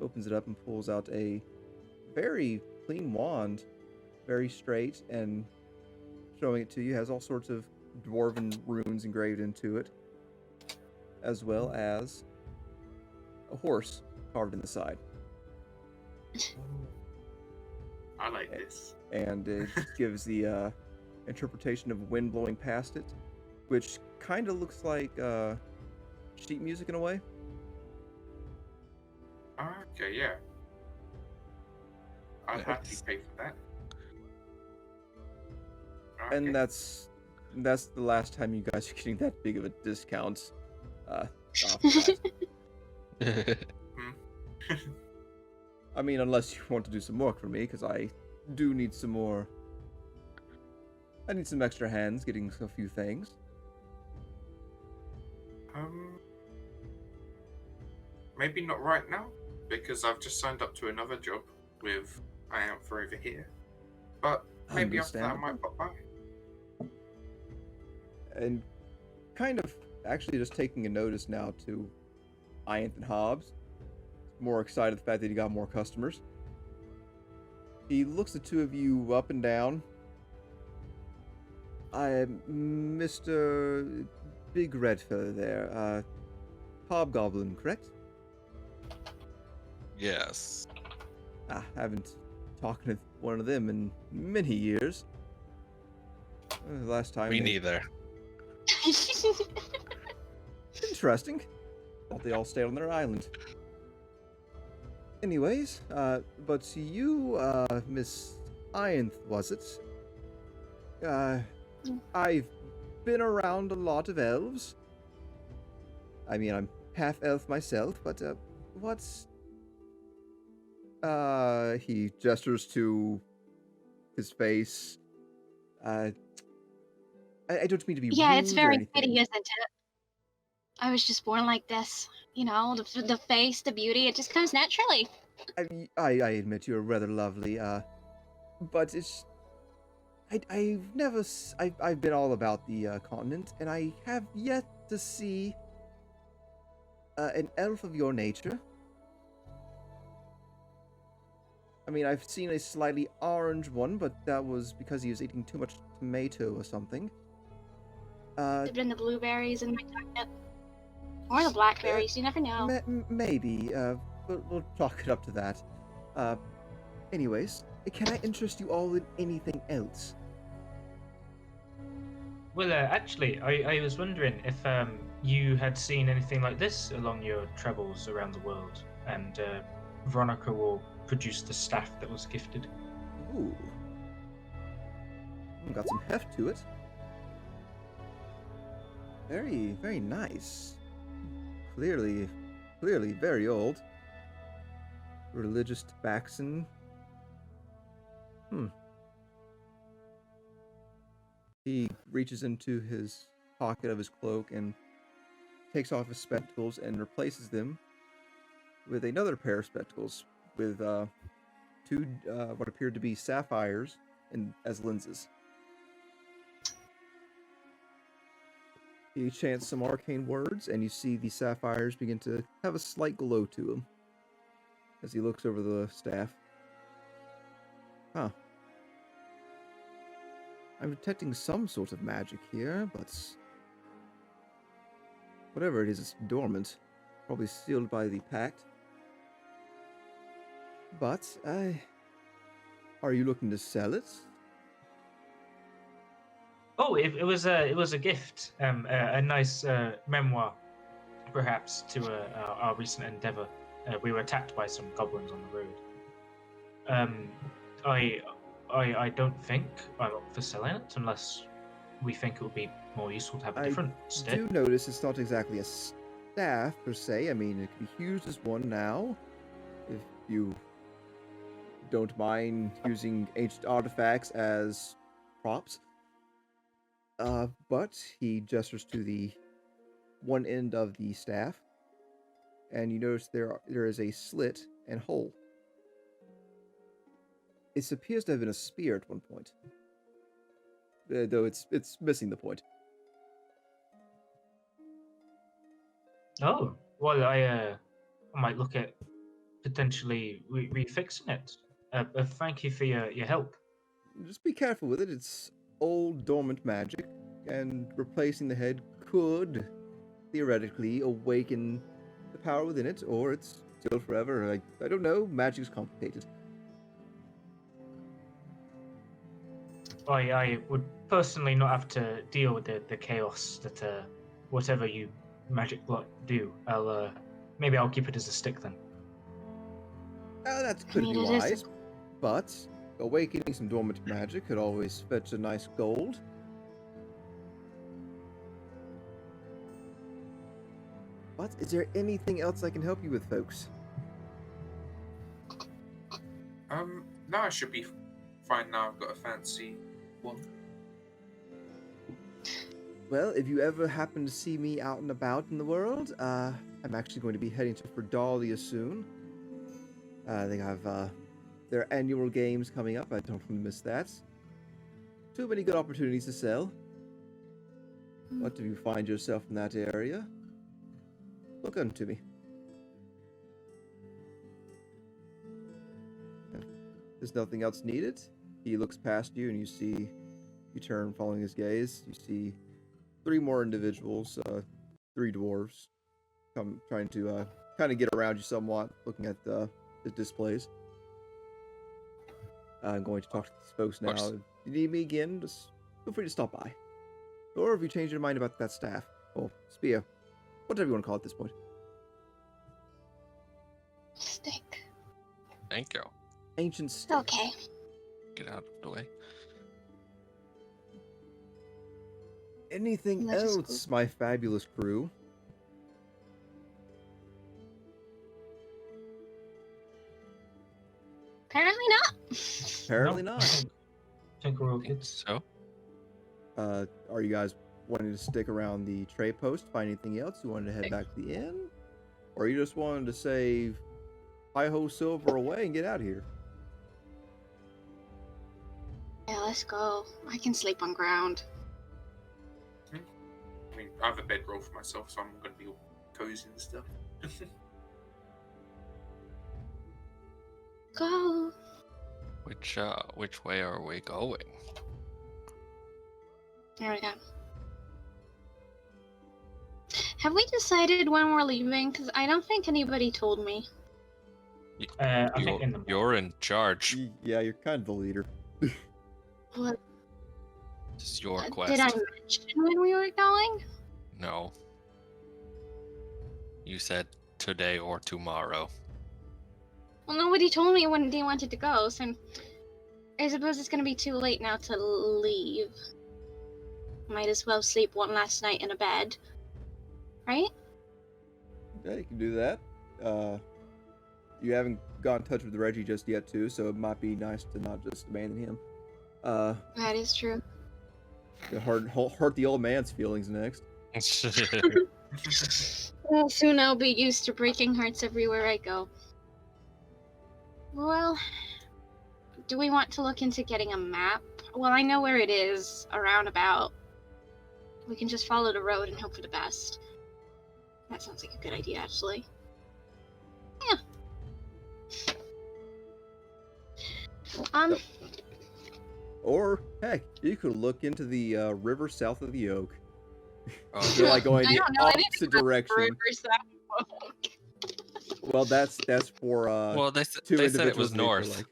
Speaker 1: opens it up, and pulls out a very clean wand, very straight, and showing it to you, has all sorts of dwarven runes engraved into it, as well as a horse carved in the side.
Speaker 4: I like this.
Speaker 1: And it gives the interpretation of wind blowing past it, which kind of looks like sheet music in a way.
Speaker 4: Okay, yeah. I'd happily pay for that. Okay.
Speaker 1: And that's the last time you guys are getting that big of a discount. Off that. I mean, unless you want to do some work for me, because I do need some more. I need some extra hands getting a few things.
Speaker 4: Maybe not right now, because I've just signed up to another job with I am for over here. But maybe after that I might pop by.
Speaker 1: And kind of actually just taking a notice now to Ianth and Hobbs. More excited the fact that he got more customers. He looks the two of you up and down. I'm Mr. Big Red Fellow there. Hobgoblin, correct?
Speaker 6: Yes.
Speaker 1: I haven't talked to one of them in many years. Last time.
Speaker 6: Me neither.
Speaker 1: Interesting. Thought they all stayed on their island. Anyways, but you, Miss Ianth, was it? I've been around a lot of elves. I mean, I'm half elf myself, but, what's... he gestures to his face. I don't mean to be rude
Speaker 8: Yeah, it's
Speaker 1: or
Speaker 8: very
Speaker 1: anything.
Speaker 8: pretty, isn't it? I was just born like this. You know, the face, the beauty, it just comes naturally.
Speaker 1: I admit you're rather lovely, but it's... I've been all about the continent, and I have yet to see an elf of your nature. I mean, I've seen a slightly orange one, but that was because he was eating too much tomato or something.
Speaker 8: Dipped in the blueberries and my chocolate. Or the blackberries, you never know.
Speaker 1: Maybe. We'll chalk it up to that. Anyways, can I interest you all in anything else?
Speaker 2: Well, actually, I was wondering if you had seen anything like this along your travels around the world, and Veronica will produce the staff that was gifted.
Speaker 1: Ooh. Got some heft to it. Very, very nice. Clearly very old. Religious tabaxen. He reaches into his pocket of his cloak and takes off his spectacles and replaces them with another pair of spectacles with two what appeared to be sapphires as lenses. He chants some arcane words, and you see the sapphires begin to have a slight glow to them as he looks over the staff. Huh. I'm detecting some sort of magic here, but whatever it is, it's dormant. Probably sealed by the pact. But, are you looking to sell it?
Speaker 2: Oh, it was a gift, a nice memoir, perhaps, to our recent endeavor. We were attacked by some goblins on the road. I don't think I'm up for selling it unless we think it would be more useful to have a different stick.
Speaker 1: I do notice it's not exactly a staff per se. I mean, it can be used as one now, if you don't mind using ancient artifacts as props. But he gestures to the one end of the staff, and you notice there is a slit and hole. It appears to have been a spear at one point, though it's missing the point.
Speaker 2: Oh, well, I might look at potentially refixing it. Thank you for your help.
Speaker 1: Just be careful with it. It's old dormant magic, and replacing the head could theoretically awaken the power within it, or it's sealed forever. I don't know. Magic's complicated.
Speaker 2: I would personally not have to deal with the chaos that whatever you magic block do. Maybe I'll keep it as a stick then.
Speaker 1: That's
Speaker 8: I
Speaker 1: could
Speaker 8: mean,
Speaker 1: be
Speaker 8: it is.
Speaker 1: wise, but awakening some dormant magic could always fetch a nice gold. But is there anything else I can help you with, folks?
Speaker 4: Now I should be fine. Now I've got a fancy one.
Speaker 1: Well, if you ever happen to see me out and about in the world, I'm actually going to be heading to Fredalia soon. They have their annual games coming up. I don't want to miss that. Too many good opportunities to sell. What if you find yourself in that area? Look unto me. If there's nothing else needed, he looks past you and you turn following his gaze. You see 3 more individuals, 3 dwarves, trying to kind of get around you somewhat, looking at the displays. I'm going to talk to these folks now. If you need me again, just feel free to stop by. Or if you change your mind about that staff, or spear, whatever you want to call it at this point.
Speaker 8: Stick.
Speaker 6: Thank you.
Speaker 1: Ancient stick.
Speaker 8: Okay.
Speaker 6: Get out of the way.
Speaker 1: Anything
Speaker 8: Let's just
Speaker 1: else, my fabulous crew?
Speaker 8: Apparently not.
Speaker 1: Apparently
Speaker 2: No,
Speaker 1: not.
Speaker 2: I think we're all
Speaker 6: Think
Speaker 2: good.
Speaker 6: so.
Speaker 1: Are you guys wanting to stick around the trade post, find anything else? You wanted to head back to the inn? Or you just wanted to save hi-ho silver away and get out of here?
Speaker 8: Yeah, let's go. I can sleep on ground.
Speaker 4: I mean, I have a bedroll for myself, so I'm going to be all cozy and stuff.
Speaker 8: Go.
Speaker 6: Which way are we going?
Speaker 8: There we go. Have we decided when we're leaving? Because I don't think anybody told me.
Speaker 2: I think in the
Speaker 6: You're in charge.
Speaker 1: Yeah, you're kind of the leader.
Speaker 8: What?
Speaker 6: This is your quest.
Speaker 8: Did I mention when we were going?
Speaker 6: No. You said today or tomorrow.
Speaker 8: Well, nobody told me when they wanted to go, so I suppose it's going to be too late now to leave. Might as well sleep one last night in a bed. Right?
Speaker 1: Yeah, you can do that. You haven't got in touch with Reggie just yet, too, so it might be nice to not just abandon him.
Speaker 8: That is true.
Speaker 1: Hurt the old man's feelings next.
Speaker 8: Well, soon I'll be used to breaking hearts everywhere I go. Well, do we want to look into getting a map? Well, I know where it is, around about. We can just follow the road and hope for the best. That sounds like a good idea, actually. Yeah.
Speaker 1: Or, heck, you could look into the river south of the oak.
Speaker 6: Oh,
Speaker 1: You're like going
Speaker 8: I
Speaker 1: the
Speaker 8: don't know anything
Speaker 1: opposite
Speaker 8: about the
Speaker 1: direction.
Speaker 8: rivers that-
Speaker 1: Well, that's for
Speaker 6: well, they
Speaker 1: 2
Speaker 6: said it
Speaker 1: individuals
Speaker 6: was
Speaker 1: who feel
Speaker 6: north.
Speaker 1: like-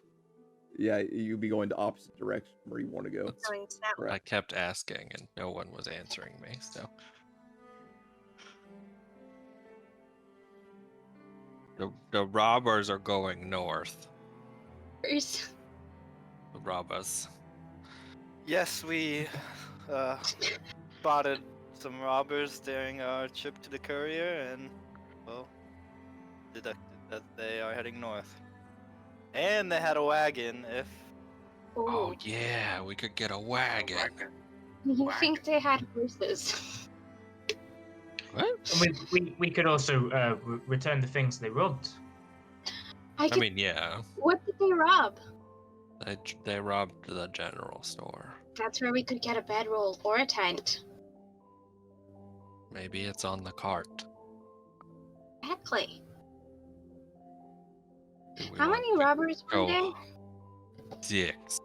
Speaker 1: yeah, you'd be going the opposite direction where you want to go.
Speaker 6: That's-
Speaker 8: Going south.
Speaker 1: Right.
Speaker 6: I kept asking and no one was answering me, so. The robbers are going north. The robbers.
Speaker 3: Yes, we spotted some robbers during our trip to the courier and, well, deducted that they are heading north. And they had a wagon, if...
Speaker 6: Oh yeah, we could get a wagon.
Speaker 8: You think they had horses?
Speaker 6: What?
Speaker 2: We could also return the things they robbed.
Speaker 8: I
Speaker 6: I mean, yeah.
Speaker 8: What did they rob?
Speaker 6: They robbed the general store.
Speaker 8: That's where we could get a bedroll or a tent.
Speaker 6: Maybe it's on the cart.
Speaker 8: Exactly.
Speaker 6: Do we
Speaker 8: How
Speaker 6: want
Speaker 8: many
Speaker 6: to
Speaker 8: robbers were
Speaker 6: go
Speaker 8: there?
Speaker 6: 6.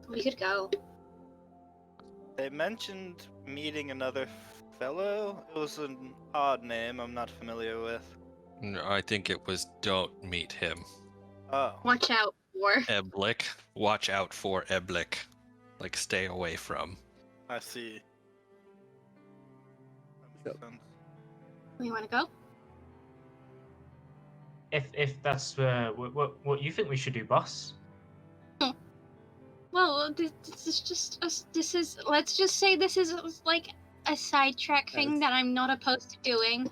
Speaker 8: We could go.
Speaker 3: They mentioned meeting another fellow. It was an odd name I'm not familiar with.
Speaker 6: No, I think it was don't meet him.
Speaker 3: Oh.
Speaker 8: Watch out. for.
Speaker 6: Eblick. Watch out for Eblick. Like, stay away from.
Speaker 3: I see. That makes sense.
Speaker 5: We want to go?
Speaker 2: If that's what you think we should do, boss.
Speaker 5: Well, this is just us. Let's just say this is like a sidetrack thing that I'm not opposed to doing,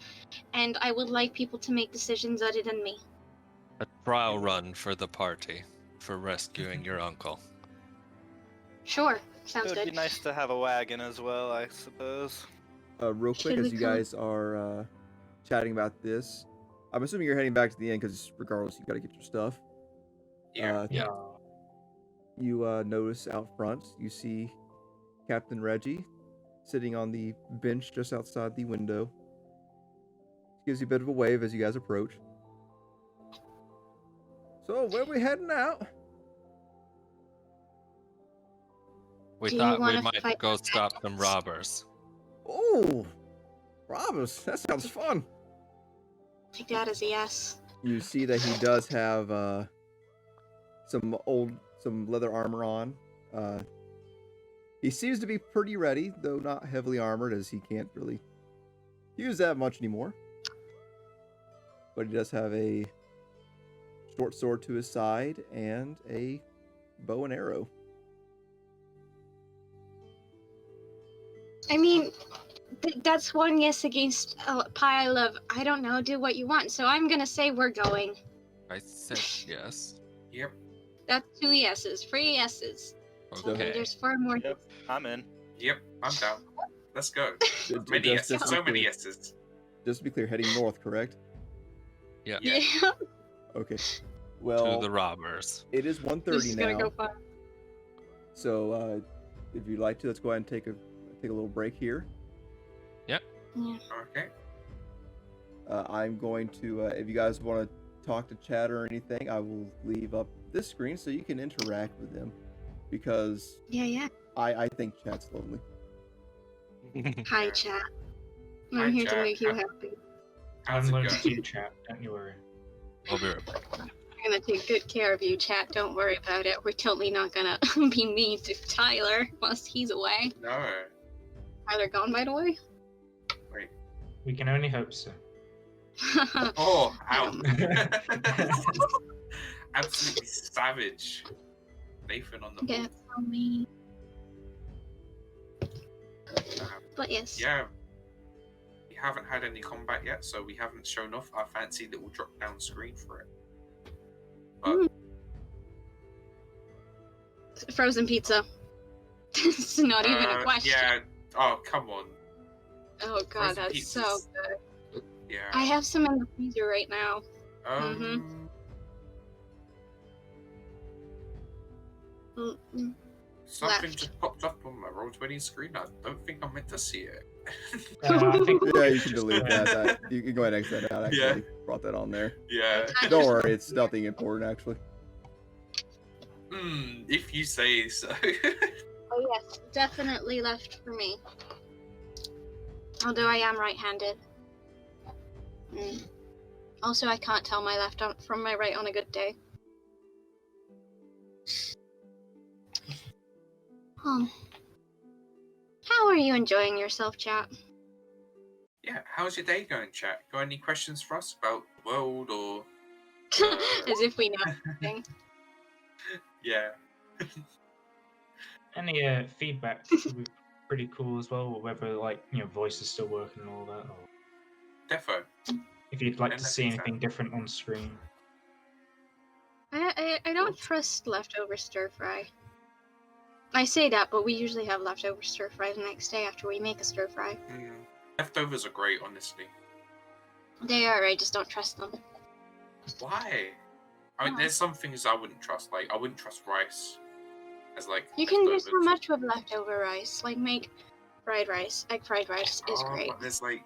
Speaker 5: and I would like people to make decisions other than me.
Speaker 6: A trial run for the party for rescuing your uncle.
Speaker 5: Sure,
Speaker 3: It
Speaker 5: sounds
Speaker 3: would
Speaker 5: good.
Speaker 3: be nice to have a wagon as well, I suppose.
Speaker 1: Real quick,
Speaker 5: Should
Speaker 1: as
Speaker 5: we
Speaker 1: you
Speaker 5: come-
Speaker 1: guys are chatting about this, I'm assuming you're heading back to the inn because regardless, you got to get your stuff.
Speaker 4: Yeah.
Speaker 6: Yeah.
Speaker 1: You notice out front, you see Captain Reggie sitting on the bench just outside the window. Gives you a bit of a wave as you guys approach. So, where are we heading out?
Speaker 6: We
Speaker 5: Do you
Speaker 6: thought we
Speaker 5: wanna
Speaker 6: might
Speaker 5: fight
Speaker 6: go
Speaker 5: the
Speaker 6: stop some
Speaker 5: bandits?
Speaker 6: robbers.
Speaker 1: Oh, robbers! That sounds fun.
Speaker 5: Take that as a yes.
Speaker 1: You see that he does have some leather armor on. He seems to be pretty ready, though not heavily armored, as he can't really use that much anymore. But he does have a short sword to his side and a bow and arrow.
Speaker 5: I mean, that's one yes against a pile of, I don't know, do what you want. So I'm gonna say we're going.
Speaker 6: I said yes.
Speaker 4: Yep.
Speaker 5: That's 2 yeses, 3 yeses. So
Speaker 6: Okay.
Speaker 5: there's 4 more.
Speaker 3: Yep, I'm in.
Speaker 4: Yep. I'm down. Let's go.
Speaker 1: Ju-
Speaker 4: Many
Speaker 1: just-
Speaker 4: yeses.
Speaker 1: just
Speaker 4: So
Speaker 1: to be
Speaker 4: many
Speaker 1: clear-
Speaker 4: yeses.
Speaker 1: Just to be clear, heading north, correct?
Speaker 6: Yeah.
Speaker 4: Yeah.
Speaker 5: Yeah.
Speaker 1: Okay.
Speaker 6: To
Speaker 1: Well,
Speaker 6: the robbers.
Speaker 1: it is
Speaker 5: This
Speaker 1: 1:30
Speaker 5: is
Speaker 1: now.
Speaker 5: gonna go far.
Speaker 1: So, if you'd like to, let's go ahead and take a little break here.
Speaker 5: Yeah.
Speaker 4: Okay.
Speaker 1: I'm going to, if you guys want to talk to chat or anything, I will leave up this screen so you can interact with them, because
Speaker 5: Yeah.
Speaker 1: I think chat's lovely.
Speaker 5: Hi, chat. I'm
Speaker 4: Hi,
Speaker 5: here to
Speaker 4: chat.
Speaker 5: make you happy.
Speaker 4: How's
Speaker 2: I'm
Speaker 4: it
Speaker 2: learning to
Speaker 4: going?
Speaker 2: do chat. Don't you worry.
Speaker 6: I'll be right back.
Speaker 5: I'm gonna take good care of you, chat. Don't worry about it. We're totally not gonna be mean to Tyler whilst he's away.
Speaker 4: No.
Speaker 5: Tyler gone, by the way?
Speaker 4: Wait.
Speaker 2: We can only hope so.
Speaker 4: Oh, ow. Absolutely savage. Nathan on the
Speaker 5: Yeah,
Speaker 4: board.
Speaker 5: so mean. But yes.
Speaker 4: Yeah. We haven't had any combat yet, so we haven't shown off our fancy little drop down screen for it. But
Speaker 5: Frozen pizza. It's not even a question.
Speaker 4: Yeah. Oh, come on.
Speaker 5: Oh god,
Speaker 4: Frozen
Speaker 5: that's so
Speaker 4: pizzas.
Speaker 5: good.
Speaker 4: Yeah.
Speaker 5: I have some in the freezer right now. Mm-mm.
Speaker 4: Something
Speaker 5: Left.
Speaker 4: just popped up on my Roll20 screen. I don't think I'm meant to see it.
Speaker 2: I think
Speaker 1: Yeah, you can delete that. You can go ahead and exit that out.
Speaker 4: Yeah.
Speaker 1: Actually, brought that on there.
Speaker 4: Yeah.
Speaker 1: Don't worry, it's nothing important actually.
Speaker 4: If you say so.
Speaker 5: Oh yes, definitely left for me. Although I am right-handed. Also, I can't tell my left from my right on a good day. How are you enjoying yourself, chat?
Speaker 4: Yeah, how's your day going, chat? Got any questions for us about the world or...
Speaker 5: As if we know anything.
Speaker 4: Yeah.
Speaker 2: any feedback would be pretty cool as well, or whether voice is still working and all that, or
Speaker 4: Defo.
Speaker 2: if you'd like
Speaker 4: Yeah,
Speaker 2: to see
Speaker 4: definitely.
Speaker 2: anything different on screen.
Speaker 5: I don't trust leftover stir fry. I say that, but we usually have leftover stir fry the next day after we make a stir fry.
Speaker 4: Leftovers are great, honestly.
Speaker 5: They are, I just don't trust them.
Speaker 4: Why? I mean,
Speaker 5: Why?
Speaker 4: there's some things I wouldn't trust. Like, I wouldn't trust rice. As like
Speaker 5: You can do so
Speaker 4: leftovers.
Speaker 5: much with leftover rice. Like make fried rice. Egg fried rice is great.
Speaker 4: But there's like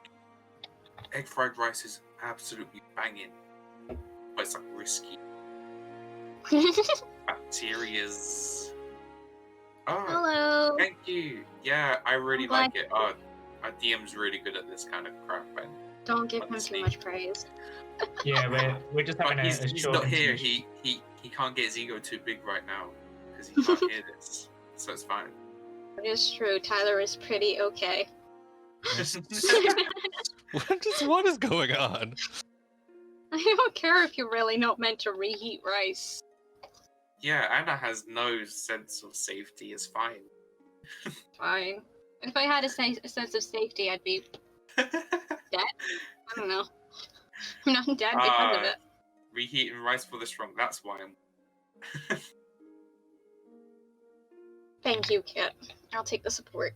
Speaker 4: egg fried rice is absolutely banging, but it's like risky. Bacterias. Oh,
Speaker 5: Hello.
Speaker 4: thank you. Yeah, I really
Speaker 5: I'm glad
Speaker 4: like it. Oh, my DM's really good at this kind of crap, and
Speaker 5: Don't give him
Speaker 4: honestly.
Speaker 5: too much praise.
Speaker 2: Yeah, we're just
Speaker 4: but
Speaker 2: having a
Speaker 4: he's
Speaker 2: short
Speaker 4: not here.
Speaker 2: intermission.
Speaker 4: he can't get his ego too big right now because he can't hear this, so it's fine.
Speaker 5: It is true. Tyler is pretty okay.
Speaker 6: What is going on?
Speaker 5: I don't care if you're really not meant to reheat rice.
Speaker 4: Yeah, Anna has no sense of safety. It's fine.
Speaker 5: Fine. If I had a sense of safety, I'd be dead. I don't know. I'm not dead because of it.
Speaker 4: Reheating rice for the strong. That's why I'm.
Speaker 5: Thank you, Kit. I'll take the support.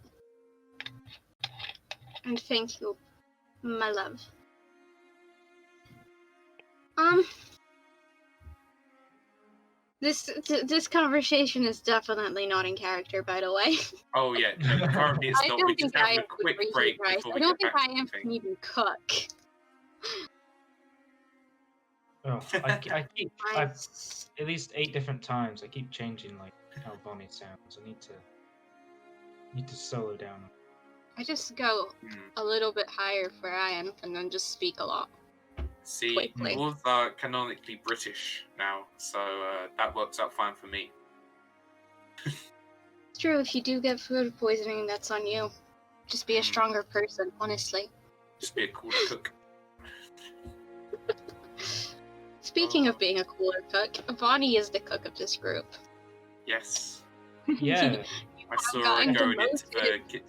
Speaker 5: And thank you, my love. This conversation is definitely not in character, by the way.
Speaker 4: Oh yeah, no, currently it's
Speaker 5: I
Speaker 4: not.
Speaker 5: don't
Speaker 4: We're just
Speaker 5: think I
Speaker 4: having a
Speaker 5: am
Speaker 4: quick
Speaker 5: reheat
Speaker 4: break
Speaker 5: rice.
Speaker 4: before
Speaker 5: I
Speaker 4: we
Speaker 5: don't
Speaker 4: get
Speaker 5: think
Speaker 4: back
Speaker 5: I
Speaker 4: to
Speaker 5: am
Speaker 4: the thing.
Speaker 5: can even cook.
Speaker 2: Oh, I keep I've
Speaker 5: Rice.
Speaker 2: at least 8 different times. I keep changing like how Bonnie sounds. I need to slow down.
Speaker 5: I just go a little bit higher for Ian and then just speak a lot.
Speaker 4: See,
Speaker 5: Quickly.
Speaker 4: dwarves are canonically British now, so that works out fine for me.
Speaker 5: It's true, if you do get food poisoning, that's on you. Just be a stronger person, honestly.
Speaker 4: Just be a cooler cook.
Speaker 5: Speaking of being a cooler cook, Bonnie is the cook of this group.
Speaker 4: Yes,
Speaker 2: Yeah,
Speaker 4: I saw her
Speaker 5: gotten
Speaker 4: going into the
Speaker 5: demoted.
Speaker 4: kitchen.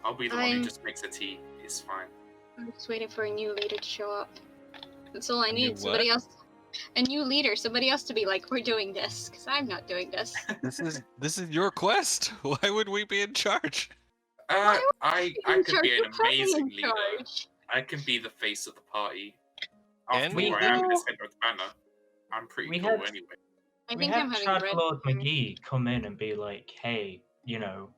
Speaker 4: I'll be the one who just makes the tea. It's fine.
Speaker 5: I'm just waiting for a new leader to show up. That's all I
Speaker 6: A new
Speaker 5: need. Somebody else. A new leader. Somebody else to be like, we're doing this. Because I'm not doing this.
Speaker 6: This is your quest. Why would we be in charge?
Speaker 4: I could be an amazing leader.
Speaker 5: Charge.
Speaker 4: I can be the face of the party.
Speaker 6: And
Speaker 4: After
Speaker 2: we
Speaker 4: all, I am
Speaker 2: will-
Speaker 4: the center of the banner. I'm pretty
Speaker 2: We
Speaker 4: cool
Speaker 2: had-
Speaker 4: anyway.
Speaker 5: I
Speaker 2: we
Speaker 5: think
Speaker 2: had
Speaker 5: I'm having
Speaker 2: Chad
Speaker 5: red.
Speaker 2: Lord McGee come in and be like, "Hey, you know,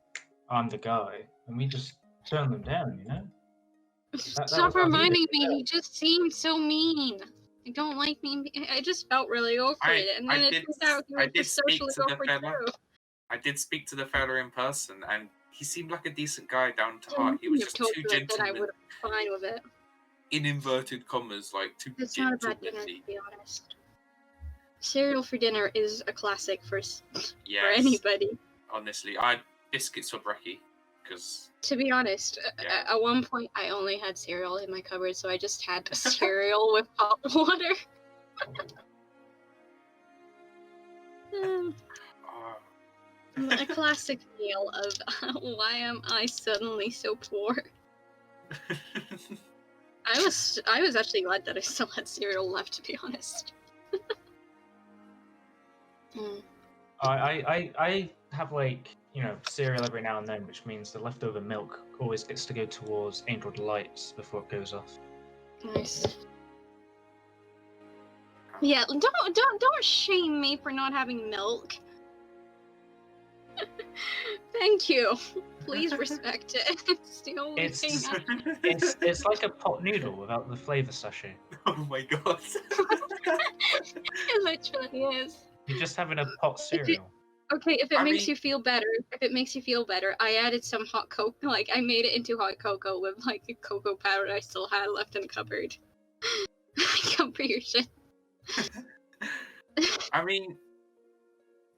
Speaker 2: I'm the guy," and we just turn them down. You know. That
Speaker 5: Stop
Speaker 2: was our leader.
Speaker 5: reminding me. He just seemed so mean. I don't like mean. I just felt really awkward, and then it turned out he was just socially awkward too.
Speaker 4: I did speak to the fella in person, and he seemed like a decent guy down to
Speaker 5: I
Speaker 4: heart. He was
Speaker 5: wouldn't
Speaker 4: just
Speaker 5: have
Speaker 4: too
Speaker 5: told you that I
Speaker 4: gentleman,
Speaker 5: would have been fine with it.
Speaker 4: in inverted commas, like too
Speaker 5: It's not a bad dinner,
Speaker 4: gentlemanly.
Speaker 5: to be honest. Cereal for dinner is a classic for
Speaker 4: Yes,
Speaker 5: anybody.
Speaker 4: honestly, I had biscuits for brekkie, because
Speaker 5: To be honest,
Speaker 4: Yeah.
Speaker 5: at one point I only had cereal in my cupboard, so I just had a cereal with hot water. A classic meal of why am I suddenly so poor? I was actually glad that I still had cereal left, to be honest.
Speaker 2: I have like, you know, cereal every now and then, which means the leftover milk always gets to go towards Angel Delights before it goes off.
Speaker 5: Nice. Yeah, don't shame me for not having milk. Thank you. Please respect it. It's the only thing.
Speaker 2: It's like a pot noodle without the flavor sachet.
Speaker 4: Oh my god.
Speaker 5: It literally is.
Speaker 2: You're just having a pot cereal.
Speaker 5: Okay, if it
Speaker 4: I
Speaker 5: makes
Speaker 4: mean-
Speaker 5: you feel better, I added some hot cocoa. Like, I made it into hot cocoa with like a cocoa powder I still had left in the cupboard. Come for your shit.
Speaker 4: I mean,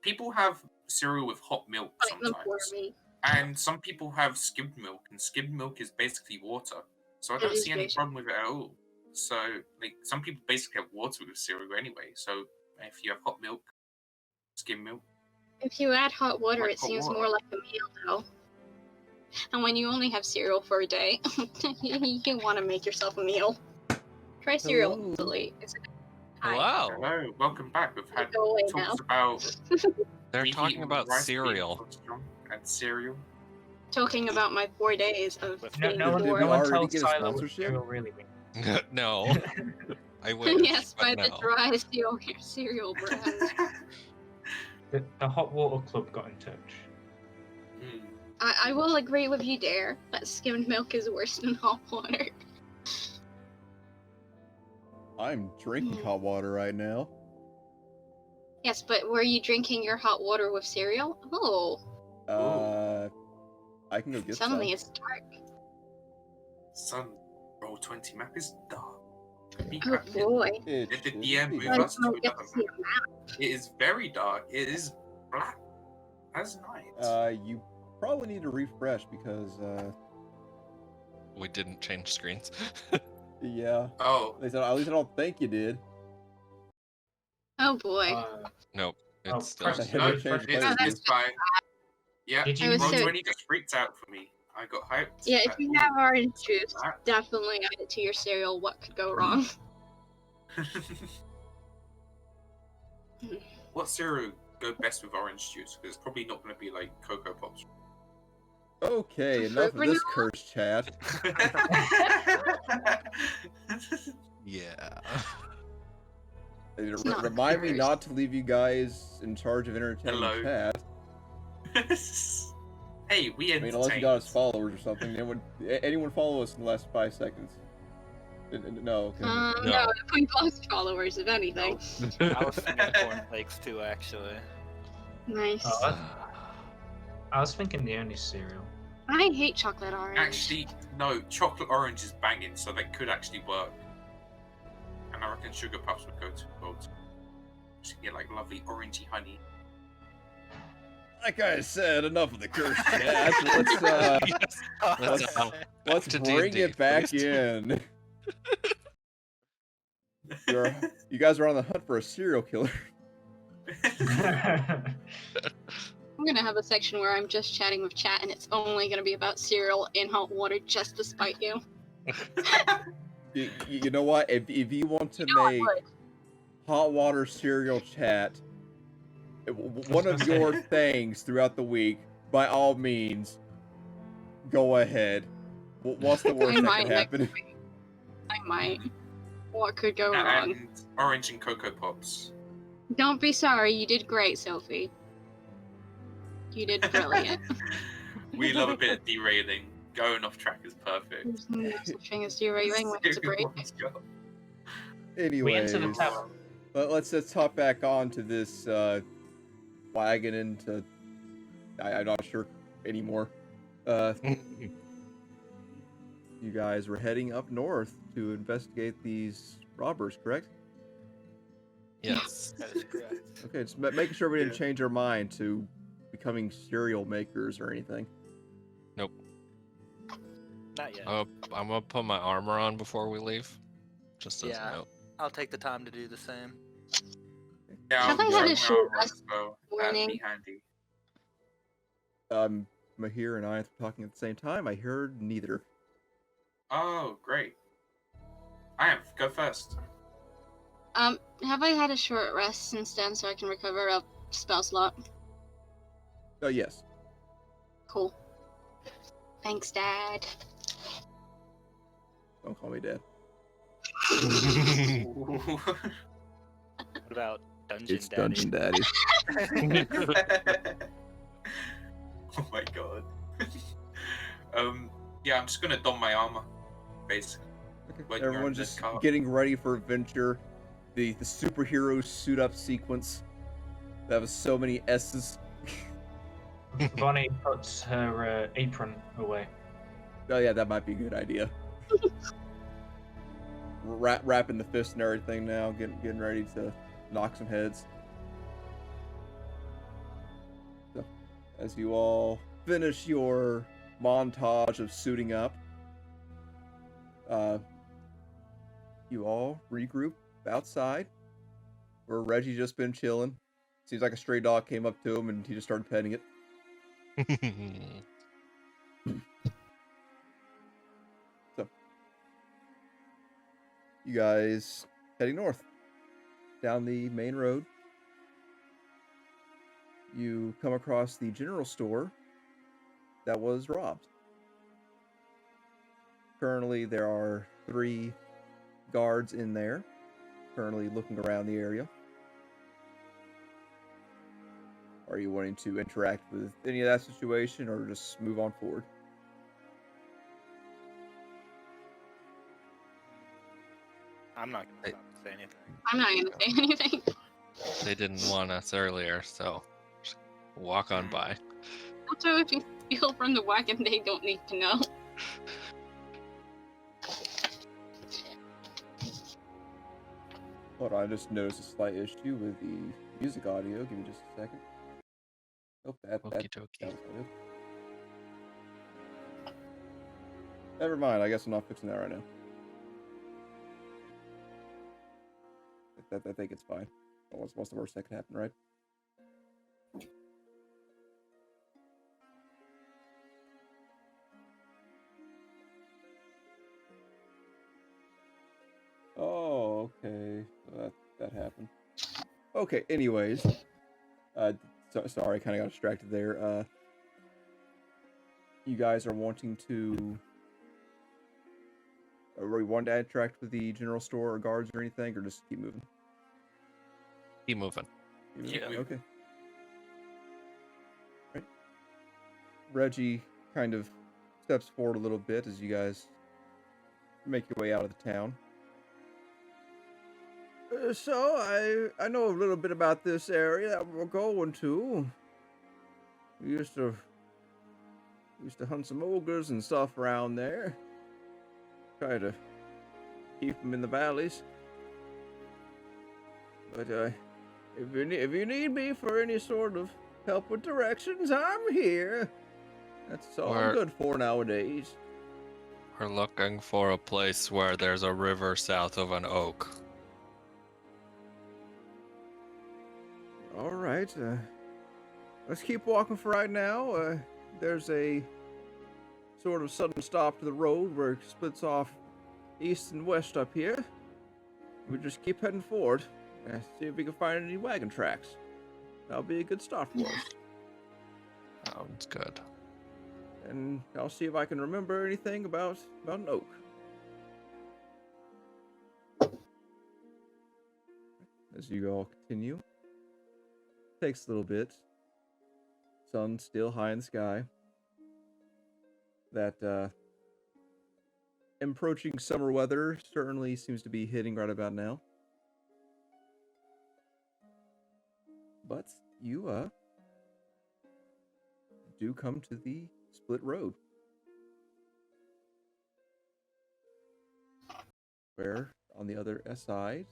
Speaker 4: people have cereal with hot milk
Speaker 5: Fight them for
Speaker 4: sometimes,
Speaker 5: me.
Speaker 4: and some people have skimmed milk, and skimmed milk is basically water. So I
Speaker 5: It
Speaker 4: don't
Speaker 5: is
Speaker 4: see any
Speaker 5: basically-
Speaker 4: problem with it at all. So, like, some people basically have water with cereal anyway. So if you have hot milk, skim milk,
Speaker 5: If you add hot water,
Speaker 4: Like
Speaker 5: it
Speaker 4: hot
Speaker 5: seems
Speaker 4: water.
Speaker 5: more like a meal, though. And when you only have cereal for a day, you want to make yourself a meal. Try cereal.
Speaker 1: Hello.
Speaker 5: Delete. It's a Hi.
Speaker 6: Hello.
Speaker 4: hello, welcome back. We've had
Speaker 5: Go away now.
Speaker 4: talks about
Speaker 6: They're
Speaker 4: reheating
Speaker 6: talking about
Speaker 4: rice being
Speaker 6: cereal.
Speaker 4: cooked strong and cereal.
Speaker 5: Talking about my 4 days of
Speaker 2: No,
Speaker 5: being
Speaker 2: no one,
Speaker 1: Did we
Speaker 5: poor.
Speaker 2: no one
Speaker 1: already
Speaker 2: tells
Speaker 1: get a
Speaker 2: Tyler what
Speaker 1: sponsorship?
Speaker 2: cereal really means.
Speaker 6: No. I wish.
Speaker 5: Yes, by
Speaker 6: but
Speaker 5: the
Speaker 6: no.
Speaker 5: dry cereal brand.
Speaker 2: The Hot Water Club got in touch.
Speaker 4: Hmm.
Speaker 5: I will agree with you there that skimmed milk is worse than hot water.
Speaker 1: I'm drinking hot water right now.
Speaker 5: Yes, but were you drinking your hot water with cereal? Oh,
Speaker 1: I can go get
Speaker 5: suddenly
Speaker 1: some.
Speaker 5: it's dark.
Speaker 4: Sun, roll 20 map is dark. be
Speaker 8: Oh
Speaker 4: crafted.
Speaker 8: boy.
Speaker 1: It
Speaker 4: Did the
Speaker 1: should
Speaker 4: DM
Speaker 1: be.
Speaker 4: move
Speaker 8: I
Speaker 4: us to
Speaker 8: don't get
Speaker 4: another
Speaker 8: to see
Speaker 4: map? It is very dark. It is black as night.
Speaker 1: You probably need to refresh because,
Speaker 6: We didn't change screens.
Speaker 1: yeah.
Speaker 4: Oh,
Speaker 1: At least I don't think you did.
Speaker 8: Oh boy.
Speaker 6: Nope.
Speaker 2: Oh,
Speaker 6: It's still.
Speaker 2: press-
Speaker 1: I had
Speaker 4: no,
Speaker 1: to change
Speaker 4: it's,
Speaker 1: player view.
Speaker 4: it's fine. Yeah,
Speaker 2: Did
Speaker 8: I was
Speaker 4: roll
Speaker 8: so-
Speaker 4: 20 just freaked out for me. I got hyped.
Speaker 8: Yeah, if you have orange juice,
Speaker 4: that.
Speaker 8: definitely add it to your cereal. What could go wrong?
Speaker 4: What cereal go best with orange juice? Because it's probably not going to be like Cocoa Pops.
Speaker 1: Okay,
Speaker 8: Fruit
Speaker 1: enough of this
Speaker 8: granola?
Speaker 1: cursed chat.
Speaker 6: Yeah.
Speaker 8: not
Speaker 1: Remind me
Speaker 8: cursed.
Speaker 1: not to leave you guys in charge of entertaining
Speaker 4: Hello.
Speaker 1: chat.
Speaker 4: Hey, we
Speaker 1: I
Speaker 4: entertain.
Speaker 1: mean, unless you got us followers or something. Anyone follow us in the last 5 seconds? No. Okay.
Speaker 6: No.
Speaker 8: No, we've lost followers, if anything.
Speaker 3: I was thinking cornflakes too, actually.
Speaker 8: Nice.
Speaker 2: I was thinking the only cereal.
Speaker 8: I hate chocolate orange.
Speaker 4: Actually, no, chocolate orange is banging, so that could actually work. And I reckon sugar puffs would go to both. Just get like lovely orangey honey.
Speaker 1: Like I said, enough of the cursed chat. Let's
Speaker 6: to
Speaker 1: bring
Speaker 6: D&D,
Speaker 1: it back
Speaker 6: please.
Speaker 1: in. You guys are on the hunt for a serial killer.
Speaker 8: I'm gonna have a section where I'm just chatting with chat, and it's only gonna be about cereal in hot water, just to spite you.
Speaker 1: You know what? If you want to make hot water cereal chat one of your things throughout the week, by all means, go ahead. What's the worst that
Speaker 8: might
Speaker 1: could happen?
Speaker 8: I might. What could go wrong?
Speaker 4: And orange and Cocoa Pops.
Speaker 8: Don't be sorry, you did great, Sophie. You did brilliant.
Speaker 4: We love a bit of derailing. Going off track is perfect.
Speaker 8: There's no such thing as derailing when it's a break.
Speaker 1: Anyways,
Speaker 2: We enter the tower.
Speaker 1: let's just hop back on to this wagon into. I'm not sure anymore. You guys were heading up north to investigate these robbers, correct?
Speaker 6: Yes.
Speaker 3: That is correct.
Speaker 1: Okay, just making sure we didn't change our mind to becoming cereal makers or anything.
Speaker 3: Not yet.
Speaker 6: I'm gonna put my armor on before we leave. Just as
Speaker 3: Yeah.
Speaker 6: a note.
Speaker 3: I'll take the time to do the same.
Speaker 4: Yeah,
Speaker 8: Have
Speaker 4: I'll
Speaker 8: I had
Speaker 4: grab
Speaker 8: a
Speaker 4: my
Speaker 8: short
Speaker 4: armor
Speaker 8: rest
Speaker 4: as well.
Speaker 8: warning?
Speaker 4: That'd be handy.
Speaker 1: Mahir and I were talking at the same time. I heard neither.
Speaker 4: Oh, great. I am. Go first.
Speaker 8: Have I had a short rest since then so I can recover a spell slot?
Speaker 1: Oh, yes.
Speaker 8: Cool. Thanks, Dad.
Speaker 1: Don't call me Dad.
Speaker 3: What about Dungeon
Speaker 1: It's
Speaker 3: Daddy?
Speaker 1: Dungeon Daddy.
Speaker 4: Oh my god. Yeah, I'm just gonna don my armor, basically. When you're
Speaker 1: Everyone's
Speaker 4: in this
Speaker 1: just
Speaker 4: car.
Speaker 1: getting ready for adventure. The superhero suit up sequence. That was so many S's.
Speaker 2: Bonnie puts her apron away.
Speaker 1: Oh yeah, that might be a good idea. Wrapping the fist and everything now, getting ready to knock some heads. So, as you all finish your montage of suiting up, you all regroup outside, where Reggie just been chilling. Seems like a stray dog came up to him and he just started petting it. So, you guys heading north down the main road. You come across the general store that was robbed. Currently, there are 3 guards in there, currently looking around the area. Are you wanting to interact with any of that situation or just move on forward?
Speaker 3: I'm not gonna say anything.
Speaker 8: I'm not gonna say anything.
Speaker 6: They didn't want us earlier, so just walk on by.
Speaker 8: Also, if you steal from the wagon, they don't need to know.
Speaker 1: Hold on, I just noticed a slight issue with the music audio. Give me just a second. Nope, that
Speaker 6: Okie
Speaker 1: sounds
Speaker 6: dokie.
Speaker 1: good. Never mind, I guess I'm not fixing that right now. I think it's fine. What's the worst that could happen, right? Oh, okay. So that happened. Okay, anyways. Sorry, I kind of got distracted there. You guys are wanting to... Are we wanting to interact with the general store or guards or anything, or just keep moving?
Speaker 6: Keep moving.
Speaker 4: Keep moving.
Speaker 1: Okay. Right. Reggie kind of steps forward a little bit as you guys make your way out of the town. So, I know a little bit about this area that we're going to. We used to hunt some ogres and stuff around there. Try to keep them in the valleys. But if you need me for any sort of help with directions, I'm here. That's all I'm good for nowadays.
Speaker 6: We're looking for a place where there's a river south of an oak.
Speaker 1: All right. Let's keep walking for right now. There's a sort of sudden stop to the road where it splits off east and west up here. We just keep heading forward. See if we can find any wagon tracks. That'll be a good start for us.
Speaker 6: Sounds good.
Speaker 1: And I'll see if I can remember anything about an oak. As you all continue. Takes a little bit. Sun still high in the sky. That approaching summer weather certainly seems to be hitting right about now. But you do come to the split road, where on the other side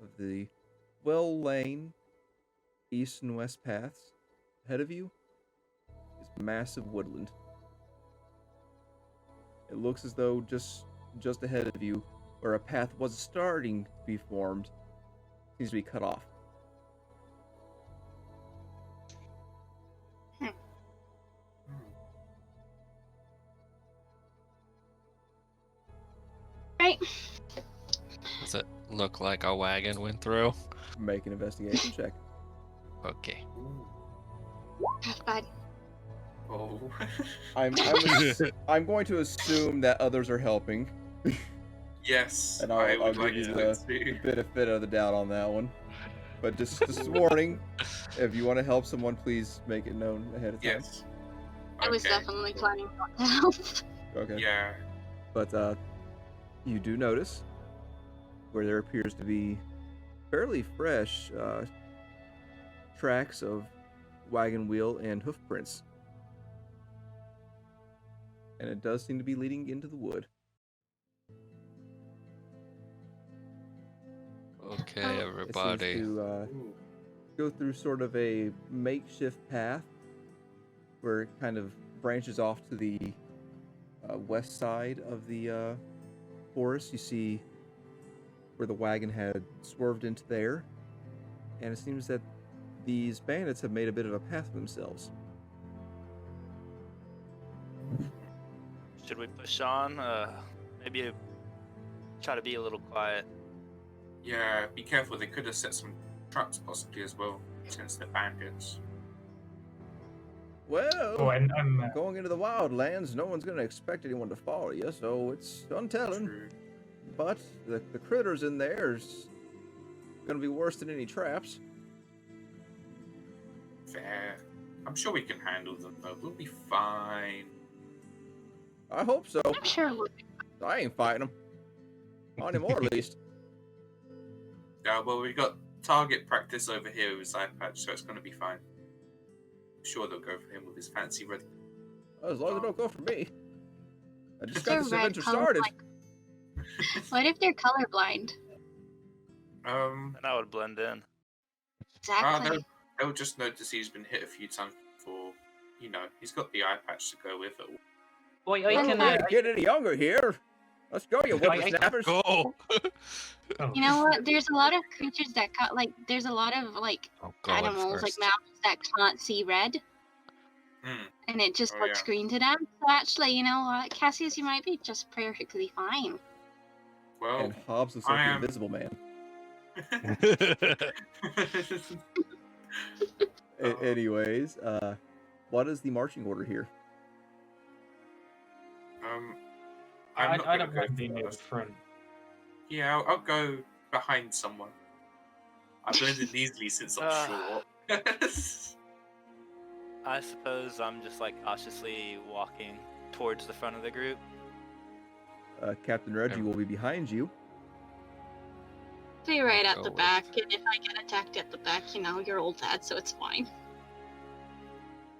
Speaker 1: of the well-laid east and west paths ahead of you is massive woodland. It looks as though just ahead of you, where a path was starting to be formed, seems to be cut off.
Speaker 8: Right.
Speaker 6: Does it look like a wagon went through?
Speaker 1: Make an investigation check.
Speaker 6: Okay.
Speaker 8: God.
Speaker 4: Oh.
Speaker 1: I'm going to assume that others are helping,
Speaker 4: Yes,
Speaker 1: and
Speaker 4: I
Speaker 1: I'll
Speaker 4: would
Speaker 1: give
Speaker 4: like
Speaker 1: you
Speaker 4: to
Speaker 1: the benefit of the doubt on that one. But just a warning, if you want to help someone, please make it known ahead of time.
Speaker 4: Yes.
Speaker 5: I was
Speaker 4: Okay.
Speaker 5: definitely planning not to help.
Speaker 1: Okay.
Speaker 4: Yeah.
Speaker 1: But you do notice where there appears to be fairly fresh tracks of wagon wheel and hoof prints. And it does seem to be leading into the wood.
Speaker 6: Okay,
Speaker 1: It
Speaker 6: everybody.
Speaker 1: seems to go through sort of a makeshift path where it kind of branches off to the west side of the forest. You see where the wagon had swerved into there, and it seems that these bandits have made a bit of a path for themselves.
Speaker 3: Should we push on? Maybe try to be a little quiet.
Speaker 4: Yeah, be careful. They could have set some traps possibly as well, since they're bandits.
Speaker 1: Well,
Speaker 2: Oh, and
Speaker 1: going into the wildlands, no one's going to expect anyone to follow you, so it's untelling.
Speaker 4: True.
Speaker 1: But the critters in there's going to be worse than any traps.
Speaker 4: Fair. I'm sure we can handle them though. We'll be fine.
Speaker 1: I hope so.
Speaker 8: I'm sure we'll
Speaker 1: I ain't fighting them. Not anymore, at least.
Speaker 4: Yeah, well, we got target practice over here with Eye Patch, so it's going to be fine. I'm sure they'll go for him with his fancy red.
Speaker 1: As long as it don't go for me. I just
Speaker 8: They're
Speaker 1: got this
Speaker 8: red
Speaker 1: adventure started.
Speaker 8: What if they're colorblind?
Speaker 3: And I would blend in.
Speaker 8: Exactly.
Speaker 4: They'll just notice he's been hit a few times before. You know, he's got the eye patch to go with it.
Speaker 2: Well, I
Speaker 9: Well,
Speaker 2: can.
Speaker 9: we ain't getting any younger here. Let's go, you whippersnappers.
Speaker 6: Go.
Speaker 2: Oh.
Speaker 8: You know what? There's a lot of creatures that can't, like, there's a lot of, like,
Speaker 6: I'll go in
Speaker 8: animals, like
Speaker 6: first.
Speaker 8: mammals that can't see red. And it just looks green to them. So actually, you know what, Cassius, you might be just perfectly fine.
Speaker 4: Well,
Speaker 1: And Hobbs looks like the Invisible Man. Anyways, what is the marching order here?
Speaker 4: I
Speaker 2: don't mind being near the front.
Speaker 4: Yeah, I'll go behind someone. I blended easily since I'm short.
Speaker 3: I suppose I'm just like cautiously walking towards the front of the group.
Speaker 1: Captain Reggie will be behind you.
Speaker 5: Be right at
Speaker 6: Go
Speaker 5: the
Speaker 6: with-
Speaker 5: back, and if I get attacked at the back, you know, you're old dad, so it's fine.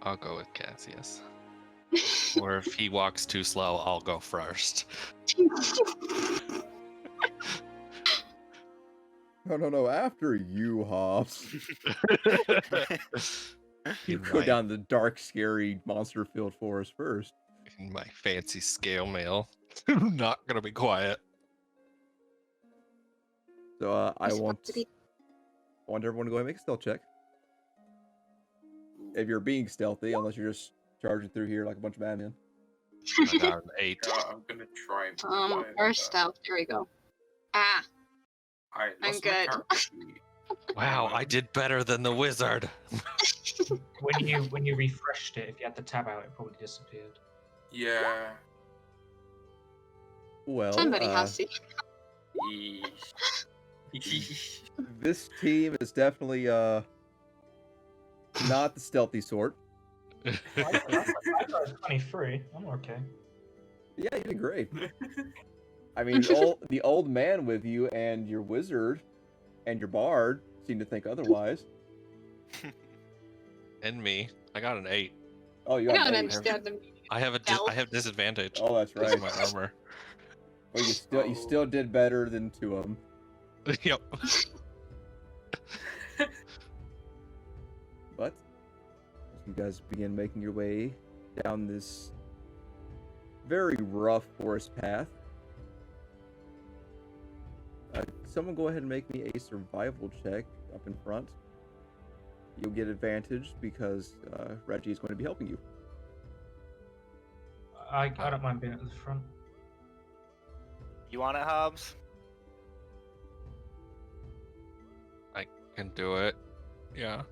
Speaker 6: I'll go with Cassius. Or if he walks too slow, I'll go first.
Speaker 1: No, after you, Hobbs. You
Speaker 6: In
Speaker 1: go
Speaker 6: my-
Speaker 1: down the dark, scary, monster-filled forest first.
Speaker 6: in my fancy scale mail. Not gonna be quiet.
Speaker 1: So I
Speaker 5: It's
Speaker 1: want
Speaker 5: supposed to be-
Speaker 1: everyone to go ahead and make a stealth check. If you're being stealthy, unless you're just charging through here like a bunch of madmen.
Speaker 6: I got an 8.
Speaker 4: Yeah, I'm gonna try. And
Speaker 5: First out. There we go. Ah,
Speaker 4: I
Speaker 5: I'm
Speaker 4: lost my
Speaker 5: good.
Speaker 4: character sheet.
Speaker 6: Wow, I did better than the wizard.
Speaker 2: When you refreshed it, if you had the tab out, it probably disappeared.
Speaker 4: Yeah.
Speaker 1: Well,
Speaker 5: somebody has to.
Speaker 1: this team is definitely not the stealthy sort.
Speaker 2: I got 23. I'm okay.
Speaker 1: Yeah, you did great. I mean, the old man with you and your wizard and your bard seem to think otherwise.
Speaker 6: And me. I got an 8.
Speaker 1: Oh, you
Speaker 5: I
Speaker 1: got
Speaker 5: don't
Speaker 1: an eight.
Speaker 5: understand them.
Speaker 6: I have
Speaker 5: Stealth.
Speaker 6: I have disadvantage.
Speaker 1: Oh, that's
Speaker 6: because
Speaker 1: right.
Speaker 6: of my armor.
Speaker 1: Well, you still did better than two of them.
Speaker 6: Yep.
Speaker 1: But as you guys begin making your way down this very rough forest path, someone go ahead and make me a survival check up in front. You'll get advantage because Reggie is going to be helping you.
Speaker 2: I don't mind being at the front.
Speaker 3: You want it, Hobbs?
Speaker 6: I can do it. Yeah.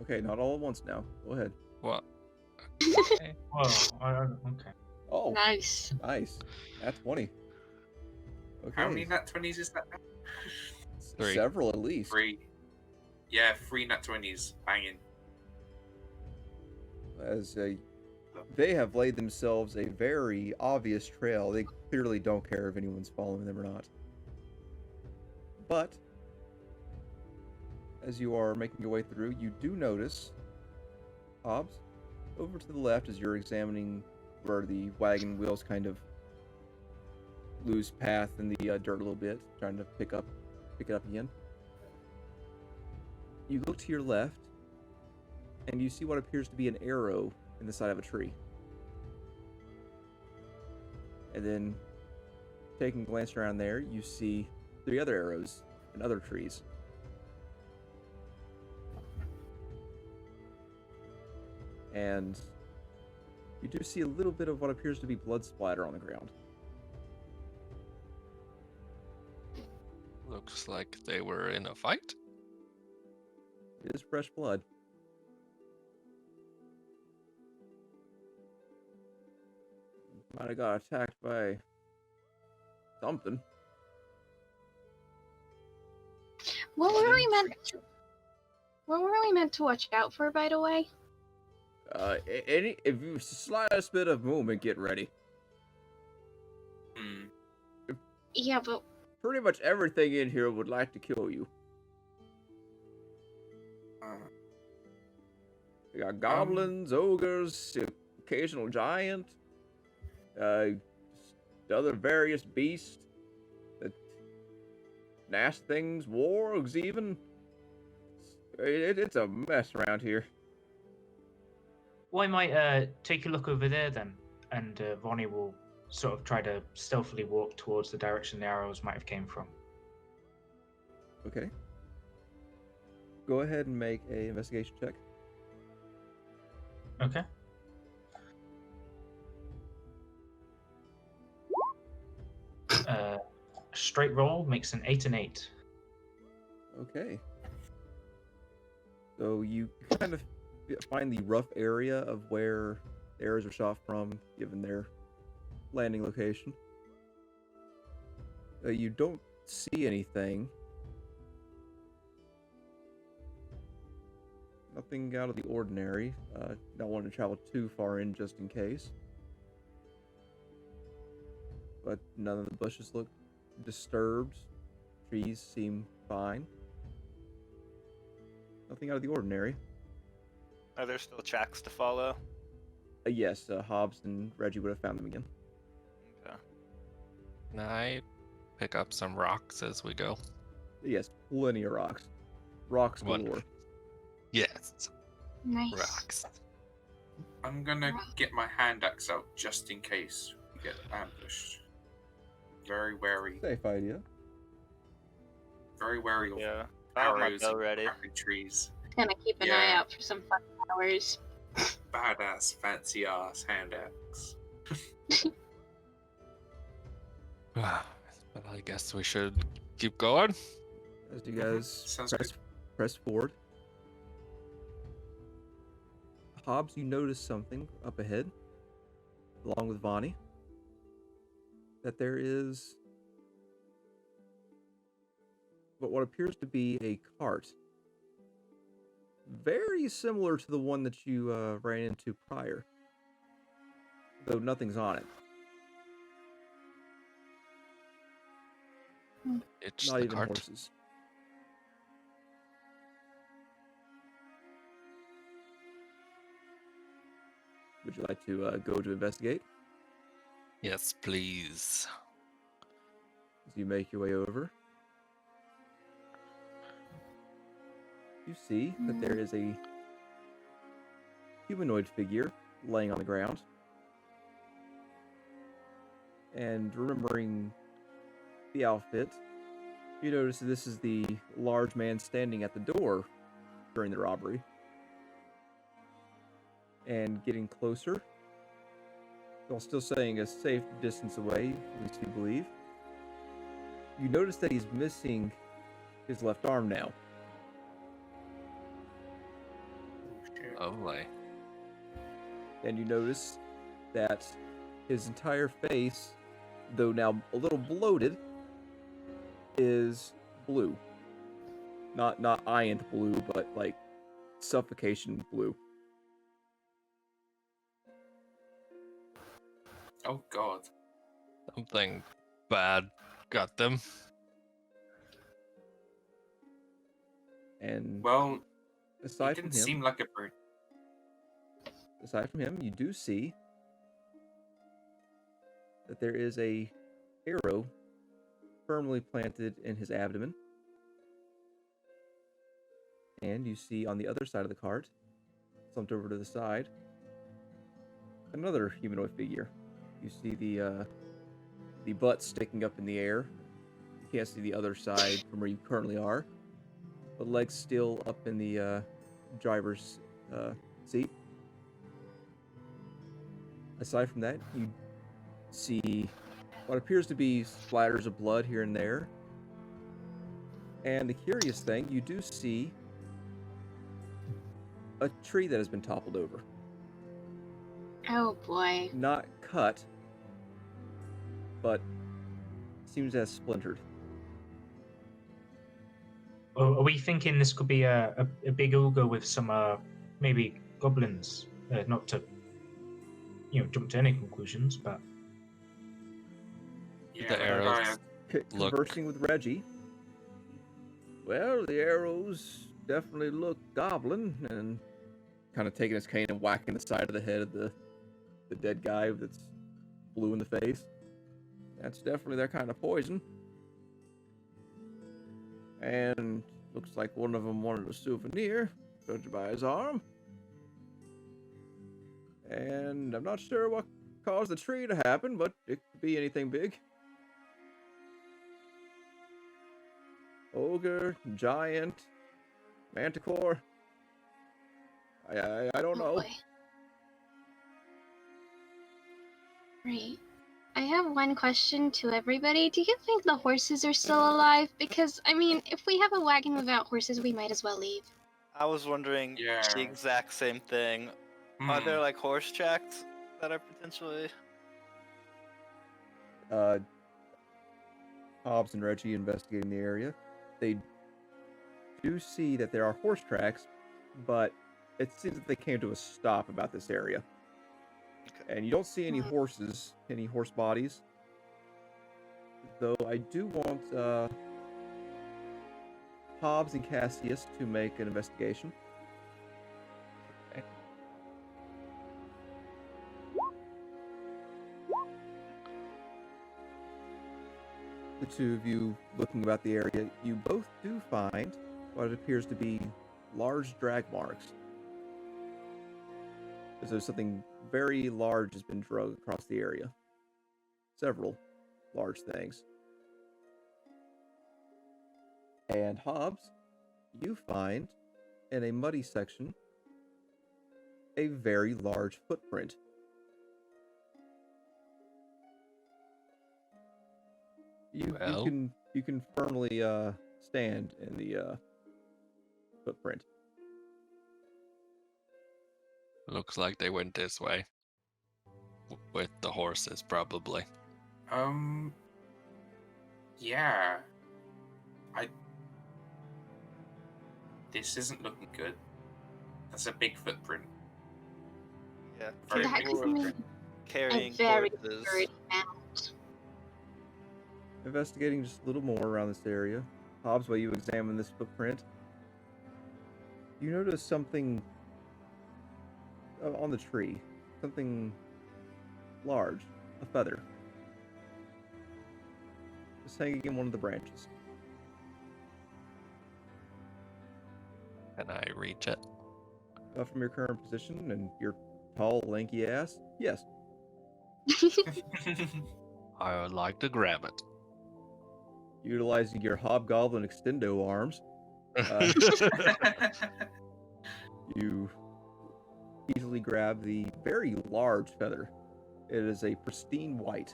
Speaker 1: Okay, not all at once now. Go ahead.
Speaker 6: What?
Speaker 2: Okay. Okay.
Speaker 1: Oh,
Speaker 5: Nice.
Speaker 1: nice. That's 20. Okay.
Speaker 4: How many nat 20s is that?
Speaker 6: 3.
Speaker 1: Several at least.
Speaker 4: 3. Yeah, 3 nat 20s. Banging.
Speaker 1: As they have laid themselves a very obvious trail. They clearly don't care if anyone's following them or not. But as you are making your way through, you do notice, Hobbs, over to the left as you're examining where the wagon wheels kind of lose path in the dirt a little bit, trying to pick it up again. You look to your left, and you see what appears to be an arrow in the side of a tree. And then, taking a glance around there, you see 3 other arrows in other trees. And you do see a little bit of what appears to be blood splatter on the ground.
Speaker 6: Looks like they were in a fight.
Speaker 1: It is fresh blood. Might have got attacked by something.
Speaker 8: What were we meant to watch out for, by the way?
Speaker 1: If you slightest bit of movement, get ready.
Speaker 8: Yeah, but
Speaker 1: Pretty much everything in here would like to kill you. You got goblins, ogres, occasional giant, other various beasts. nasty things, wargs even. It's a mess around here.
Speaker 2: Well, I might take a look over there then, and Vonnie will sort of try to stealthily walk towards the direction the arrows might have came from.
Speaker 1: Okay. Go ahead and make a investigation check.
Speaker 2: Okay. Straight roll makes an 8 and 8.
Speaker 1: Okay. So you kind of find the rough area of where the arrows are shot from, given their landing location. You don't see anything. Nothing out of the ordinary. Not wanting to travel too far in just in case. But none of the bushes look disturbed. Trees seem fine. Nothing out of the ordinary.
Speaker 3: Are there still tracks to follow?
Speaker 1: Yes, Hobbs and Reggie would have found them again.
Speaker 3: Okay.
Speaker 6: Can I pick up some rocks as we go?
Speaker 1: Yes, plenty of rocks. Rocks galore.
Speaker 6: Wonderful. Yes,
Speaker 8: Nice.
Speaker 6: rocks.
Speaker 4: I'm gonna get my hand axe out just in case we get ambushed. Very wary.
Speaker 1: Safe idea.
Speaker 4: Very wary of
Speaker 3: Yeah. I have my
Speaker 4: arrows
Speaker 3: bow
Speaker 4: and
Speaker 3: ready.
Speaker 4: crappy trees.
Speaker 8: Gonna keep an eye out for some fun flowers.
Speaker 4: Badass, fancy ass hand axe.
Speaker 6: But I guess we should keep going.
Speaker 1: As you guys
Speaker 4: Sounds
Speaker 1: press forward. Hobbs, you notice something up ahead, along with Vonnie, that there is what appears to be a cart, very similar to the one that you ran into prior, though nothing's on it.
Speaker 6: It's
Speaker 1: Not
Speaker 6: the
Speaker 1: even
Speaker 6: cart.
Speaker 1: horses. Would you like to go to investigate?
Speaker 6: Yes, please.
Speaker 1: As you make your way over, you see that there is a humanoid figure laying on the ground. And remembering the outfit, you notice that this is the large man standing at the door during the robbery. And getting closer, while still staying a safe distance away, at least you believe, you notice that he's missing his left arm now.
Speaker 6: Lovely.
Speaker 1: And you notice that his entire face, though now a little bloated, is blue. Not iant blue, but like suffocation blue.
Speaker 4: Oh god.
Speaker 6: Something bad got them.
Speaker 1: And
Speaker 4: Well, it
Speaker 1: aside from
Speaker 4: didn't
Speaker 1: him,
Speaker 4: seem like a bird.
Speaker 1: you do see that there is a arrow firmly planted in his abdomen. And you see on the other side of the cart, slumped over to the side, another humanoid figure. You see the butt sticking up in the air. You can't see the other side from where you currently are, but legs still up in the driver's seat. Aside from that, you see what appears to be splatters of blood here and there. And the curious thing, you do see a tree that has been toppled over.
Speaker 8: Oh boy.
Speaker 1: Not cut, but seems to have splintered.
Speaker 2: Are we thinking this could be a big ogre with some maybe goblins? Not to jump to any conclusions, but
Speaker 4: Yeah,
Speaker 6: The arrows. Look.
Speaker 1: Conversing with Reggie. Well, the arrows definitely look goblin, and kind of taking his cane and whacking the side of the head of the dead guy that's blue in the face. That's definitely their kind of poison. And looks like one of them wanted a souvenir, judged by his arm. And I'm not sure what caused the tree to happen, but it could be anything big. Ogre, giant, manticore. I don't know.
Speaker 8: Boy. Right. I have one question to everybody. Do you think the horses are still alive? Because, I mean, if we have a wagon without horses, we might as well leave.
Speaker 3: I was wondering
Speaker 4: Yeah.
Speaker 3: the exact same thing. Are there like horse tracks that are potentially?
Speaker 1: Hobbs and Reggie investigating the area. They do see that there are horse tracks, but it seems that they came to a stop about this area.
Speaker 3: Okay.
Speaker 1: And you don't see any horses, any horse bodies. Though I do want Hobbs and Cassius to make an investigation. The two of you looking about the area, you both do find what appears to be large drag marks. As though something very large has been dragged across the area. Several large things. And Hobbs, you find in a muddy section a very large footprint. You can firmly stand in the footprint.
Speaker 6: Looks like they went this way. With the horses, probably.
Speaker 4: Yeah. This isn't looking good. That's a big footprint.
Speaker 3: Yeah.
Speaker 4: Very
Speaker 8: That
Speaker 4: big
Speaker 8: could mean
Speaker 4: footprint.
Speaker 3: Carrying
Speaker 8: a very
Speaker 3: horses.
Speaker 8: bird mount.
Speaker 1: Investigating just a little more around this area, Hobbs, while you examine this footprint, you notice something on the tree. Something large. A feather. Just hanging in one of the branches.
Speaker 6: Can I reach it?
Speaker 1: From your current position and your tall, lanky ass? Yes.
Speaker 6: I would like to grab it.
Speaker 1: Utilizing your hobgoblin extendo arms, you easily grab the very large feather. It is a pristine white.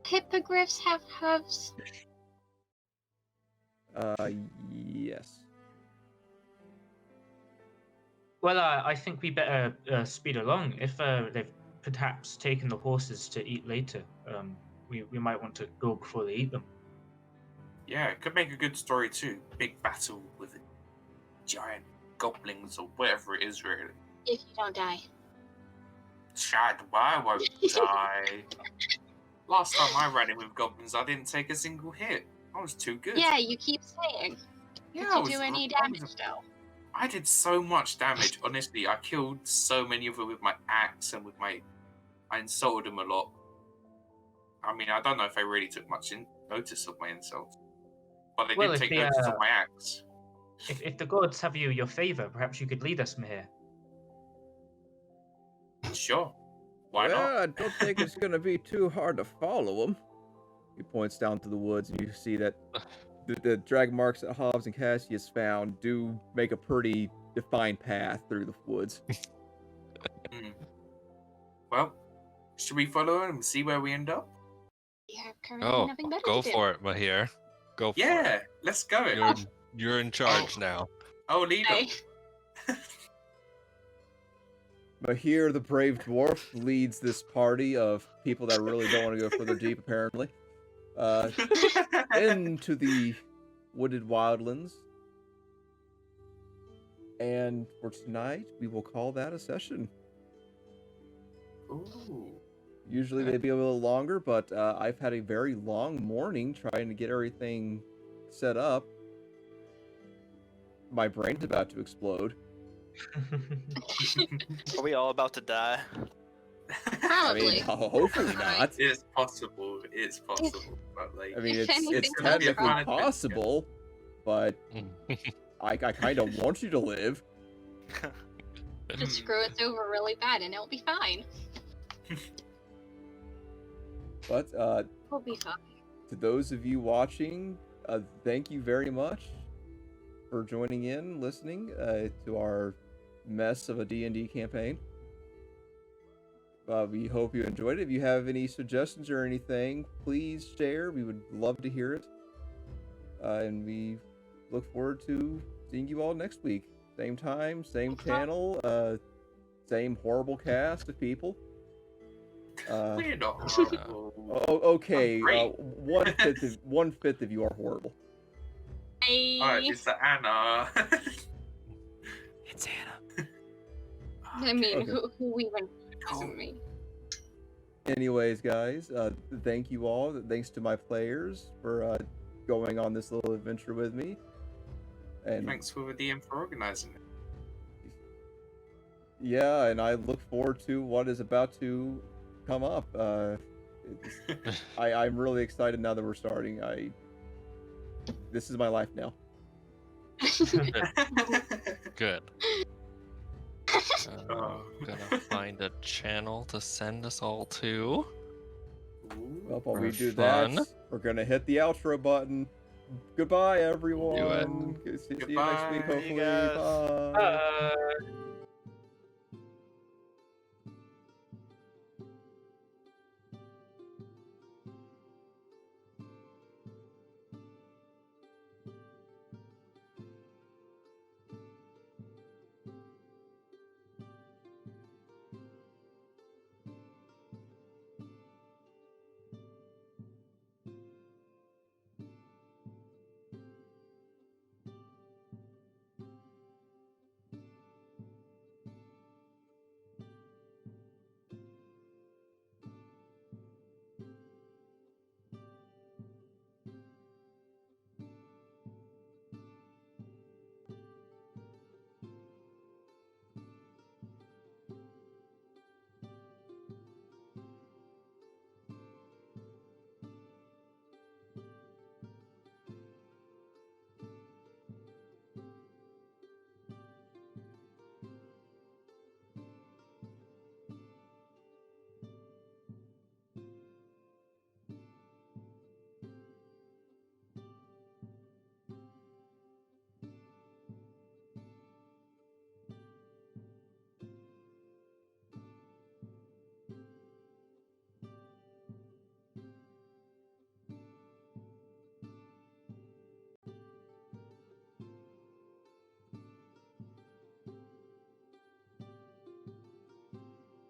Speaker 8: Hippogriffs have hooves.
Speaker 1: Yes.
Speaker 2: Well, I think we better speed along. If they've perhaps taken the horses to eat later, we might want to go before they eat them.
Speaker 4: Yeah, it could make a good story too. Big battle with giant goblins or whatever it is, really.
Speaker 8: If you don't die.
Speaker 4: Chad, why won't die? Last time I ran in with goblins, I didn't take a single hit. I was too good.
Speaker 8: Yeah, you keep saying.
Speaker 4: Yeah,
Speaker 8: Did you do any damage though?
Speaker 4: I did so much damage. Honestly, I killed so many of them with my axe and with I insulted them a lot. I mean, I don't know if they really took much notice of my insults, but they did take notice of my axe.
Speaker 2: If the gods have you your favor, perhaps you could lead us from here.
Speaker 4: Sure. Why not?
Speaker 1: I don't think it's going to be too hard to follow them. He points down to the woods, and you see that the drag marks that Hobbs and Cassius found do make a pretty defined path through the woods.
Speaker 4: Well, should we follow him and see where we end up?
Speaker 8: Yeah, currently nothing better
Speaker 6: go
Speaker 8: to do.
Speaker 6: for it, Mahir. Go for it.
Speaker 4: Yeah, let's go.
Speaker 6: You're in charge now.
Speaker 4: Oh, leader.
Speaker 8: Hey.
Speaker 1: Mahir, the brave dwarf, leads this party of people that really don't want to go further deep, apparently, into the wooded wildlands. And for tonight, we will call that a session.
Speaker 4: Ooh.
Speaker 1: Usually they'd be a little longer, but I've had a very long morning trying to get everything set up. My brain's about to explode.
Speaker 3: Are we all about to die?
Speaker 8: Probably.
Speaker 9: Hopefully not.
Speaker 4: It's possible. It's possible. But like,
Speaker 9: I mean,
Speaker 8: If
Speaker 9: it's
Speaker 8: anything,
Speaker 4: gonna be a
Speaker 9: technically
Speaker 4: fun adventure.
Speaker 9: possible, but I kind of want you to live.
Speaker 5: Just screw us over really bad and it'll be fine.
Speaker 9: But
Speaker 8: We'll be fine.
Speaker 9: to those of you watching, thank you very much for joining in, listening to our mess of a D&D campaign. We hope you enjoyed it. If you have any suggestions or anything, please share. We would love to hear it. And we look forward to seeing you all next week. Same time, same channel, same horrible cast of people.
Speaker 4: we're not horrible.
Speaker 9: Okay.
Speaker 4: I'm great.
Speaker 9: 1/5 of you are horrible.
Speaker 4: Alright, it's the Anna.
Speaker 9: It's Anna.
Speaker 5: I mean,
Speaker 9: Okay.
Speaker 5: who even
Speaker 4: Cool.
Speaker 5: me?
Speaker 9: Anyways, guys, thank you all. Thanks to my players for going on this little adventure with me. And
Speaker 4: Thanks for the DM for organizing it.
Speaker 9: yeah, and I look forward to what is about to come up. I'm really excited now that we're starting. This is my life now.
Speaker 6: Good.
Speaker 4: Oh.
Speaker 6: Gonna find a channel to send us all to.
Speaker 9: Well, while we
Speaker 6: For
Speaker 9: do
Speaker 6: fun.
Speaker 9: that, we're gonna hit the outro button. Goodbye, everyone. See you next week,
Speaker 4: Goodbye.
Speaker 9: hopefully.
Speaker 3: guys.
Speaker 9: Bye.
Speaker 2: Bye.